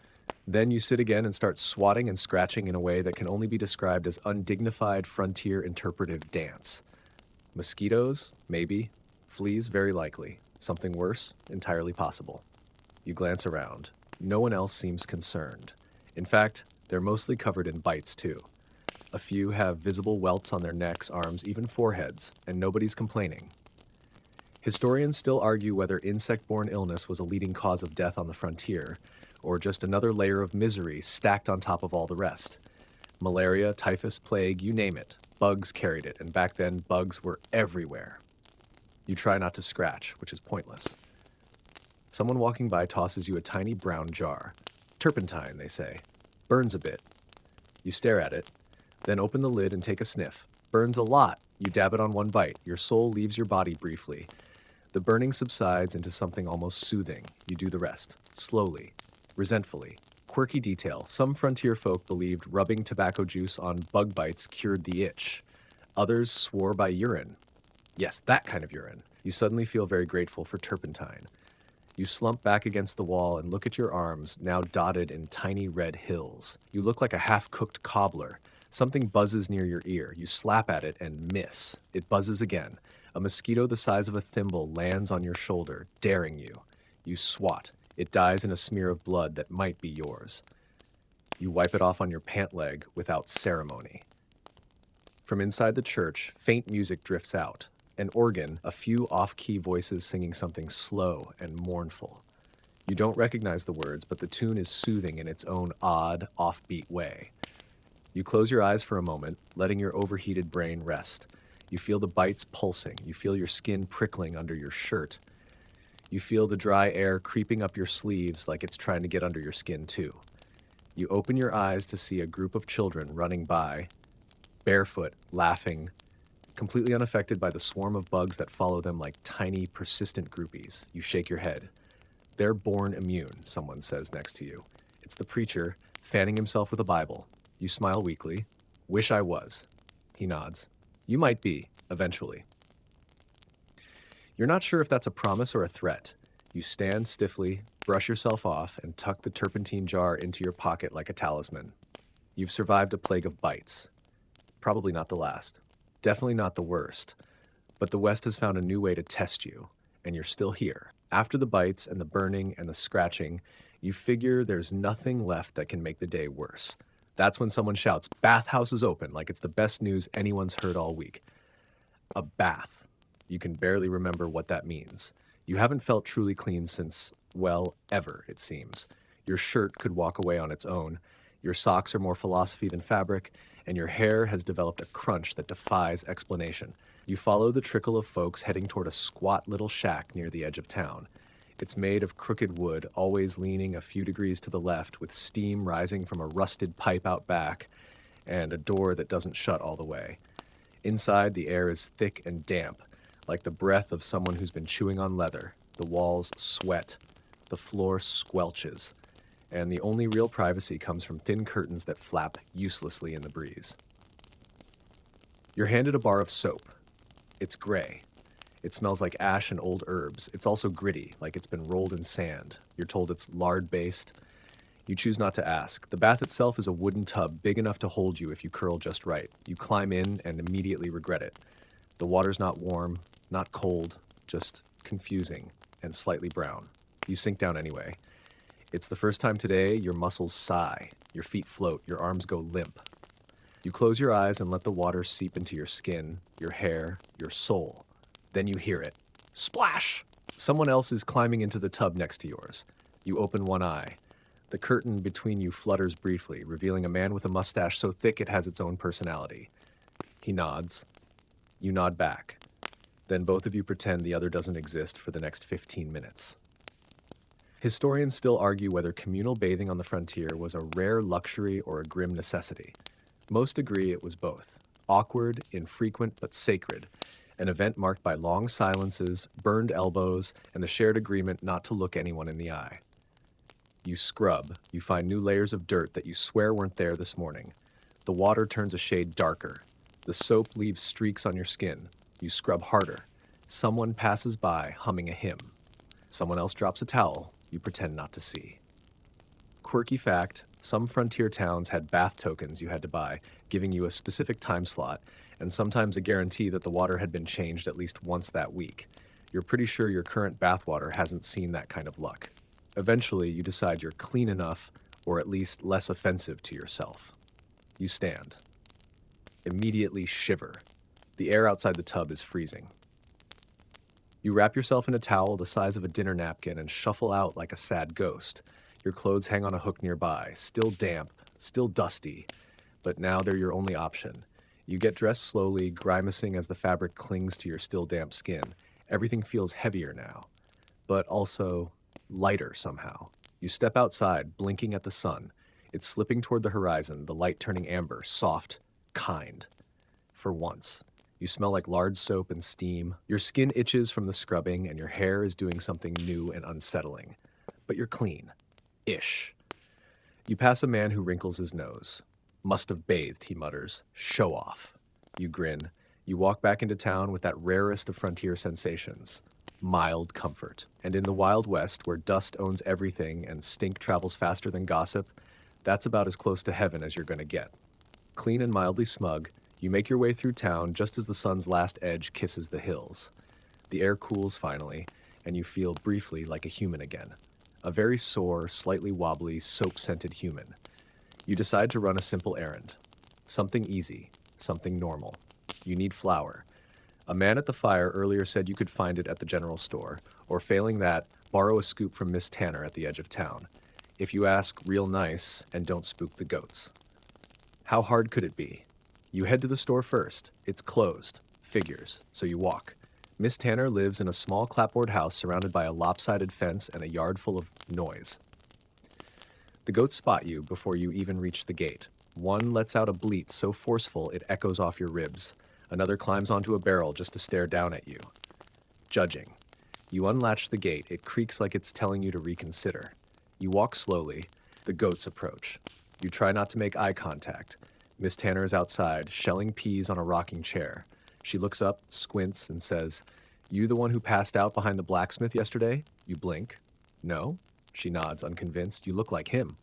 Then you sit again and start swatting and scratching in a way that can only be described as undignified frontier interpretive dance. Mosquitoes? Maybe. Fleas? Very likely. Something worse? Entirely possible. You glance around. No one else seems concerned. In fact, they're mostly covered in bites too. A few have visible welts on their necks, arms, even foreheads, and nobody's complaining. Historians still argue whether insect-borne illness was a leading cause of death on the frontier, or just another layer of misery stacked on top of all the rest. Malaria, typhus, plague, you name it. Bugs carried it, and back then, bugs were everywhere. You try not to scratch, which is pointless. Someone walking by tosses you a tiny brown jar. Turpentine, they say. Burns a bit. You stare at it, then open the lid and take a sniff. Burns a lot. You dab it on one bite. Your soul leaves your body briefly. The burning subsides into something almost soothing. You do the rest. Slowly. Resentfully. Quirky detail. Some frontier folk believed rubbing tobacco juice on bug bites cured the itch. Others swore by urine. Yes, that kind of urine. You suddenly feel very grateful for turpentine. You slump back against the wall and look at your arms, now dotted in tiny red hills. You look like a half-cooked cobbler. Something buzzes near your ear. You slap at it and miss. It buzzes again. A mosquito the size of a thimble lands on your shoulder, daring you. You swat. It dies in a smear of blood that might be yours. You wipe it off on your pant leg without ceremony. From inside the church, faint music drifts out. An organ, a few off-key voices singing something slow and mournful. You don't recognize the words, but the tune is soothing in its own odd, offbeat way. You close your eyes for a moment, letting your overheated brain rest. You feel the bites pulsing. You feel your skin prickling under your shirt. You feel the dry air creeping up your sleeves like it's trying to get under your skin too. You open your eyes to see a group of children running by, barefoot, laughing, completely unaffected by the swarm of bugs that follow them like tiny, persistent groupies. You shake your head. They're born immune, someone says next to you. It's the preacher, fanning himself with a Bible. You smile weakly. Wish I was. He nods. You might be, eventually. You're not sure if that's a promise or a threat. You stand stiffly, brush yourself off, and tuck the turpentine jar into your pocket like a talisman. You've survived a plague of bites. Probably not the last. Definitely not the worst. But the West has found a new way to test you, and you're still here. After the bites and the burning and the scratching, you figure there's nothing left that can make the day worse. That's when someone shouts, "Bathhouse is open," like it's the best news anyone's heard all week. A bath. You can barely remember what that means. You haven't felt truly clean since, well, ever, it seems. Your shirt could walk away on its own. Your socks are more philosophy than fabric, and your hair has developed a crunch that defies explanation. You follow the trickle of folks heading toward a squat little shack near the edge of town. It's made of crooked wood, always leaning a few degrees to the left, with steam rising from a rusted pipe out back, and a door that doesn't shut all the way. Inside, the air is thick and damp, like the breath of someone who's been chewing on leather. The walls sweat, the floor squelches, and the only real privacy comes from thin curtains that flap uselessly in the breeze. You're handed a bar of soap. It's gray. It smells like ash and old herbs. It's also gritty, like it's been rolled in sand. You're told it's lard-based. You choose not to ask. The bath itself is a wooden tub big enough to hold you if you curl just right. You climb in and immediately regret it. The water's not warm, not cold, just confusing and slightly brown. You sink down anyway. It's the first time today your muscles sigh, your feet float, your arms go limp. You close your eyes and let the water seep into your skin, your hair, your soul. Then you hear it. Splash! Someone else is climbing into the tub next to yours. You open one eye. The curtain between you flutters briefly, revealing a man with a mustache so thick it has its own personality. He nods. You nod back. Then both of you pretend the other doesn't exist for the next 15 minutes. Historians still argue whether communal bathing on the frontier was a rare luxury or a grim necessity. Most agree it was both. Awkward, infrequent, but sacred. An event marked by long silences, burned elbows, and the shared agreement not to look anyone in the eye. You scrub. You find new layers of dirt that you swear weren't there this morning. The water turns a shade darker. The soap leaves streaks on your skin. You scrub harder. Someone passes by, humming a hymn. Someone else drops a towel. You pretend not to see. Quirky fact, some frontier towns had bath tokens you had to buy, giving you a specific time slot, and sometimes a guarantee that the water had been changed at least once that week. You're pretty sure your current bathwater hasn't seen that kind of luck. Eventually, you decide you're clean enough, or at least less offensive to yourself. You stand. Immediately shiver. The air outside the tub is freezing. You wrap yourself in a towel the size of a dinner napkin and shuffle out like a sad ghost. Your clothes hang on a hook nearby, still damp, still dusty, but now they're your only option. You get dressed slowly, grimacing as the fabric clings to your still damp skin. Everything feels heavier now, but also lighter somehow. You step outside, blinking at the sun. It's slipping toward the horizon, the light turning amber, soft, kind. For once. You smell like lard soap and steam. Your skin itches from the scrubbing, and your hair is doing something new and unsettling. But you're clean. Ish. You pass a man who wrinkles his nose. Must have bathed, he mutters. Show off. You grin. You walk back into town with that rarest of frontier sensations. Mild comfort. And in the Wild West, where dust owns everything and stink travels faster than gossip, that's about as close to heaven as you're gonna get. Clean and mildly smug, you make your way through town just as the sun's last edge kisses the hills. The air cools finally, and you feel briefly like a human again. A very sore, slightly wobbly, soap-scented human. You decide to run a simple errand. Something easy, something normal. You need flour. A man at the fire earlier said you could find it at the general store, or failing that, borrow a scoop from Miss Tanner at the edge of town. If you ask real nice and don't spook the goats. How hard could it be? You head to the store first. It's closed. Figures. So you walk. Miss Tanner lives in a small clapboard house surrounded by a lopsided fence and a yard full of noise. The goats spot you before you even reach the gate. One lets out a bleat so forceful it echoes off your ribs. Another climbs onto a barrel just to stare down at you. Judging. You unlatch the gate. It creaks like it's telling you to reconsider. You walk slowly. The goats approach. You try not to make eye contact. Miss Tanner is outside, shelling peas on a rocking chair. She looks up, squints, and says, "You the one who passed out behind the blacksmith yesterday?" You blink. "No?" She nods, unconvinced. "You look like him."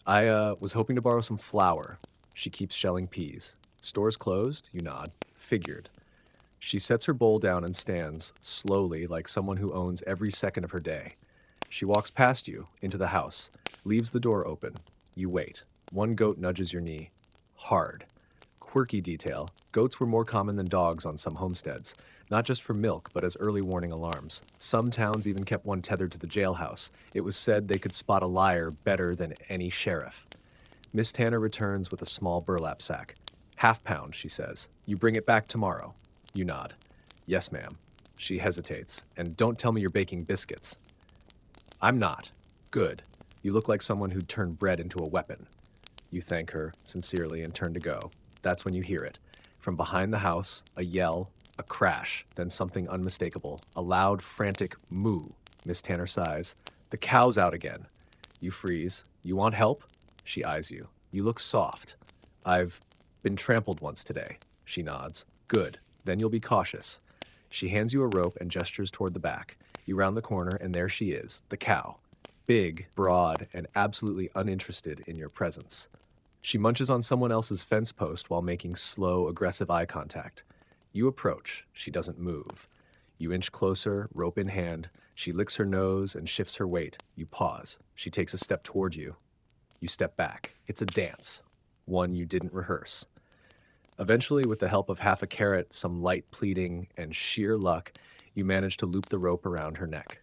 I was hoping to borrow some flour." She keeps shelling peas. "Store's closed?" You nod. "Figured." She sets her bowl down and stands, slowly, like someone who owns every second of her day. She walks past you, into the house, leaves the door open. You wait. One goat nudges your knee. Hard. Quirky detail. Goats were more common than dogs on some homesteads, not just for milk, but as early warning alarms. Some towns even kept one tethered to the jailhouse. It was said they could spot a liar better than any sheriff. Miss Tanner returns with a small burlap sack. "Half pound," she says. "You bring it back tomorrow." You nod. "Yes, ma'am." She hesitates. "And don't tell me you're baking biscuits." "I'm not." "Good. You look like someone who'd turned bread into a weapon." You thank her, sincerely, and turn to go. That's when you hear it. From behind the house, a yell, a crash, then something unmistakable. A loud, frantic moo. Miss Tanner sighs. "The cow's out again." You freeze. "You want help?" She eyes you. "You look soft." "I've been trampled once today." She nods. "Good. Then you'll be cautious." She hands you a rope and gestures toward the back. You round the corner, and there she is, the cow. Big, broad, and absolutely uninterested in your presence. She munches on someone else's fence post while making slow, aggressive eye contact. You approach. She doesn't move. You inch closer, rope in hand. She licks her nose and shifts her weight. You pause. She takes a step toward you. You step back. It's a dance, one you didn't rehearse. Eventually, with the help of half a carrot, some light pleading, and sheer luck, you manage to loop the rope around her neck.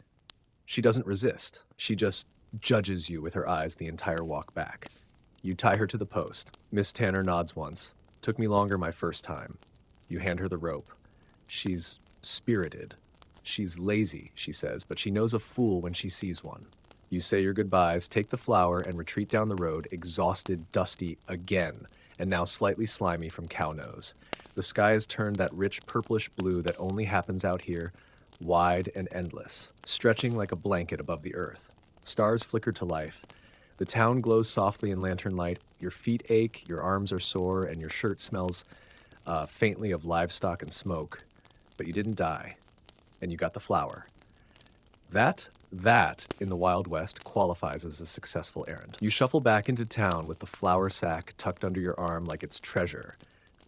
She doesn't resist. She just judges you with her eyes the entire walk back. You tie her to the post. Miss Tanner nods once. Took me longer my first time. You hand her the rope. She's spirited. She's lazy, she says, but she knows a fool when she sees one. You say your goodbyes, take the flower, and retreat down the road, exhausted, dusty again, and now slightly slimy from cow nose. The sky has turned that rich purplish blue that only happens out here, wide and endless, stretching like a blanket above the earth. Stars flicker to life. The town glows softly in lantern light. Your feet ache, your arms are sore, and your shirt smells faintly of livestock and smoke. But you didn't die, and you got the flower. That, in the Wild West, qualifies as a successful errand. You shuffle back into town with the flour sack tucked under your arm like it's treasure,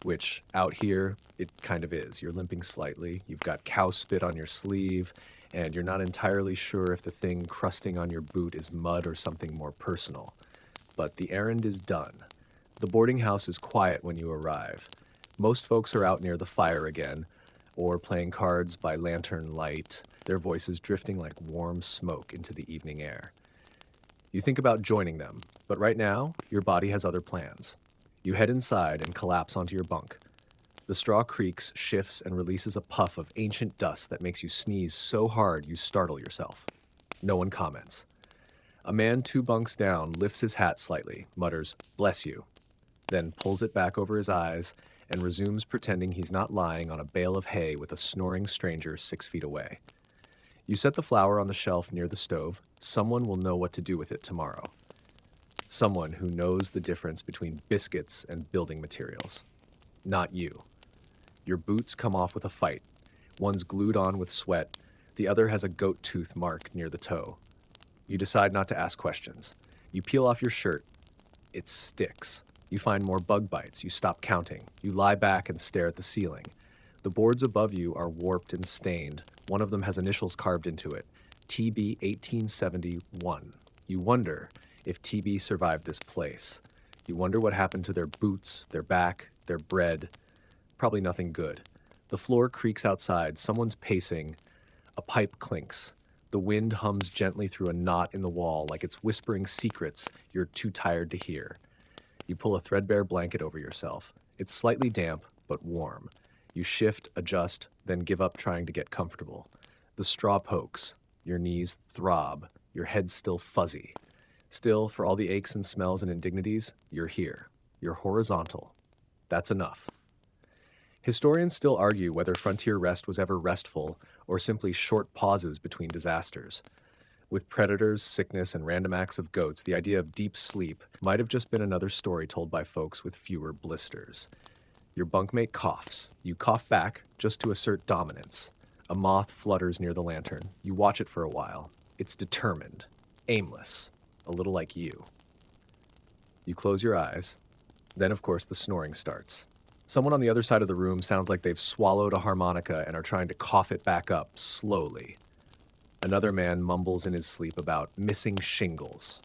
which out here, it kind of is. You're limping slightly, you've got cow spit on your sleeve, and you're not entirely sure if the thing crusting on your boot is mud or something more personal. But the errand is done. The boarding house is quiet when you arrive. Most folks are out near the fire again, or playing cards by lantern light, their voices drifting like warm smoke into the evening air. You think about joining them, but right now, your body has other plans. You head inside and collapse onto your bunk. The straw creaks, shifts, and releases a puff of ancient dust that makes you sneeze so hard you startle yourself. No one comments. A man 2 bunks down lifts his hat slightly, mutters, "Bless you," then pulls it back over his eyes and resumes pretending he's not lying on a bale of hay with a snoring stranger 6 feet away. You set the flower on the shelf near the stove. Someone will know what to do with it tomorrow. Someone who knows the difference between biscuits and building materials. Not you. Your boots come off with a fight. One's glued on with sweat. The other has a goat tooth mark near the toe. You decide not to ask questions. You peel off your shirt. It sticks. You find more bug bites. You stop counting. You lie back and stare at the ceiling. The boards above you are warped and stained. One of them has initials carved into it. TB 1871. You wonder if TB survived this place. You wonder what happened to their boots, their back, their bread. Probably nothing good. The floor creaks outside. Someone's pacing. A pipe clinks. The wind hums gently through a knot in the wall like it's whispering secrets you're too tired to hear. You pull a threadbare blanket over yourself. It's slightly damp, but warm. You shift, adjust, then give up trying to get comfortable. The straw pokes. Your knees throb. Your head's still fuzzy. Still, for all the aches and smells and indignities, you're here. You're horizontal. That's enough. Historians still argue whether frontier rest was ever restful or simply short pauses between disasters. With predators, sickness, and random acts of goats, the idea of deep sleep might have just been another story told by folks with fewer blisters. Your bunkmate coughs. You cough back, just to assert dominance. A moth flutters near the lantern. You watch it for a while. It's determined, aimless, a little like you. You close your eyes. Then, of course, the snoring starts. Someone on the other side of the room sounds like they've swallowed a harmonica and are trying to cough it back up slowly. Another man mumbles in his sleep about missing shingles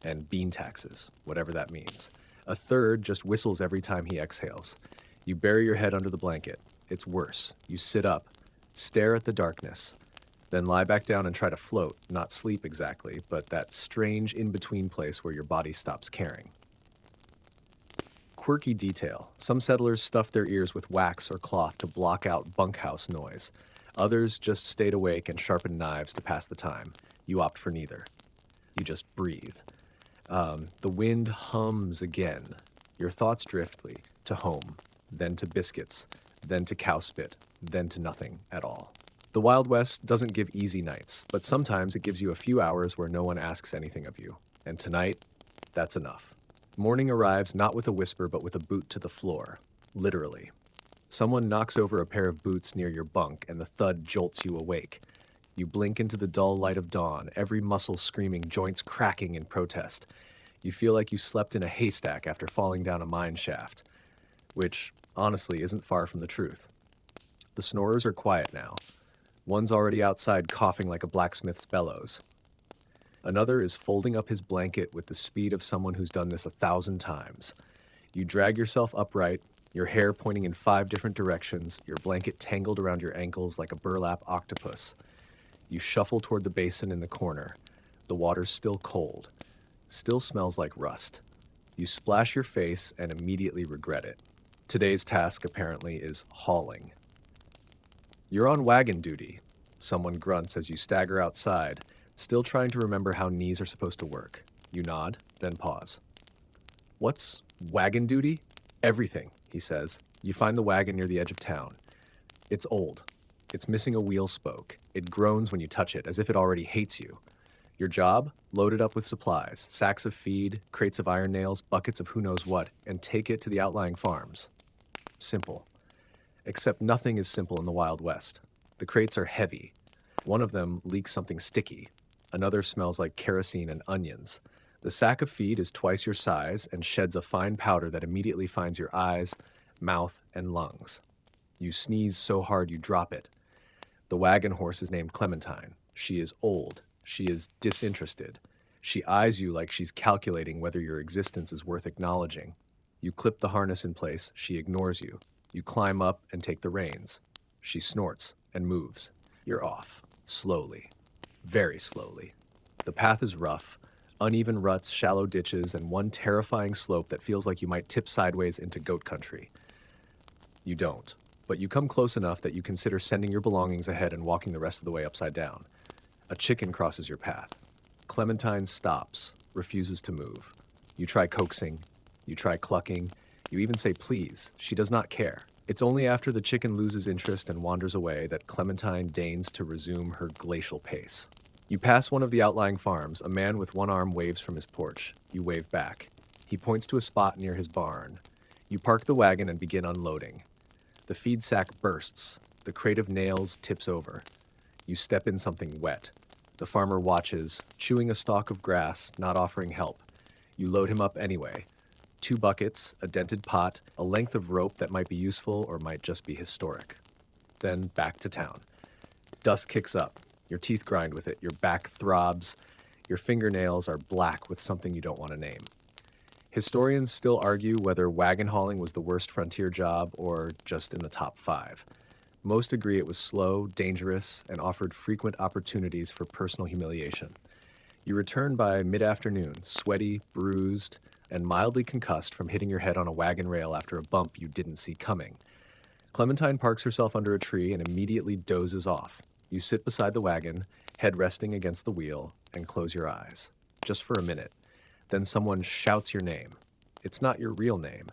and bean taxes, whatever that means. A third just whistles every time he exhales. You bury your head under the blanket. It's worse. You sit up, stare at the darkness, then lie back down and try to float, not sleep exactly, but that strange in-between place where your body stops caring. Quirky detail. Some settlers stuffed their ears with wax or cloth to block out bunkhouse noise. Others just stayed awake and sharpened knives to pass the time. You opt for neither. You just breathe. The wind hums again. Your thoughts drift to home, then to biscuits, then to cow spit, then to nothing at all. The Wild West doesn't give easy nights, but sometimes it gives you a few hours where no one asks anything of you. And tonight, that's enough. Morning arrives not with a whisper, but with a boot to the floor. Literally. Someone knocks over a pair of boots near your bunk, and the thud jolts you awake. You blink into the dull light of dawn, every muscle screaming, joints cracking in protest. You feel like you slept in a haystack after falling down a mine shaft, which, honestly, isn't far from the truth. The snorers are quiet now. One's already outside coughing like a blacksmith's bellows. Another is folding up his blanket with the speed of someone who's done this 1,000 times. You drag yourself upright, your hair pointing in 5 different directions, your blanket tangled around your ankles like a burlap octopus. You shuffle toward the basin in the corner. The water's still cold, still smells like rust. You splash your face and immediately regret it. Today's task, apparently, is hauling. You're on wagon duty. Someone grunts as you stagger outside, still trying to remember how knees are supposed to work. You nod, then pause. What's wagon duty? Everything, he says. You find the wagon near the edge of town. It's old. It's missing a wheel spoke. It groans when you touch it, as if it already hates you. Your job? Load it up with supplies, sacks of feed, crates of iron nails, buckets of who knows what, and take it to the outlying farms. Simple. Except nothing is simple in the Wild West. The crates are heavy. One of them leaks something sticky. Another smells like kerosene and onions. The sack of feed is twice your size and sheds a fine powder that immediately finds your eyes, mouth, and lungs. You sneeze so hard you drop it. The wagon horse is named Clementine. She is old. She is disinterested. She eyes you like she's calculating whether your existence is worth acknowledging. You clip the harness in place. She ignores you. You climb up and take the reins. She snorts and moves. You're off. Slowly. Very slowly. The path is rough. Uneven ruts, shallow ditches, and one terrifying slope that feels like you might tip sideways into goat country. You don't, but you come close enough that you consider sending your belongings ahead and walking the rest of the way upside down. A chicken crosses your path. Clementine stops, refuses to move. You try coaxing. You try clucking. You even say please. She does not care. It's only after the chicken loses interest and wanders away that Clementine deigns to resume her glacial pace. You pass one of the outlying farms. A man with one arm waves from his porch. You wave back. He points to a spot near his barn. You park the wagon and begin unloading. The feed sack bursts. The crate of nails tips over. You step in something wet. The farmer watches, chewing a stalk of grass, not offering help. You load him up anyway. 2 buckets, a dented pot, a length of rope that might be useful or might just be historic. Then back to town. Dust kicks up. Your teeth grind with it. Your back throbs. Your fingernails are black with something you don't want to name. Historians still argue whether wagon hauling was the worst frontier job or just in the top 5. Most agree it was slow, dangerous, and offered frequent opportunities for personal humiliation. You return by mid-afternoon, sweaty, bruised, and mildly concussed from hitting your head on a wagon rail after a bump you didn't see coming. Clementine parks herself under a tree and immediately dozes off. You sit beside the wagon, head resting against the wheel, and close your eyes. Just for a minute. Then someone shouts your name. It's not your real name,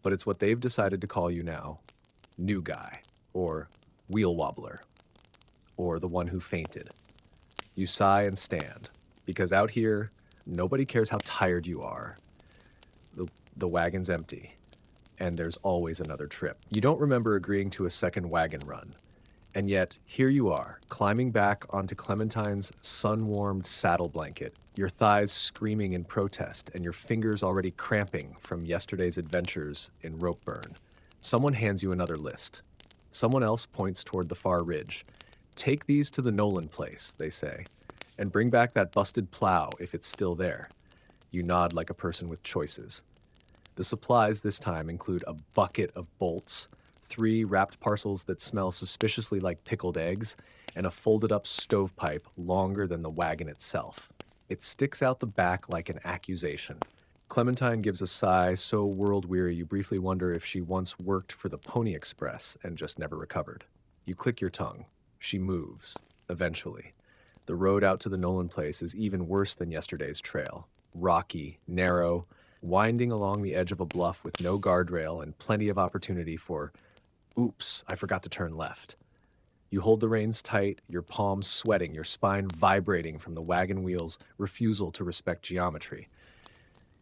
but it's what they've decided to call you now. New guy, or wheel wobbler, or the one who fainted. You sigh and stand, because out here, nobody cares how tired you are. The wagon's empty, and there's always another trip. You don't remember agreeing to a second wagon run. And yet, here you are, climbing back onto Clementine's sun-warmed saddle blanket, your thighs screaming in protest and your fingers already cramping from yesterday's adventures in rope burn. Someone hands you another list. Someone else points toward the far ridge. Take these to the Nolan place, they say, and bring back that busted plow if it's still there. You nod like a person with choices. The supplies this time include a bucket of bolts, 3 wrapped parcels that smell suspiciously like pickled eggs, and a folded-up stovepipe longer than the wagon itself. It sticks out the back like an accusation. Clementine gives a sigh so world-weary you briefly wonder if she once worked for the Pony Express and just never recovered. You click your tongue. She moves, eventually. The road out to the Nolan place is even worse than yesterday's trail. Rocky, narrow, winding along the edge of a bluff with no guardrail and plenty of opportunity for, oops, I forgot to turn left. You hold the reins tight, your palms sweating, your spine vibrating from the wagon wheel's refusal to respect geometry.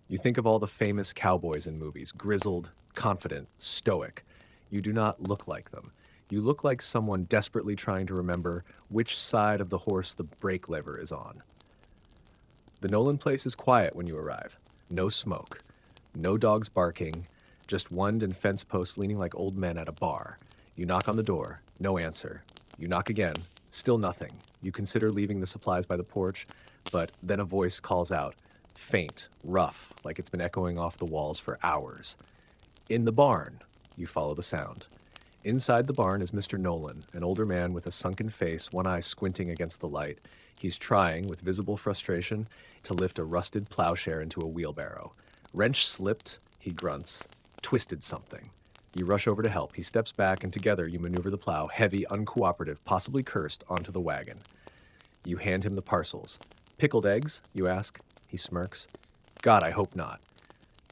You think of all the famous cowboys in movies, grizzled, confident, stoic. You do not look like them. You look like someone desperately trying to remember which side of the horse the brake lever is on. The Nolan place is quiet when you arrive. No smoke. No dogs barking. Just wand and fence posts leaning like old men at a bar. You knock on the door. No answer. You knock again. Still nothing. You consider leaving the supplies by the porch, but then a voice calls out, faint, rough, like it's been echoing off the walls for hours. In the barn. You follow the sound. Inside the barn is Mr. Nolan, an older man with a sunken face, one eye squinting against the light. He's trying, with visible frustration, to lift a rusted plowshare into a wheelbarrow. Wrench slipped, he grunts. Twisted something. You rush over to help. He steps back, and together you maneuver the plow, heavy, uncooperative, possibly cursed, onto the wagon. You hand him the parcels. Pickled eggs? You ask. He smirks. God, I hope not.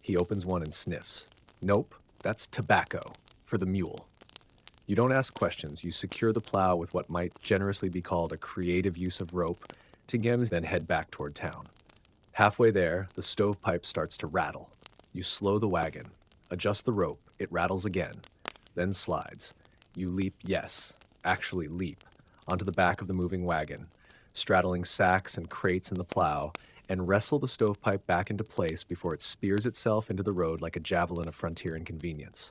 He opens one and sniffs. Nope, that's tobacco. For the mule. You don't ask questions. You secure the plow with what might generously be called a creative use of rope to then head back toward town. Halfway there, the stovepipe starts to rattle. You slow the wagon, adjust the rope, it rattles again, then slides. You leap, yes, actually leap, onto the back of the moving wagon, straddling sacks and crates in the plow, and wrestle the stovepipe back into place before it spears itself into the road like a javelin of frontier inconvenience.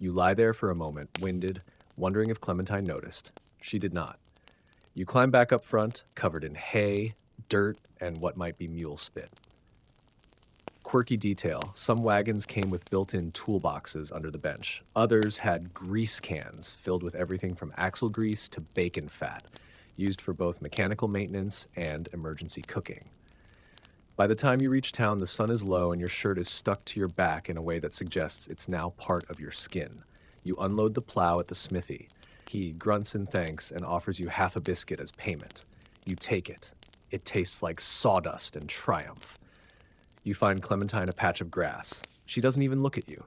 You lie there for a moment, winded, wondering if Clementine noticed. She did not. You climb back up front, covered in hay, dirt, and what might be mule spit. Quirky detail. Some wagons came with built-in toolboxes under the bench. Others had grease cans filled with everything from axle grease to bacon fat, used for both mechanical maintenance and emergency cooking. By the time you reach town, the sun is low and your shirt is stuck to your back in a way that suggests it's now part of your skin. You unload the plow at the smithy. He grunts in thanks and offers you half a biscuit as payment. You take it. It tastes like sawdust and triumph. You find Clementine a patch of grass. She doesn't even look at you.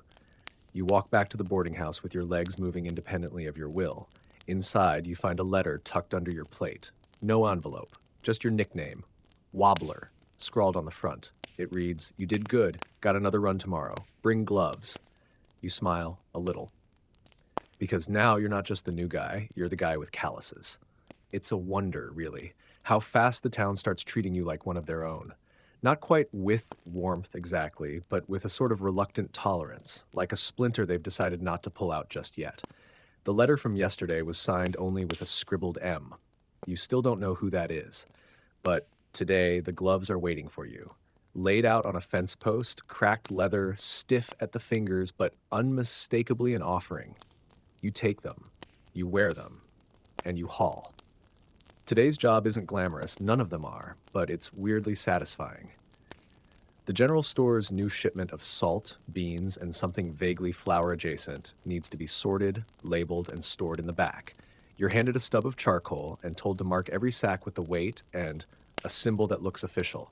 You walk back to the boarding house with your legs moving independently of your will. Inside, you find a letter tucked under your plate. No envelope, just your nickname, Wobbler, scrawled on the front. It reads, "You did good. Got another run tomorrow. Bring gloves." You smile a little. Because now you're not just the new guy, you're the guy with calluses. It's a wonder, really, how fast the town starts treating you like one of their own. Not quite with warmth exactly, but with a sort of reluctant tolerance, like a splinter they've decided not to pull out just yet. The letter from yesterday was signed only with a scribbled M. You still don't know who that is, but today, the gloves are waiting for you. Laid out on a fence post, cracked leather, stiff at the fingers, but unmistakably an offering. You take them, you wear them, and you haul. Today's job isn't glamorous, none of them are, but it's weirdly satisfying. The general store's new shipment of salt, beans, and something vaguely flour adjacent needs to be sorted, labeled, and stored in the back. You're handed a stub of charcoal and told to mark every sack with the weight and a symbol that looks official.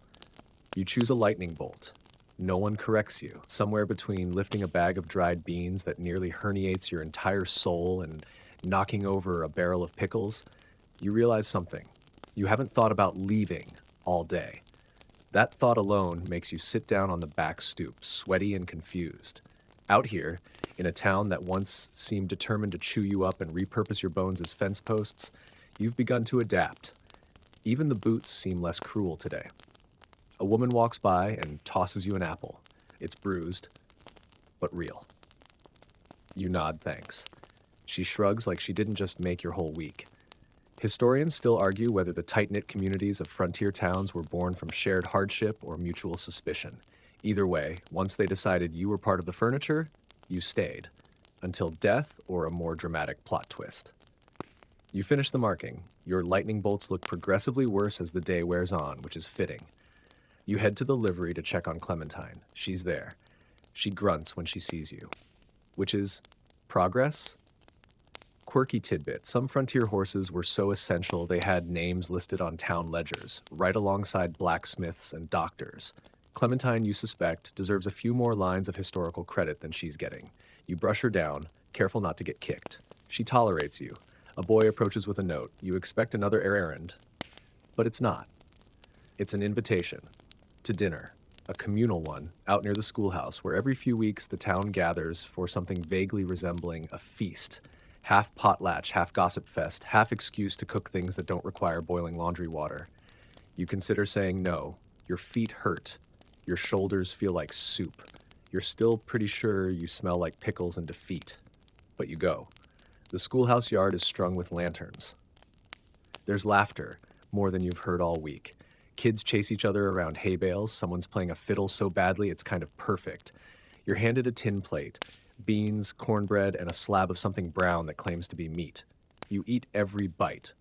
You choose a lightning bolt. No one corrects you. Somewhere between lifting a bag of dried beans that nearly herniates your entire soul and knocking over a barrel of pickles, you realize something. You haven't thought about leaving all day. That thought alone makes you sit down on the back stoop, sweaty and confused. Out here, in a town that once seemed determined to chew you up and repurpose your bones as fence posts, you've begun to adapt. Even the boots seem less cruel today. A woman walks by and tosses you an apple. It's bruised, but real. You nod thanks. She shrugs like she didn't just make your whole week. Historians still argue whether the tight-knit communities of frontier towns were born from shared hardship or mutual suspicion. Either way, once they decided you were part of the furniture, you stayed, until death or a more dramatic plot twist. You finish the marking. Your lightning bolts look progressively worse as the day wears on, which is fitting. You head to the livery to check on Clementine. She's there. She grunts when she sees you. Which is progress? Quirky tidbit. Some frontier horses were so essential they had names listed on town ledgers, right alongside blacksmiths and doctors. Clementine, you suspect, deserves a few more lines of historical credit than she's getting. You brush her down, careful not to get kicked. She tolerates you. A boy approaches with a note. You expect another errand, but it's not. It's an invitation to dinner, a communal one, out near the schoolhouse, where every few weeks the town gathers for something vaguely resembling a feast. Half potlatch, half gossip fest, half excuse to cook things that don't require boiling laundry water. You consider saying no. Your feet hurt. Your shoulders feel like soup. You're still pretty sure you smell like pickles and defeat. But you go. The schoolhouse yard is strung with lanterns. There's laughter, more than you've heard all week. Kids chase each other around hay bales, someone's playing a fiddle so badly it's kind of perfect. You're handed a tin plate, beans, cornbread, and a slab of something brown that claims to be meat. You eat every bite.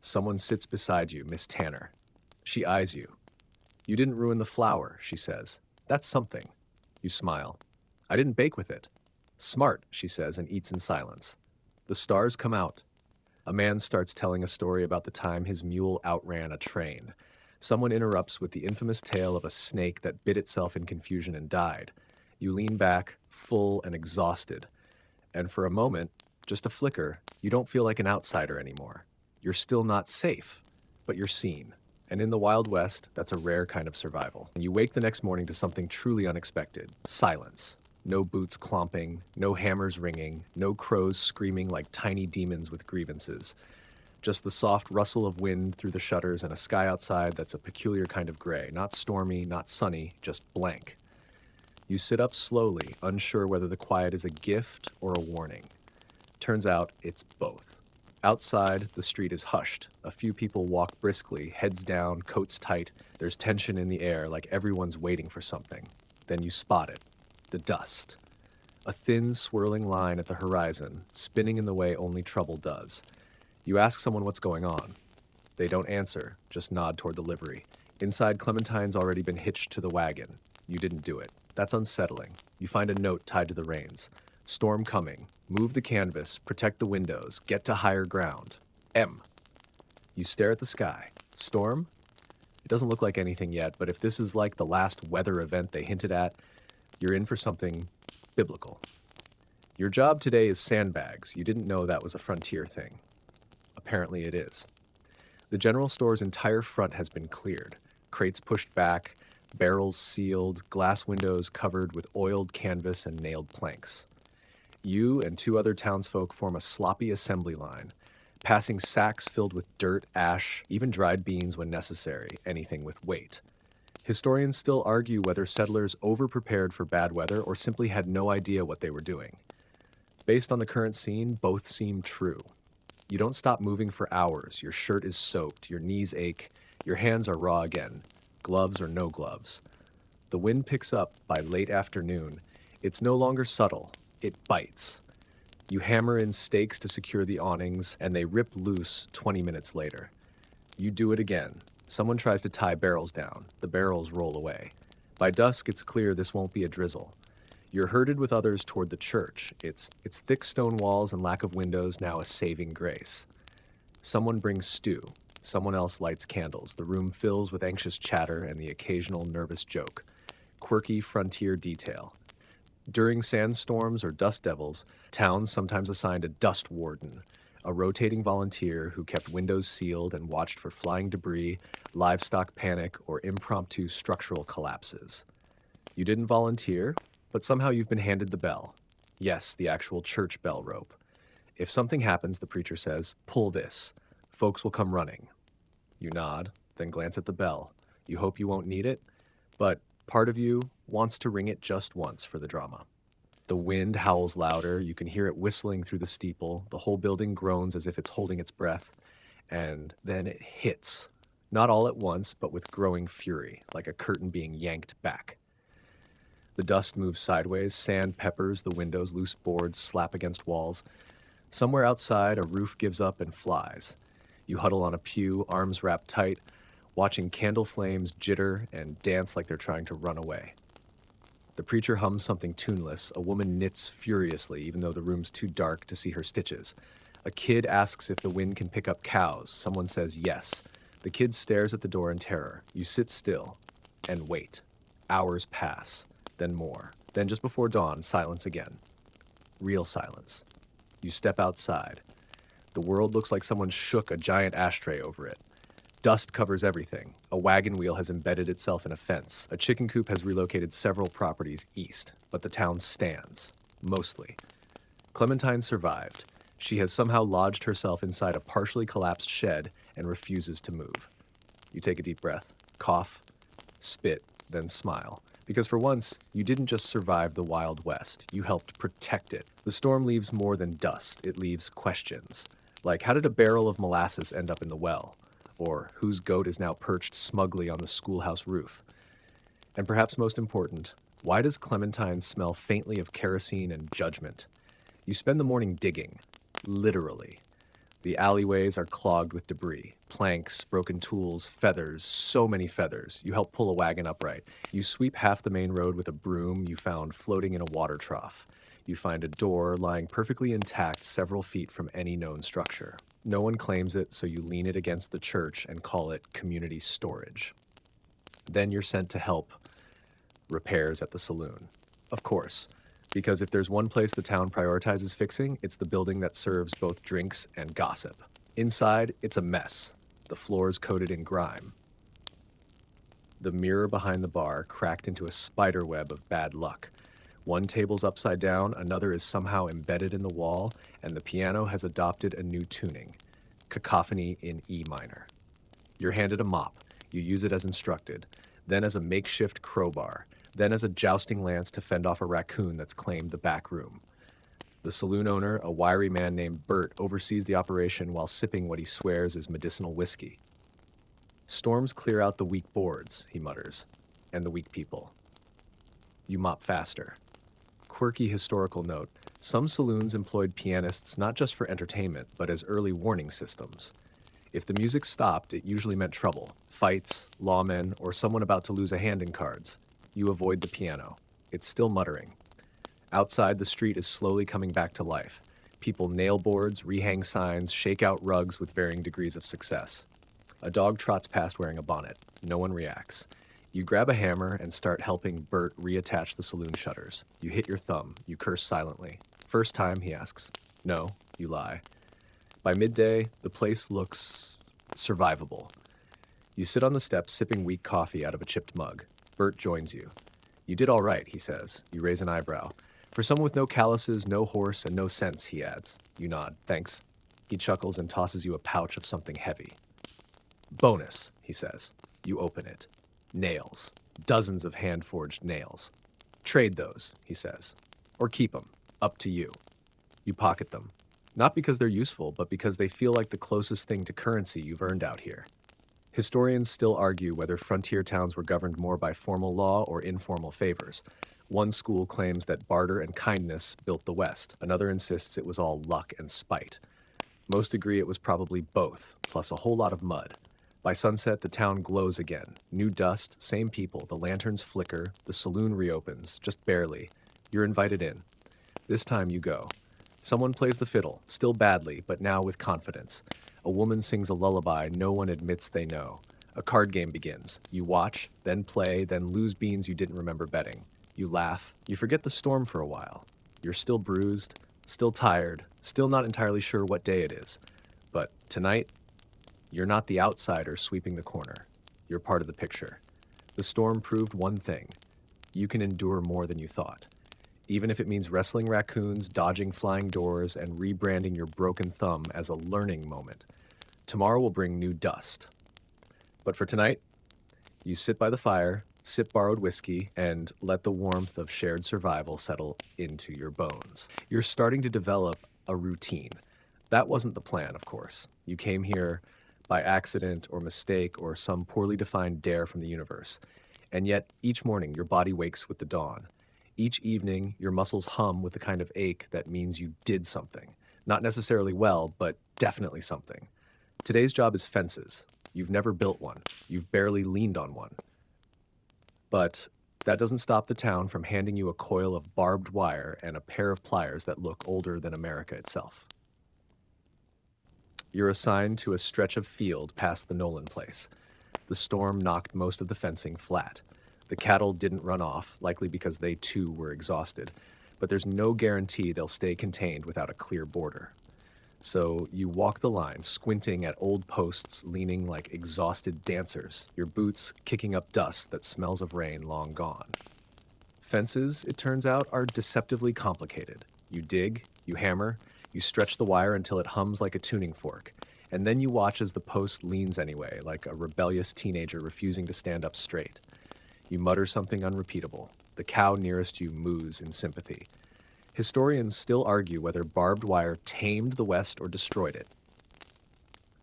Someone sits beside you, Miss Tanner. She eyes you. You didn't ruin the flour, she says. That's something. You smile. I didn't bake with it. Smart, she says, and eats in silence. The stars come out. A man starts telling a story about the time his mule outran a train. Someone interrupts with the infamous tale of a snake that bit itself in confusion and died. You lean back, full and exhausted. And for a moment, just a flicker, you don't feel like an outsider anymore. You're still not safe, but you're seen. And in the Wild West, that's a rare kind of survival. And you wake the next morning to something truly unexpected. Silence. No boots clomping, no hammers ringing, no crows screaming like tiny demons with grievances. Just the soft rustle of wind through the shutters and a sky outside that's a peculiar kind of gray. Not stormy, not sunny, just blank. You sit up slowly, unsure whether the quiet is a gift or a warning. Turns out it's both. Outside, the street is hushed. A few people walk briskly, heads down, coats tight. There's tension in the air, like everyone's waiting for something. Then you spot it. The dust. A thin, swirling line at the horizon, spinning in the way only trouble does. You ask someone what's going on. They don't answer, just nod toward the livery. Inside, Clementine's already been hitched to the wagon. You didn't do it. That's unsettling. You find a note tied to the reins. Storm coming. Move the canvas. Protect the windows. Get to higher ground. M. You stare at the sky. Storm? It doesn't look like anything yet, but if this is like the last weather event they hinted at, you're in for something biblical. Your job today is sandbags. You didn't know that was a frontier thing. Apparently it is. The general store's entire front has been cleared. Crates pushed back, barrels sealed, glass windows covered with oiled canvas and nailed planks. You and two other townsfolk form a sloppy assembly line, passing sacks filled with dirt, ash, even dried beans when necessary, anything with weight. Historians still argue whether settlers overprepared for bad weather or simply had no idea what they were doing. Based on the current scene, both seem true. You don't stop moving for hours. Your shirt is soaked, your knees ache, your hands are raw again, gloves or no gloves. The wind picks up by late afternoon. It's no longer subtle, it bites. You hammer in stakes to secure the awnings, and they rip loose 20 minutes later. You do it again. Someone tries to tie barrels down. The barrels roll away. By dusk, it's clear this won't be a drizzle. You're herded with others toward the church. Its thick stone walls and lack of windows now a saving grace. Someone brings stew. Someone else lights candles. The room fills with anxious chatter and the occasional nervous joke. Quirky frontier detail. During sandstorms or dust devils, towns sometimes assigned a dust warden, a rotating volunteer who kept windows sealed and watched for flying debris, livestock panic, or impromptu structural collapses. You didn't volunteer, but somehow you've been handed the bell. Yes, the actual church bell rope. If something happens, the preacher says, pull this. Folks will come running. You nod, then glance at the bell. You hope you won't need it, but part of you wants to ring it just once for the drama. The wind howls louder. You can hear it whistling through the steeple. The whole building groans as if it's holding its breath. And then it hits. Not all at once, but with growing fury, like a curtain being yanked back. The dust moves sideways. Sand peppers the windows. Loose boards slap against walls. Somewhere outside, a roof gives up and flies. You huddle on a pew, arms wrapped tight, watching candle flames jitter and dance like they're trying to run away. The preacher hums something tuneless. A woman knits furiously, even though the room's too dark to see her stitches. A kid asks if the wind can pick up cows. Someone says yes. The kid stares at the door in terror. You sit still and wait. Hours pass, then more. Then just before dawn, silence again. Real silence. You step outside. The world looks like someone shook a giant ashtray over it. Dust covers everything. A wagon wheel has embedded itself in a fence. A chicken coop has relocated several properties east, but the town stands. Mostly. Clementine survived. She has somehow lodged herself inside a partially collapsed shed and refuses to move. You take a deep breath, cough, spit, then smile. Because for once, you didn't just survive the Wild West. You helped protect it. The storm leaves more than dust. It leaves questions. Like, how did a barrel of molasses end up in the well? Or whose goat is now perched smugly on the schoolhouse roof? And perhaps most important, why does Clementine smell faintly of kerosene and judgment? You spend the morning digging, literally. The alleyways are clogged with debris, planks, broken tools, feathers, so many feathers. You help pull a wagon upright. You sweep half the main road with a broom you found floating in a water trough. You find a door lying perfectly intact several feet from any known structure. No one claims it, so you lean it against the church and call it community storage. Then you're sent to help repairs at the saloon. Of course, because if there's one place the town prioritizes fixing, it's the building that serves both drinks and gossip. Inside, it's a mess. The floor's coated in grime. The mirror behind the bar cracked into a spider web of bad luck. One table's upside down, another is somehow embedded in the wall, and the piano has adopted a new tuning, cacophony in E minor. You're handed a mop. You use it as instructed, then as a makeshift crowbar, then as a jousting lance to fend off a raccoon that's claimed the back room. The saloon owner, a wiry man named Bert, oversees the operation while sipping what he swears is medicinal whiskey. Storms clear out the weak boards, he mutters, and the weak people. You mop faster. Quirky historical note, some saloons employed pianists not just for entertainment, but as early warning systems. If the music stopped, it usually meant trouble, fights, lawmen, or someone about to lose a hand in cards. You avoid the piano. It's still muttering. Outside, the street is slowly coming back to life. People nail boards, rehang signs, shake out rugs with varying degrees of success. A dog trots past wearing a bonnet. No one reacts. You grab a hammer and start helping Bert reattach the saloon shutters. You hit your thumb. You curse silently. First time, he asks. No, you lie. By midday, the place looks survivable. You sit on the steps sipping weak coffee out of a chipped mug. Bert joins you. You did all right, he says. You raise an eyebrow. For someone with no calluses, no horse, and no sense, he adds. You nod. Thanks. He chuckles and tosses you a pouch of something heavy. Bonus, he says. You open it. Nails. Dozens of hand-forged nails. Trade those, he says. Or keep them. Up to you. You pocket them. Not because they're useful, but because they feel like the closest thing to currency you've earned out here. Historians still argue whether frontier towns were governed more by formal law or informal favors. One school claims that barter and kindness built the West. Another insists it was all luck and spite. Most agree it was probably both, plus a whole lot of mud. By sunset, the town glows again. New dust, same people, the lanterns flicker, the saloon reopens, just barely. You're invited in. This time you go. Someone plays the fiddle, still badly, but now with confidence. A woman sings a lullaby no one admits they know. A card game begins. You watch, then play, then lose beans you didn't remember betting. You laugh. You forget the storm for a while. You're still bruised, still tired, still not entirely sure what day it is. But tonight, you're not the outsider sweeping the corner. You're part of the picture. The storm proved one thing. You can endure more than you thought. Even if it means wrestling raccoons, dodging flying doors, and rebranding your broken thumb as a learning moment. Tomorrow will bring new dust. But for tonight, you sit by the fire, sip borrowed whiskey, and let the warmth of shared survival settle into your bones. You're starting to develop a routine. That wasn't the plan, of course. You came here by accident or mistake or some poorly defined dare from the universe. And yet, each morning, your body wakes with the dawn. Each evening, your muscles hum with the kind of ache that means you did something. Not necessarily well, but definitely something. Today's job is fences. You've never built one. You've barely leaned on one. But that doesn't stop the town from handing you a coil of barbed wire and a pair of pliers that look older than America itself. You're assigned to a stretch of field past the Nolan place. The storm knocked most of the fencing flat. The cattle didn't run off, likely because they too were exhausted, but there's no guarantee they'll stay contained without a clear border. So you walk the line, squinting at old posts leaning like exhausted dancers, your boots kicking up dust that smells of rain long gone. Fences, it turns out, are deceptively complicated. You dig, you hammer, you stretch the wire until it hums like a tuning fork, and then you watch as the post leans anyway, like a rebellious teenager refusing to stand up straight. You mutter something unrepeatable. The cow nearest you moos in sympathy. Historians still argue whether barbed wire tamed the West or destroyed it.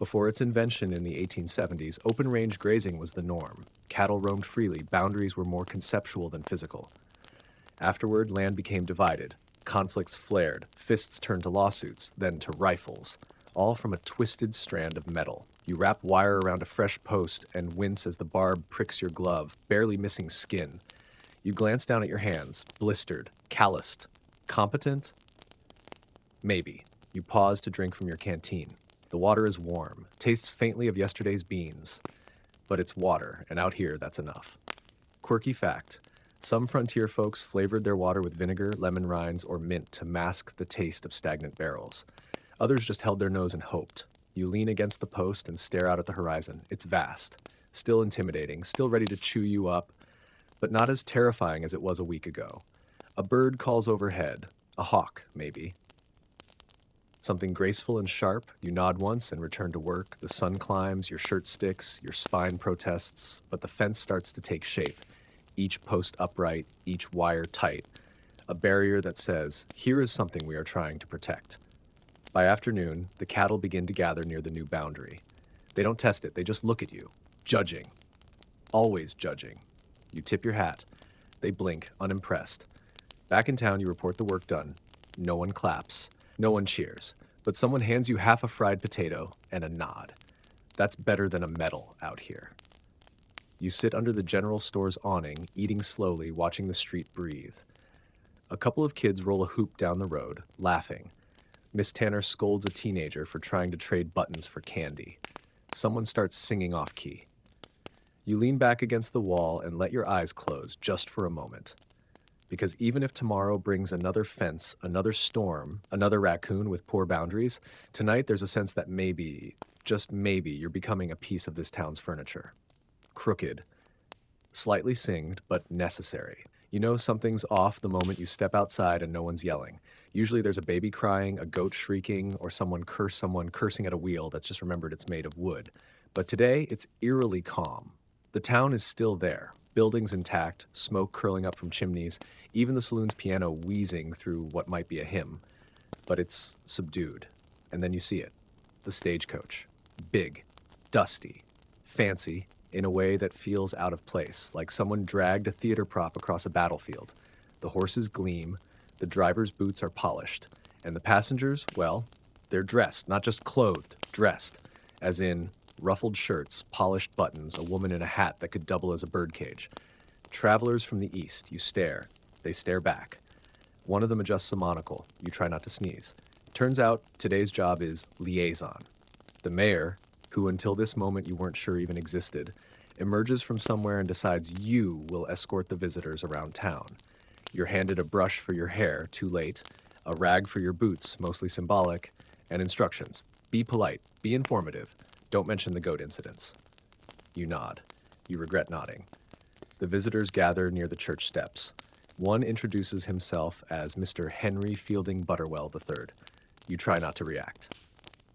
Before its invention in the 1870s, open-range grazing was the norm. Cattle roamed freely, boundaries were more conceptual than physical. Afterward, land became divided. Conflicts flared, fists turned to lawsuits, then to rifles, all from a twisted strand of metal. You wrap wire around a fresh post and wince as the barb pricks your glove, barely missing skin. You glance down at your hands, blistered, calloused. Competent? Maybe. You pause to drink from your canteen. The water is warm, tastes faintly of yesterday's beans. But it's water, and out here, that's enough. Quirky fact. Some frontier folks flavored their water with vinegar, lemon rinds, or mint to mask the taste of stagnant barrels. Others just held their nose and hoped. You lean against the post and stare out at the horizon. It's vast, still intimidating, still ready to chew you up, but not as terrifying as it was a week ago. A bird calls overhead. A hawk, maybe. Something graceful and sharp, you nod once and return to work. The sun climbs, your shirt sticks, your spine protests, but the fence starts to take shape. Each post upright, each wire tight. A barrier that says, here is something we are trying to protect. By afternoon, the cattle begin to gather near the new boundary. They don't test it, they just look at you, judging. Always judging. You tip your hat. They blink, unimpressed. Back in town, you report the work done. No one claps. No one cheers. But someone hands you half a fried potato and a nod. That's better than a medal out here. You sit under the general store's awning, eating slowly, watching the street breathe. A couple of kids roll a hoop down the road, laughing. Miss Tanner scolds a teenager for trying to trade buttons for candy. Someone starts singing off-key. You lean back against the wall and let your eyes close just for a moment. Because even if tomorrow brings another fence, another storm, another raccoon with poor boundaries, tonight there's a sense that maybe, just maybe, you're becoming a piece of this town's furniture. Crooked, slightly singed, but necessary. You know something's off the moment you step outside and no one's yelling. Usually there's a baby crying, a goat shrieking, or someone cursing at a wheel that's just remembered it's made of wood. But today, it's eerily calm. The town is still there, buildings intact, smoke curling up from chimneys, even the saloon's piano wheezing through what might be a hymn. But it's subdued. And then you see it. The stagecoach. Big, dusty, fancy, in a way that feels out of place, like someone dragged a theater prop across a battlefield. The horses gleam, the driver's boots are polished, and the passengers, well, they're dressed, not just clothed, dressed, as in ruffled shirts, polished buttons, a woman in a hat that could double as a birdcage. Travelers from the east, you stare. They stare back. One of them adjusts a monocle. You try not to sneeze. Turns out today's job is liaison. The mayor, who until this moment you weren't sure even existed, emerges from somewhere and decides you will escort the visitors around town. You're handed a brush for your hair, too late, a rag for your boots, mostly symbolic, and instructions. Be polite, be informative, don't mention the goat incidents. You nod. You regret nodding. The visitors gather near the church steps. One introduces himself as Mr. Henry Fielding Butterwell III. You try not to react.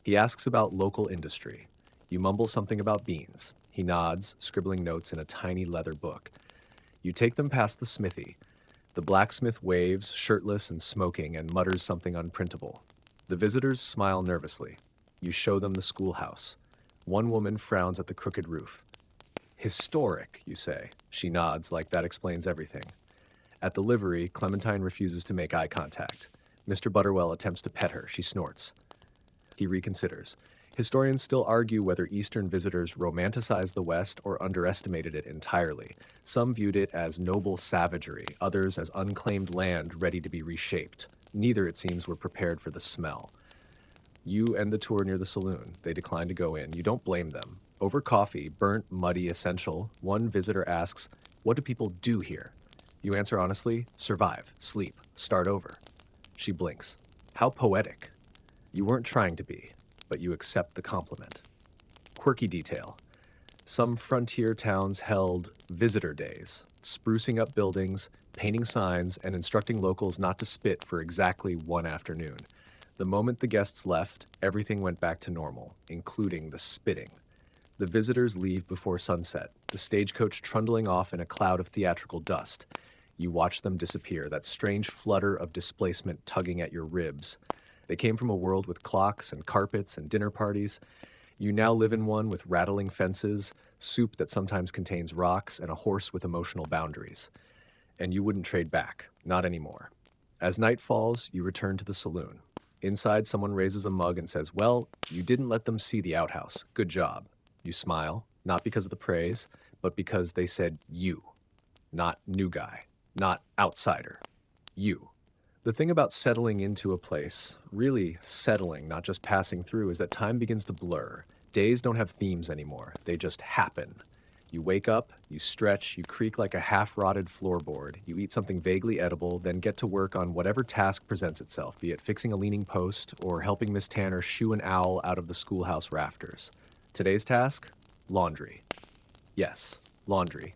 He asks about local industry. You mumble something about beans. He nods, scribbling notes in a tiny leather book. You take them past the smithy. The blacksmith waves, shirtless and smoking, and mutters something unprintable. The visitors smile nervously. You show them the schoolhouse. One woman frowns at the crooked roof. Historic, you say. She nods like that explains everything. At the livery, Clementine refuses to make eye contact. Mr. Butterwell attempts to pet her. She snorts. He reconsiders. Historians still argue whether Eastern visitors romanticized the West or underestimated it entirely. Some viewed it as noble savagery, others as unclaimed land ready to be reshaped. Neither, it seems, were prepared for the smell. You end the tour near the saloon. They decline to go in. You don't blame them. Over coffee, burnt, muddy, essential, one visitor asks, "What do people do here?" You answer honestly, "Survive, sleep, start over." She blinks. How poetic. You weren't trying to be, but you accept the compliment. Quirky detail. Some frontier towns held visitor days, sprucing up buildings, painting signs, and instructing locals not to spit for exactly one afternoon. The moment the guests left, everything went back to normal, including the spitting. The visitors leave before sunset, the stagecoach trundling off in a cloud of theatrical dust. You watch them disappear, that strange flutter of displacement tugging at your ribs. They came from a world with clocks and carpets and dinner parties. You now live in one with rattling fences, soup that sometimes contains rocks, and a horse with emotional boundaries. And you wouldn't trade back, not anymore. As night falls, you return to the saloon. Inside, someone raises a mug and says, "Well, you didn't let them see the outhouse. Good job." You smile, not because of the praise, but because they said you, not new guy, not outsider, you. The thing about settling into a place, really settling, not just passing through, is that time begins to blur. Days don't have themes anymore, they just happen. You wake up, you stretch, you creak like a half-rotted floorboard, you eat something vaguely edible, then get to work on whatever task presents itself, be it fixing a leaning post or helping Miss Tanner shoo an owl out of the schoolhouse rafters. Today's task? Laundry. Yes, laundry.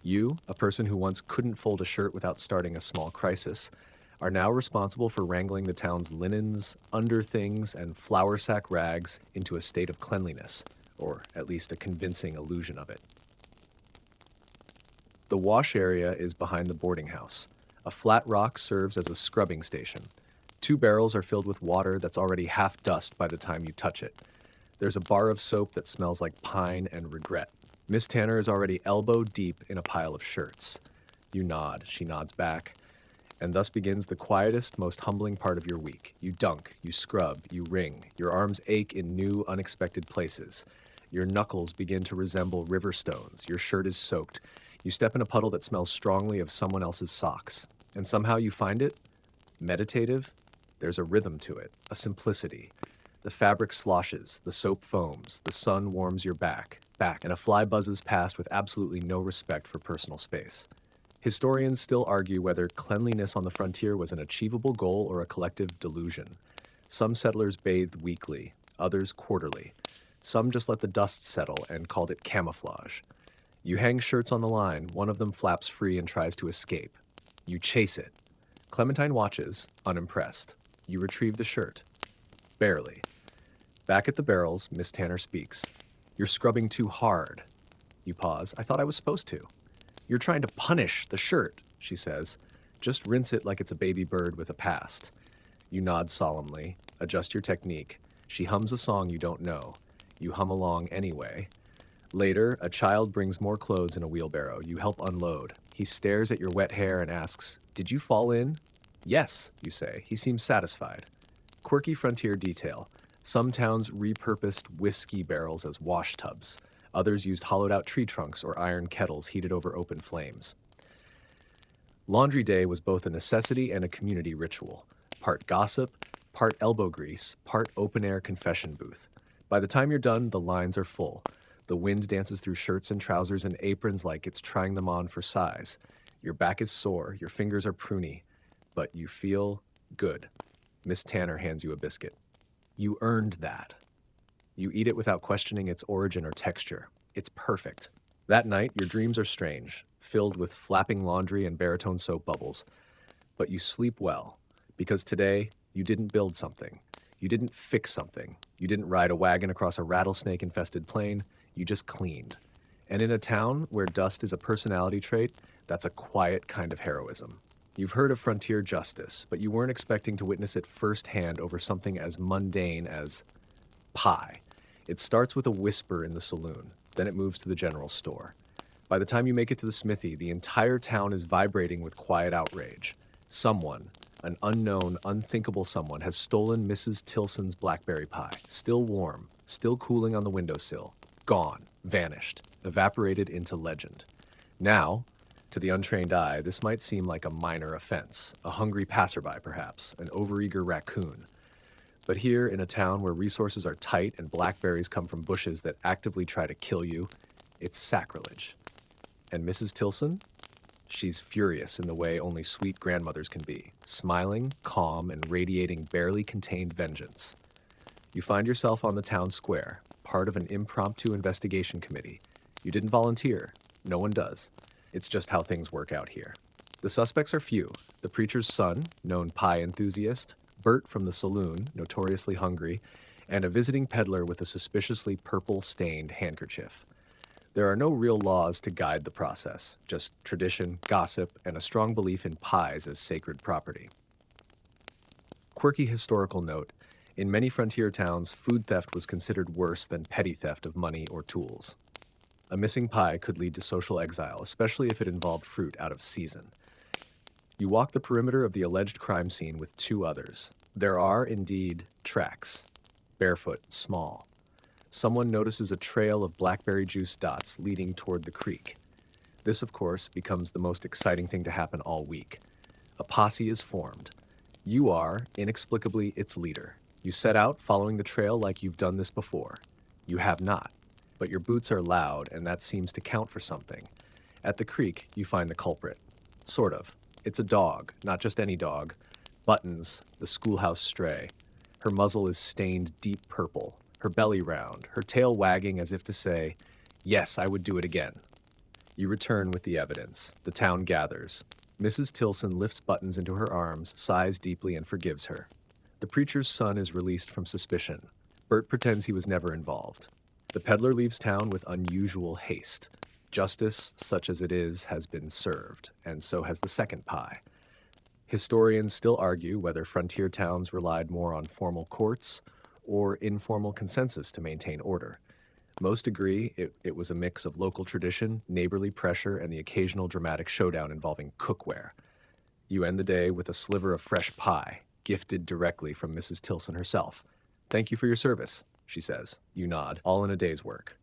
You, a person who once couldn't fold a shirt without starting a small crisis, are now responsible for wrangling the town's linens, underthings, and flour sack rags into a state of cleanliness, or at least a convincing illusion of it. The wash area is behind the boarding house. A flat rock serves as a scrubbing station. 2 barrels are filled with water that's already half dust by the time you touch it. There's a bar of soap that smells like pine and regret. Miss Tanner is already elbow deep in a pile of shirts. You nod, she nods back, and thus begins the quietest, most humbling part of your week. You dunk, you scrub, you wring. Your arms ache in new, unexpected places. Your knuckles begin to resemble river stones. Your shirt is soaked. You step in a puddle that smells strongly of someone else's socks. And somehow you find it meditative. There's a rhythm to it, a simplicity. The fabric sloshes, the soap foams, the sun warms your back, and a fly buzzes past with absolutely no respect for personal space. Historians still argue whether cleanliness on the frontier was an achievable goal or a collective delusion. Some settlers bathed weekly, others quarterly. Some just let the dust settle and called it camouflage. You hang shirts on the line, one of them flaps free and tries to escape. You chase it. Clementine watches, unimpressed. You retrieve the shirt. Barely. Back at the barrels, Miss Tanner speaks. "You're scrubbing too hard." You pause. "I thought I was supposed to." "You're trying to punish the shirt," she says. "Just rinse it like it's a baby bird with a past." You nod solemnly, adjust your technique. She hums a song you don't know. You hum along anyway. Later, a child brings more clothes in a wheelbarrow. You help unload. He stares at your wet hair and asks, "Did you fall in?" "Yes," you say. He seems satisfied. Quirky frontier detail. Some towns repurposed whiskey barrels as wash tubs. Others used hollowed-out tree trunks or iron kettles heated over open flames. Laundry day was both a necessity and a community ritual. Part gossip, part elbow grease, part open-air confession booth. By the time you're done, the lines are full. The wind dances through shirts and trousers and aprons like it's trying them on for size. Your back is sore, your fingers are pruny, but you feel good. Miss Tanner hands you a biscuit. You earned that. You eat it without questioning its origin or texture. It's perfect. That night, your dreams are strange, filled with flapping laundry and baritone soap bubbles. But you sleep well, because today, you didn't build something. You didn't fix something. You didn't ride a wagon across a rattlesnake-infested plain. You just cleaned. And in a town where dust is a personality trait, that's a quiet kind of heroism. You've heard of frontier justice, but you weren't expecting to witness it firsthand over something as mundane as pie. It starts with a whisper in the saloon, then it moves to the general store. By the time you make it to the smithy, the entire town is vibrating with quiet outrage. Someone, an unknown, unthinkable someone, has stolen Mrs. Tilson's blackberry pie, still warm, still cooling on the windowsill. Gone, vanished, evaporated into legend. Now, to the untrained eye, this might seem like a minor offense, a hungry passerby perhaps, an overeager raccoon. But here, in a town where resources are tight and blackberries come from bushes that actively try to kill you, it's sacrilege. And Mrs. Tilson? She's furious in the way only sweet grandmothers can be, smiling, calm, and radiating barely contained vengeance. You find yourself on the town square, part of an impromptu investigation committee. You didn't volunteer. No one does. It's just how things work out here. The suspects are few. The preacher's son, known pie enthusiast, Bert from the saloon, notoriously hungry, and a visiting peddler with a suspiciously purple-stained handkerchief. There are no real laws to guide the process, just tradition, gossip, and a strong belief in pies as sacred property. Quirky historical note, In many frontier towns, food theft was considered worse than petty theft of money or tools. A missing pie could lead to social exile, especially if it involved fruit out of season. You walk the perimeter of the alleged crime scene with two others. There are, indeed, tracks. Barefoot, small. Someone notices a trail of blackberry juice dots leading toward the creek. This, of course, becomes the most exciting thing to happen all week. A posse is formed. You are, inexplicably, its leader. You set out following the trail like you've done this before. You have not, but your boots are loud, and that seems to count for something. At the creek, you find the culprit. Sort of. It's a dog, not just any dog. Buttons, the schoolhouse stray. Her muzzle is stained deep purple, her belly round, her tail wagging as if to say, "Yes, I would do it again." You return with the evidence. The town gathers. Mrs. Tilson lifts Buttons into her arms, sighs deeply, and forgives her. The preacher's son is released from suspicion. Bert pretends he was never involved. The peddler leaves town with unusual haste. Justice, such as it is, has been served, and so has the second pie. Historians still argue whether frontier towns relied more on formal courts or informal consensus to maintain order. Most agree it was a mix of local tradition, neighborly pressure, and the occasional dramatic showdown involving cookware. You end the day with a sliver of fresh pie, gifted directly from Mrs. Tilson herself. "Thank you for your service," she says. You nod, all in a day's work.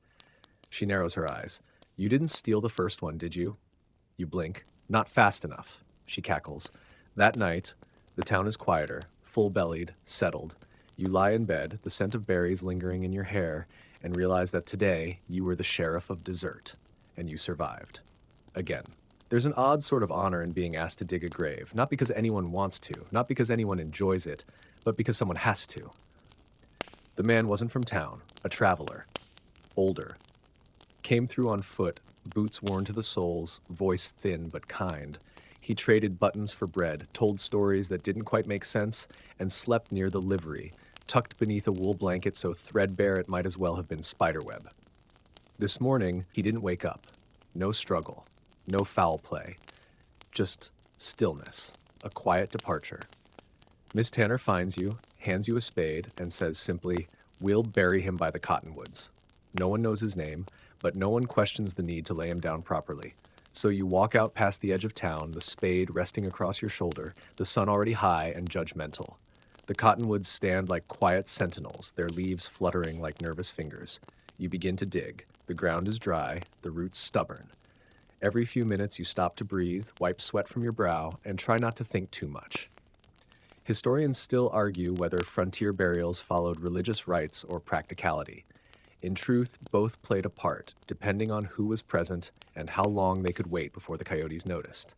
She narrows her eyes. "You didn't steal the first one, did you?" You blink. "Not fast enough," she cackles. That night, the town is quieter, full-bellied, settled. You lie in bed, the scent of berries lingering in your hair, and realize that today you were the sheriff of dessert, and you survived. Again. There's an odd sort of honor in being asked to dig a grave, not because anyone wants to, not because anyone enjoys it, but because someone has to. The man wasn't from town, a traveler. Older. Came through on foot, boots worn to the soles, voice thin but kind. He traded Buttons for bread, told stories that didn't quite make sense, and slept near the livery, tucked beneath a wool blanket so threadbare it might as well have been spiderweb. This morning, he didn't wake up. No struggle. No foul play. Just stillness. A quiet departure. Miss Tanner finds you, hands you a spade, and says simply, "We'll bury him by the cottonwoods." No one knows his name, but no one questions the need to lay him down properly. So you walk out past the edge of town, the spade resting across your shoulder, the sun already high and judgmental. The cottonwoods stand like quiet sentinels, their leaves fluttering like nervous fingers. You begin to dig. The ground is dry, the roots stubborn. Every few minutes you stop to breathe, wipe sweat from your brow, and try not to think too much. Historians still argue whether frontier burials followed religious rites or practicality. In truth, both played a part, depending on who was present and how long they could wait before the coyotes noticed.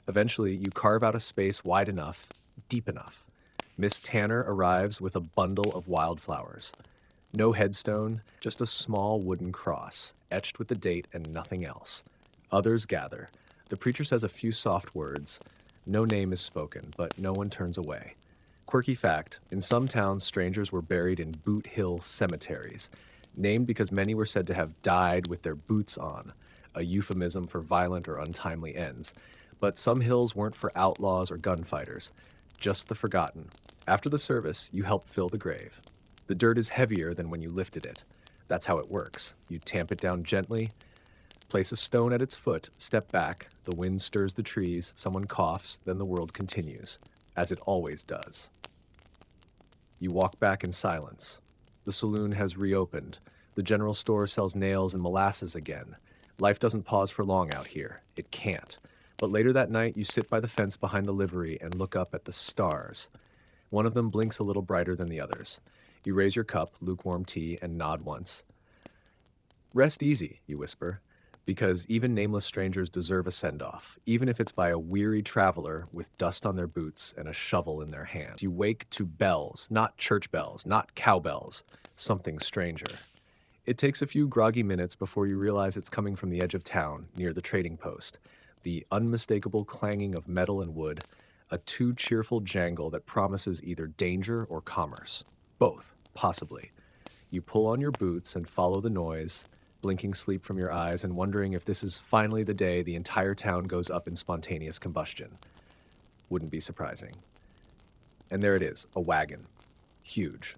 Eventually, you carve out a space wide enough, deep enough. Miss Tanner arrives with a bundle of wildflowers. No headstone, just a small wooden cross, etched with the date and nothing else. Others gather. The preacher says a few soft words. No name is spoken, but no one turns away. Quirky fact, in some towns, strangers were buried in boot hill cemeteries, named because many were said to have died with their boots on, a euphemism for violent or untimely ends. But some hills weren't for outlaws or gunfighters, just the forgotten. After the service, you help fill the grave. The dirt is heavier than when you lifted it. That's how it works. You tamp it down gently, place a stone at its foot, step back, the wind stirs the trees, someone coughs, then the world continues, as it always does. You walk back in silence. The saloon has reopened. The general store sells nails and molasses again. Life doesn't pause for long out here. It can't. But later that night, you sit by the fence behind the livery and look up at the stars. One of them blinks a little brighter than the others. You raise your cup, lukewarm tea, and nod once. "Rest easy," you whisper, because even nameless strangers deserve a send-off, even if it's by a weary traveler with dust on their boots and a shovel in their hand. You wake to bells, not church bells, not cowbells, something stranger. It takes a few groggy minutes before you realize it's coming from the edge of town, near the trading post. The unmistakable clanging of metal and wood, a too cheerful jangle that promises either danger or commerce. Both, possibly. You pull on your boots and follow the noise, blinking sleep from your eyes and wondering if this is finally the day the entire town goes up in spontaneous combustion. Wouldn't be surprising. And there it is, a wagon. Huge,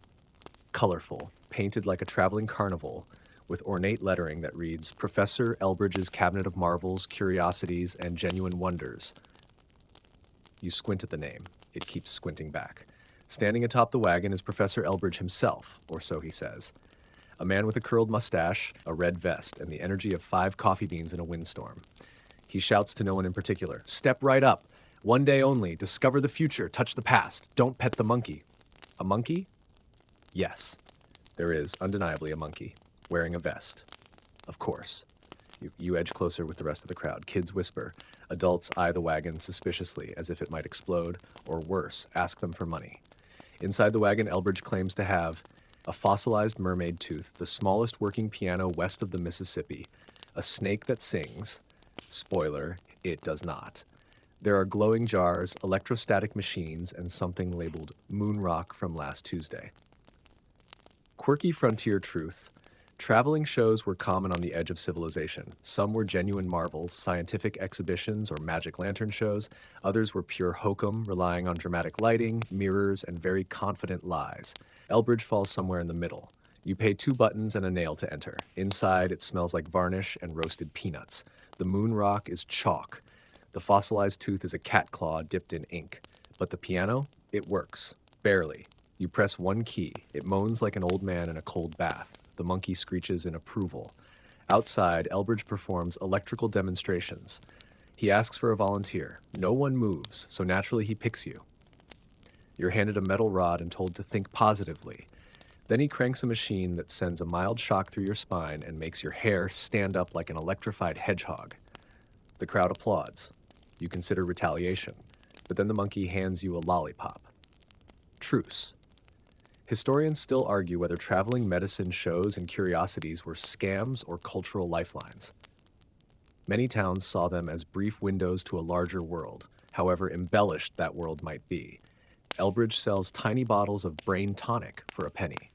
colorful, painted like a traveling carnival, with ornate lettering that reads Professor Elbridge's Cabinet of Marvels, Curiosities, and Genuine Wonders. You squint at the name. It keeps squinting back. Standing atop the wagon is Professor Elbridge himself, or so he says. A man with a curled mustache, a red vest, and the energy of 5 coffee beans in a windstorm. He shouts to no one in particular, "Step right up. One day only. Discover the future. Touch the past. Don't pet the monkey." A monkey? Yes. There is undeniably a monkey, wearing a vest. Of course. You edge closer with the rest of the crowd. Kids whisper. Adults eye the wagon suspiciously, as if it might explode, or worse, ask them for money. Inside the wagon, Elbridge claims to have a fossilized mermaid tooth, the smallest working piano west of the Mississippi, a snake that sings. Spoiler, it does not. There are glowing jars, electrostatic machines, and something labeled moon rock from last Tuesday. Quirky frontier truth. Traveling shows were common on the edge of civilization. Some were genuine marvels, scientific exhibitions, or magic lantern shows. Others were pure hokum, relying on dramatic lighting, mirrors, and very confident lies. Elbridge falls somewhere in the middle. You pay 2 buttons and a nail to enter. Inside, it smells like varnish and roasted peanuts. The moon rock is chalk. The fossilized tooth is a cat claw dipped in ink. But the piano? It works. Barely. You press one key. It moans like an old man in a cold bath. The monkey screeches in approval. Outside, Elbridge performs electrical demonstrations. He asks for a volunteer. No one moves, so naturally he picks you. You're handed a metal rod and told to think positively. Then he cranks a machine that sends a mild shock through your spine and makes your hair stand up like an electrified hedgehog. The crowd applauds. You consider retaliation, but then the monkey hands you a lollipop. Truce. Historians still argue whether traveling medicine shows and curiosities were scams or cultural lifelines. Many towns saw them as brief windows to a larger world, however embellished that world might be. Elbridge sells tiny bottles of brain tonic for a penny.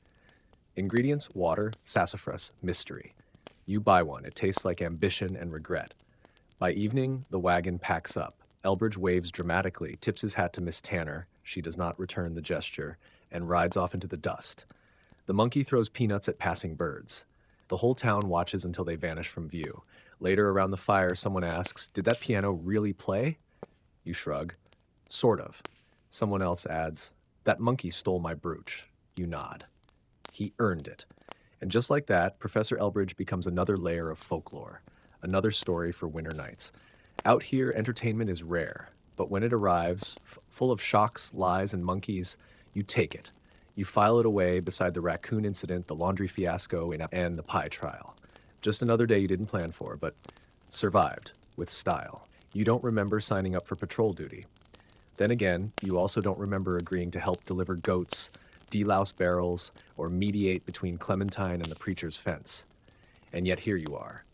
Ingredients: water, sassafras, mystery. You buy one. It tastes like ambition and regret. By evening, the wagon packs up. Elbridge waves dramatically, tips his hat to Miss Tanner. She does not return the gesture, and rides off into the dust. The monkey throws peanuts at passing birds. The whole town watches until they vanish from view. Later, around the fire, someone asks, "Did that piano really play?" You shrug. Sort of. Someone else adds, "That monkey stole my brooch." You nod. He earned it. And just like that, Professor Elbridge becomes another layer of folklore, another story for winter nights. Out here, entertainment is rare, but when it arrives, full of shocks, lies, and monkeys, you take it. You file it away beside the raccoon incident, the laundry fiasco, and the pie trial. Just another day you didn't plan for, but survived with style. You don't remember signing up for patrol duty. Then again, you also don't remember agreeing to help deliver goats, delouse barrels, or mediate between Clementine and the preacher's fence. And yet here you are.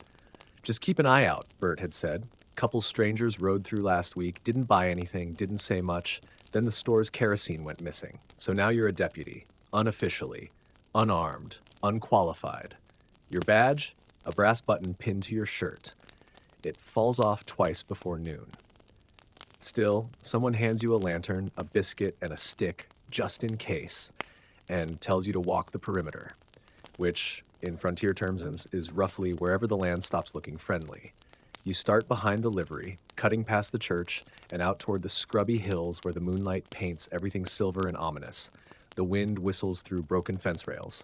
"Just keep an eye out," Bert had said. "Couple strangers rode through last week, didn't buy anything, didn't say much. Then the store's kerosene went missing. So now you're a deputy, unofficially, unarmed, unqualified. Your badge? A brass button pinned to your shirt. It falls off twice before noon. Still, someone hands you a lantern, a biscuit, and a stick, just in case, and tells you to walk the perimeter, which, in frontier terms, is roughly wherever the land stops looking friendly. You start behind the livery, cutting past the church, and out toward the scrubby hills where the moonlight paints everything silver and ominous. The wind whistles through broken fence rails.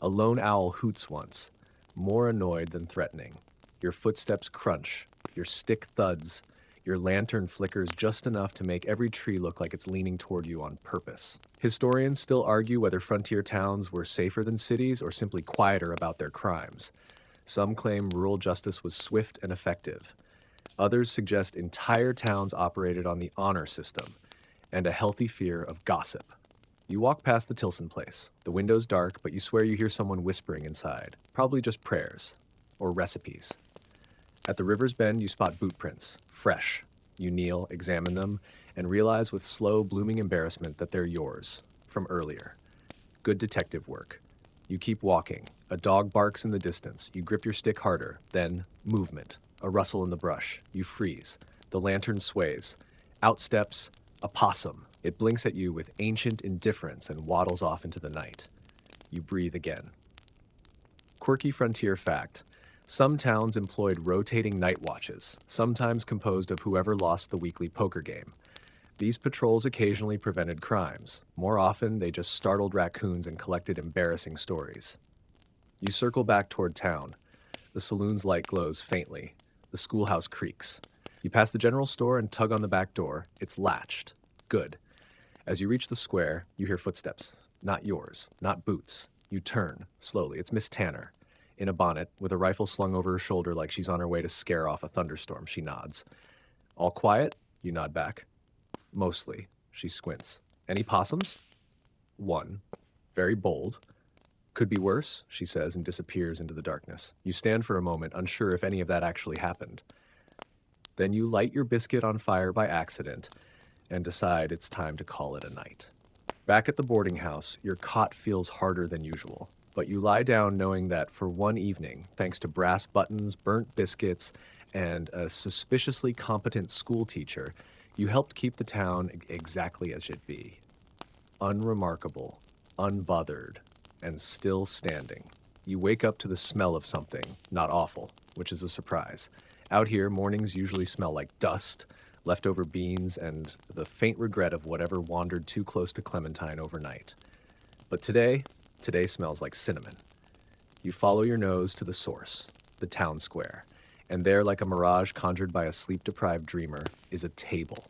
A lone owl hoots once, more annoyed than threatening. Your footsteps crunch, your stick thuds, your lantern flickers just enough to make every tree look like it's leaning toward you on purpose. Historians still argue whether frontier towns were safer than cities or simply quieter about their crimes. Some claim rural justice was swift and effective. Others suggest entire towns operated on the honor system and a healthy fear of gossip. You walk past the Tilson place. The window's dark, but you swear you hear someone whispering inside. Probably just prayers or recipes. At the river's bend, you spot boot prints, fresh. You kneel, examine them, and realize with slow, blooming embarrassment that they're yours, from earlier. Good detective work. You keep walking. A dog barks in the distance. You grip your stick harder. Then, movement. A rustle in the brush. You freeze. The lantern sways. Out steps a possum. It blinks at you with ancient indifference and waddles off into the night. You breathe again. Quirky frontier fact. Some towns employed rotating night watches, sometimes composed of whoever lost the weekly poker game. These patrols occasionally prevented crimes. More often, they just startled raccoons and collected embarrassing stories. You circle back toward town. The saloon's light glows faintly. The schoolhouse creaks. You pass the general store and tug on the back door. It's latched. Good. As you reach the square, you hear footsteps. Not yours, not boots. You turn, slowly. It's Miss Tanner. In a bonnet, with a rifle slung over her shoulder like she's on her way to scare off a thunderstorm, she nods. All quiet? You nod back. Mostly. She squints. Any possums? One. Very bold. Could be worse, she says and disappears into the darkness. You stand for a moment, unsure if any of that actually happened. Then you light your biscuit on fire by accident and decide it's time to call it a night. Back at the boarding house, your cot feels harder than usual, but you lie down knowing that for one evening, thanks to brass buttons, burnt biscuits, and a suspiciously competent school teacher, you helped keep the town exactly as it should be. Unremarkable, unbothered, and still standing. You wake up to the smell of something, not awful, which is a surprise. Out here, mornings usually smell like dust, leftover beans, and the faint regret of whatever wandered too close to Clementine overnight. But today smells like cinnamon. You follow your nose to the source, the town square, and there, like a mirage conjured by a sleep-deprived dreamer, is a table.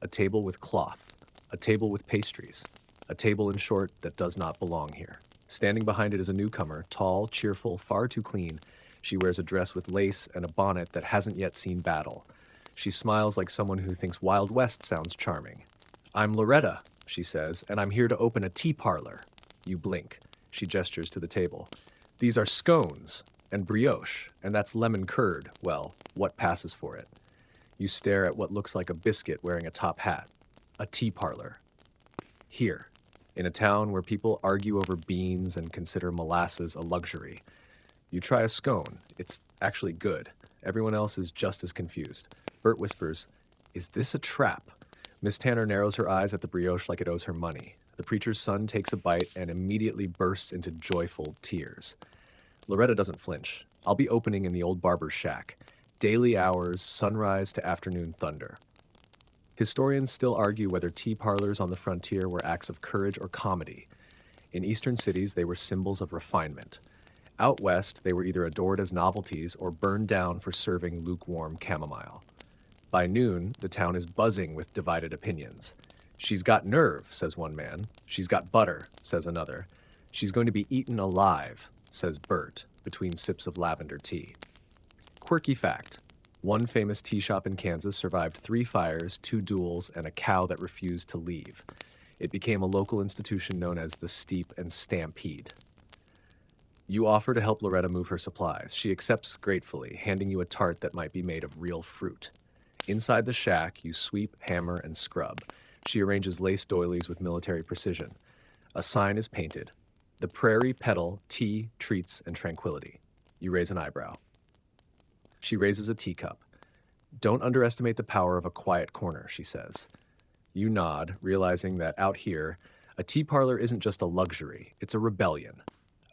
A table with cloth, a table with pastries, a table, in short, that does not belong here. Standing behind it is a newcomer, tall, cheerful, far too clean. She wears a dress with lace and a bonnet that hasn't yet seen battle. She smiles like someone who thinks Wild West sounds charming. I'm Loretta, she says, and I'm here to open a tea parlor. You blink. She gestures to the table. These are scones and brioche, and that's lemon curd. Well, what passes for it? You stare at what looks like a biscuit wearing a top hat. A tea parlor. Here, in a town where people argue over beans and consider molasses a luxury. You try a scone. It's actually good. Everyone else is just as confused. Bert whispers, "Is this a trap?" Miss Tanner narrows her eyes at the brioche like it owes her money. The preacher's son takes a bite and immediately bursts into joyful tears. Loretta doesn't flinch. I'll be opening in the old barber's shack. Daily hours, sunrise to afternoon thunder. Historians still argue whether tea parlors on the frontier were acts of courage or comedy. In eastern cities, they were symbols of refinement. Out west, they were either adored as novelties or burned down for serving lukewarm chamomile. By noon, the town is buzzing with divided opinions. She's got nerve, says one man. She's got butter, says another. She's going to be eaten alive, says Bert, between sips of lavender tea. Quirky fact. One famous tea shop in Kansas survived 3 fires, 2 duels, and a cow that refused to leave. It became a local institution known as the Steep and Stampede. You offer to help Loretta move her supplies. She accepts gratefully, handing you a tart that might be made of real fruit. Inside the shack, you sweep, hammer, and scrub. She arranges lace doilies with military precision. A sign is painted. The Prairie Peddle, Tea, Treats, and Tranquility. You raise an eyebrow. She raises a teacup. Don't underestimate the power of a quiet corner, she says. You nod, realizing that out here, a tea parlor isn't just a luxury, it's a rebellion.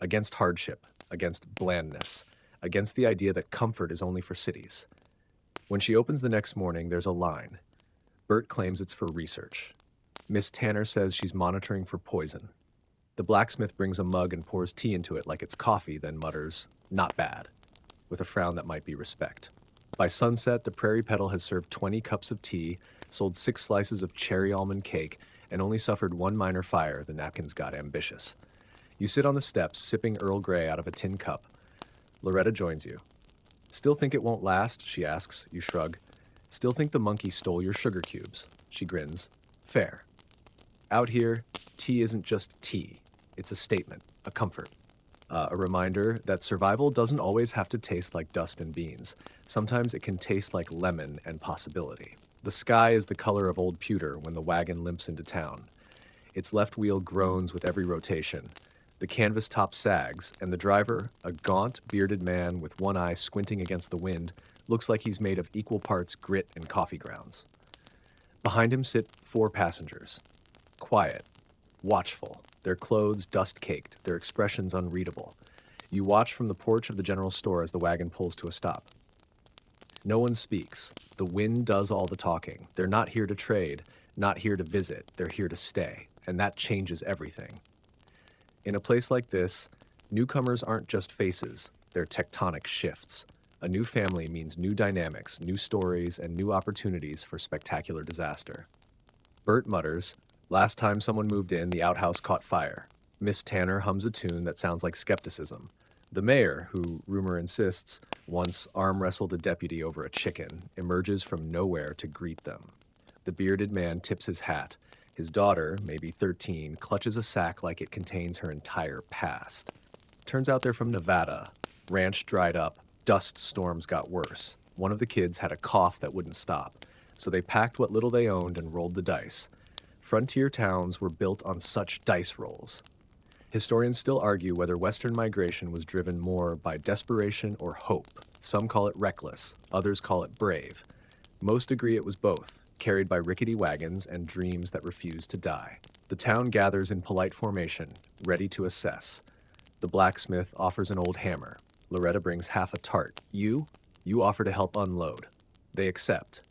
Against hardship, against blandness, against the idea that comfort is only for cities. When she opens the next morning, there's a line. Bert claims it's for research. Miss Tanner says she's monitoring for poison. The blacksmith brings a mug and pours tea into it like it's coffee, then mutters, "Not bad," with a frown that might be respect. By sunset, the Prairie Peddle has served 20 cups of tea, sold 6 slices of cherry almond cake, and only suffered 1 minor fire. The napkins got ambitious. You sit on the steps, sipping Earl Grey out of a tin cup. Loretta joins you. Still think it won't last? She asks. You shrug. Still think the monkey stole your sugar cubes? She grins. Fair. Out here, tea isn't just tea. It's a statement, a comfort. A reminder that survival doesn't always have to taste like dust and beans. Sometimes it can taste like lemon and possibility. The sky is the color of old pewter when the wagon limps into town. Its left wheel groans with every rotation. The canvas top sags, and the driver, a gaunt, bearded man with one eye squinting against the wind, looks like he's made of equal parts grit and coffee grounds. Behind him sit 4 passengers. quiet, watchful, their clothes dust-caked, their expressions unreadable. You watch from the porch of the general store as the wagon pulls to a stop. No one speaks. The wind does all the talking. They're not here to trade, not here to visit. They're here to stay, and that changes everything. In a place like this, newcomers aren't just faces, they're tectonic shifts. A new family means new dynamics, new stories, and new opportunities for spectacular disaster. Bert mutters, "Last time someone moved in, the outhouse caught fire." Miss Tanner hums a tune that sounds like skepticism. The mayor, who, rumor insists, once arm wrestled a deputy over a chicken, emerges from nowhere to greet them. The bearded man tips his hat. His daughter, maybe 13, clutches a sack like it contains her entire past. Turns out they're from Nevada. Ranch dried up. Dust storms got worse. One of the kids had a cough that wouldn't stop, so they packed what little they owned and rolled the dice. Frontier towns were built on such dice rolls. Historians still argue whether Western migration was driven more by desperation or hope. Some call it reckless, others call it brave. Most agree it was both, carried by rickety wagons and dreams that refused to die. The town gathers in polite formation, ready to assess. The blacksmith offers an old hammer. Loretta brings half a tart. You offer to help unload. They accept.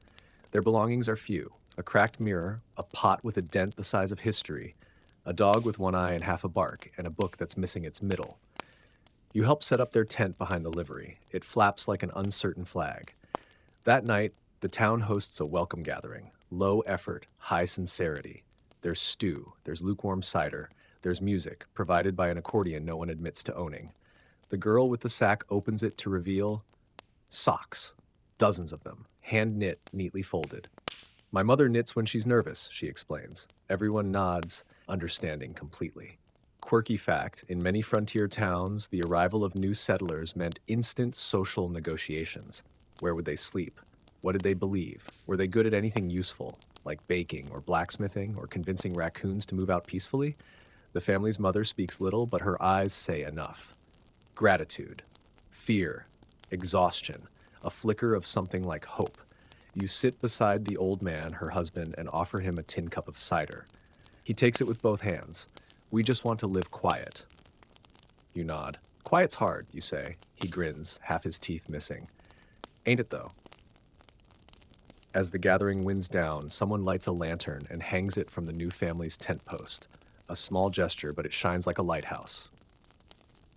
Their belongings are few: a cracked mirror, a pot with a dent the size of history, a dog with one eye and half a bark, and a book that's missing its middle. You help set up their tent behind the livery. It flaps like an uncertain flag. That night, the town hosts a welcome gathering. Low effort, high sincerity. There's stew, there's lukewarm cider, there's music, provided by an accordion no one admits to owning. The girl with the sack opens it to reveal socks. Dozens of them, hand-knit, neatly folded. "My mother knits when she's nervous," she explains. Everyone nods, understanding completely. Quirky fact, in many frontier towns, the arrival of new settlers meant instant social negotiations. Where would they sleep? What did they believe? Were they good at anything useful, like baking or blacksmithing or convincing raccoons to move out peacefully? The family's mother speaks little, but her eyes say enough. Gratitude, fear, exhaustion, a flicker of something like hope. You sit beside the old man, her husband, and offer him a tin cup of cider. He takes it with both hands. "We just want to live quiet." You nod. "Quiet's hard," you say. He grins, half his teeth missing. "Ain't it though?" As the gathering winds down, someone lights a lantern and hangs it from the new family's tent post. A small gesture, but it shines like a lighthouse.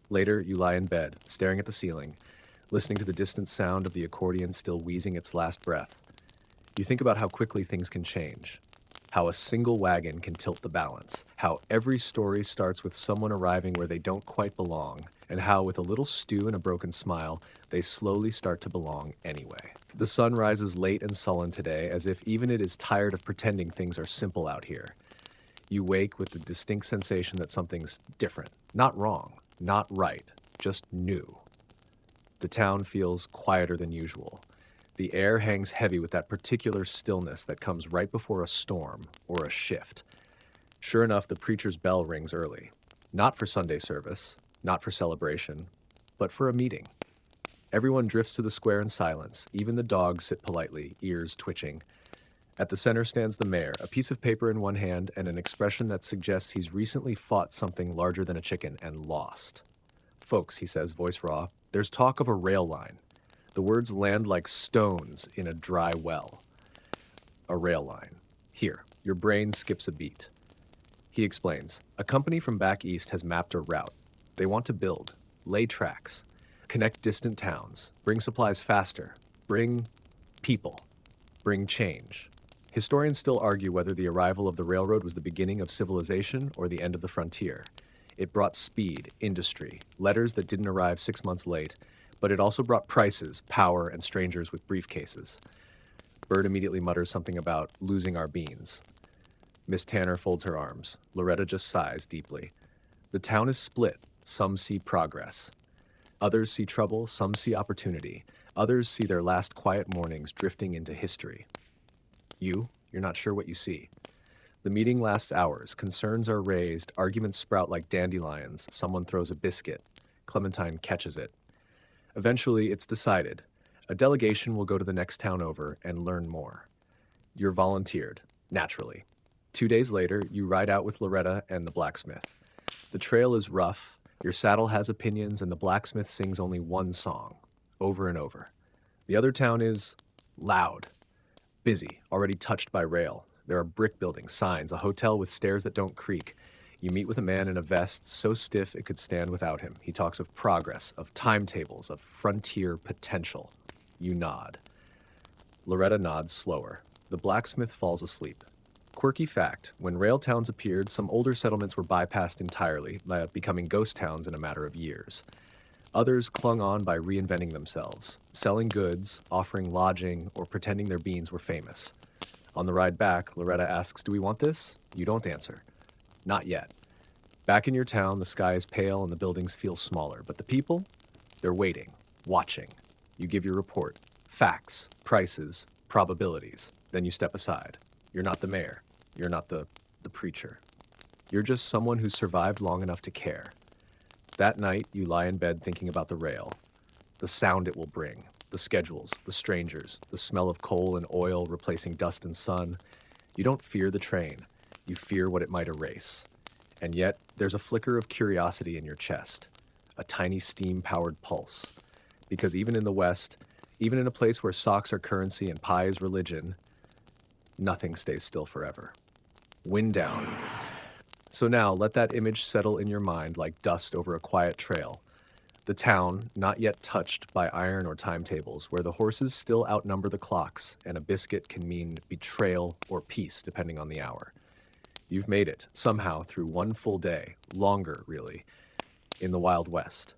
Later, you lie in bed, staring at the ceiling, listening to the distant sound of the accordion still wheezing its last breath. You think about how quickly things can change, how a single wagon can tilt the balance, how every story starts with someone arriving where they don't quite belong, and how, with a little stew and a broken smile, they slowly start to belong anyway. The sun rises late and sullen today, as if even it is tired of pretending things are simple out here. You wake with the distinct sensation that something's different, not wrong, not right, just new. The town feels quieter than usual. The air hangs heavy with that particular stillness that comes right before a storm or a shift. Sure enough, the preacher's bell rings early. Not for Sunday service, not for celebration, but for a meeting. Everyone drifts to the square in silence. Even the dogs sit politely, ears twitching. At the center stands the mayor, a piece of paper in one hand and an expression that suggests he's recently fought something larger than a chicken and lost. "Folks," he says, voice raw, "there's talk of a rail line." The words land like stones in a dry well. A rail line. Here, your brain skips a beat. He explains, a company from back east has mapped a route. They want to build, lay tracks, connect distant towns, bring supplies faster, bring people, bring change. Historians still argue whether the arrival of the railroad was the beginning of civilization or the end of the frontier. It brought speed, industry, letters that didn't arrive 6 months late, but it also brought prices, power, and strangers with briefcases. Bert immediately mutters something about losing our beans. Miss Tanner folds her arms. Loretta just sighs deeply. The town is split. Some see progress. Others see trouble. Some see opportunity. Others see their last quiet mornings drifting into history. You're not sure what you see. The meeting lasts hours. Concerns are raised. Arguments sprout like dandelions. Someone throws a biscuit. Clementine catches it. Eventually, it's decided. A delegation will go to the next town over and learn more. You're volunteered, naturally. 2 days later, you ride out with Loretta and the blacksmith. The trail is rough, your saddle has opinions, and the blacksmith sings only one song, over and over. The other town is loud, busy, already touched by rail. There are brick buildings, signs, a hotel with stairs that don't creak. You meet with a man in a vest so stiff it could stand without him. He talks of progress, of timetables, of frontier potential. You nod. Loretta nods slower. The blacksmith falls asleep. Quirky fact, when rail towns appeared, some older settlements were bypassed entirely, becoming ghost towns in a matter of years. Others clung on by reinventing themselves, selling goods, offering lodging, or pretending their beans were famous. On the ride back, Loretta asks, "Do we want this?" You don't answer. Not yet. Back in your town, the sky is pale and the buildings feel smaller, but the people? They're waiting, watching. You give your report. Facts, prices, probabilities. Then you step aside. You're not the mayor. You're not the preacher. You're just someone who survived long enough to care. That night, you lie in bed thinking about the rail, the sound it will bring, the schedules, the strangers, the smell of coal and oil replacing dust and sun. You don't fear the train. You fear what it might erase. And yet, there's a flicker of curiosity in your chest, a tiny steam-powered pulse. Because even in the West, even in a place where socks are currency and pie is religion, nothing stays still forever. Wind down. So now, let that image settle in your mind like dust over a quiet trail. The town, not yet touched by iron or timetables, where the horses still outnumber the clocks, and a biscuit can mean betrayal or peace, depending on the hour. You've made it, somehow, through one full day, longer, really, in the Wild West.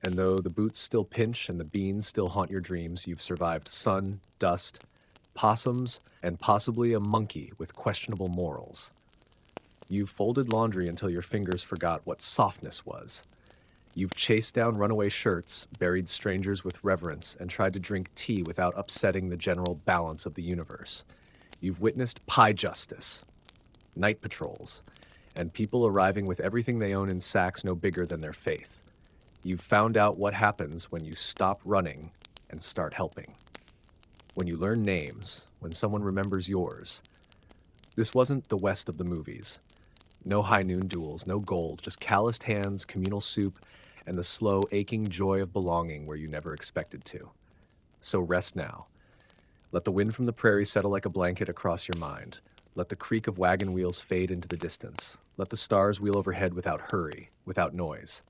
And though the boots still pinch and the beans still haunt your dreams, you've survived sun, dust, possums, and possibly a monkey with questionable morals. You've folded laundry until your fingers forgot what softness was. You've chased down runaway shirts, buried strangers with reverence, and tried to drink tea without upsetting the general balance of the universe. You've witnessed pie justice, night patrols, and people arriving with everything they own in sacks no bigger than their faith. You've found out what happens when you stop running and start helping. When you learn names, when someone remembers yours. This wasn't the West of the movies. No high noon duels, no gold, just calloused hands, communal soup, and the slow, aching joy of belonging where you never expected to. So rest now. Let the wind from the prairie settle like a blanket across your mind. Let the creak of wagon wheels fade into the distance. Let the stars wheel overhead without hurry, without noise.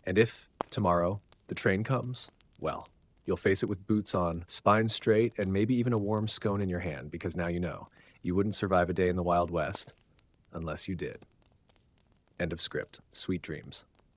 And if, tomorrow, the train comes, well, you'll face it with boots on, spine straight, and maybe even a warm scone in your hand, because now you know. You wouldn't survive a day in the Wild West unless you did. End of script. Sweet dreams.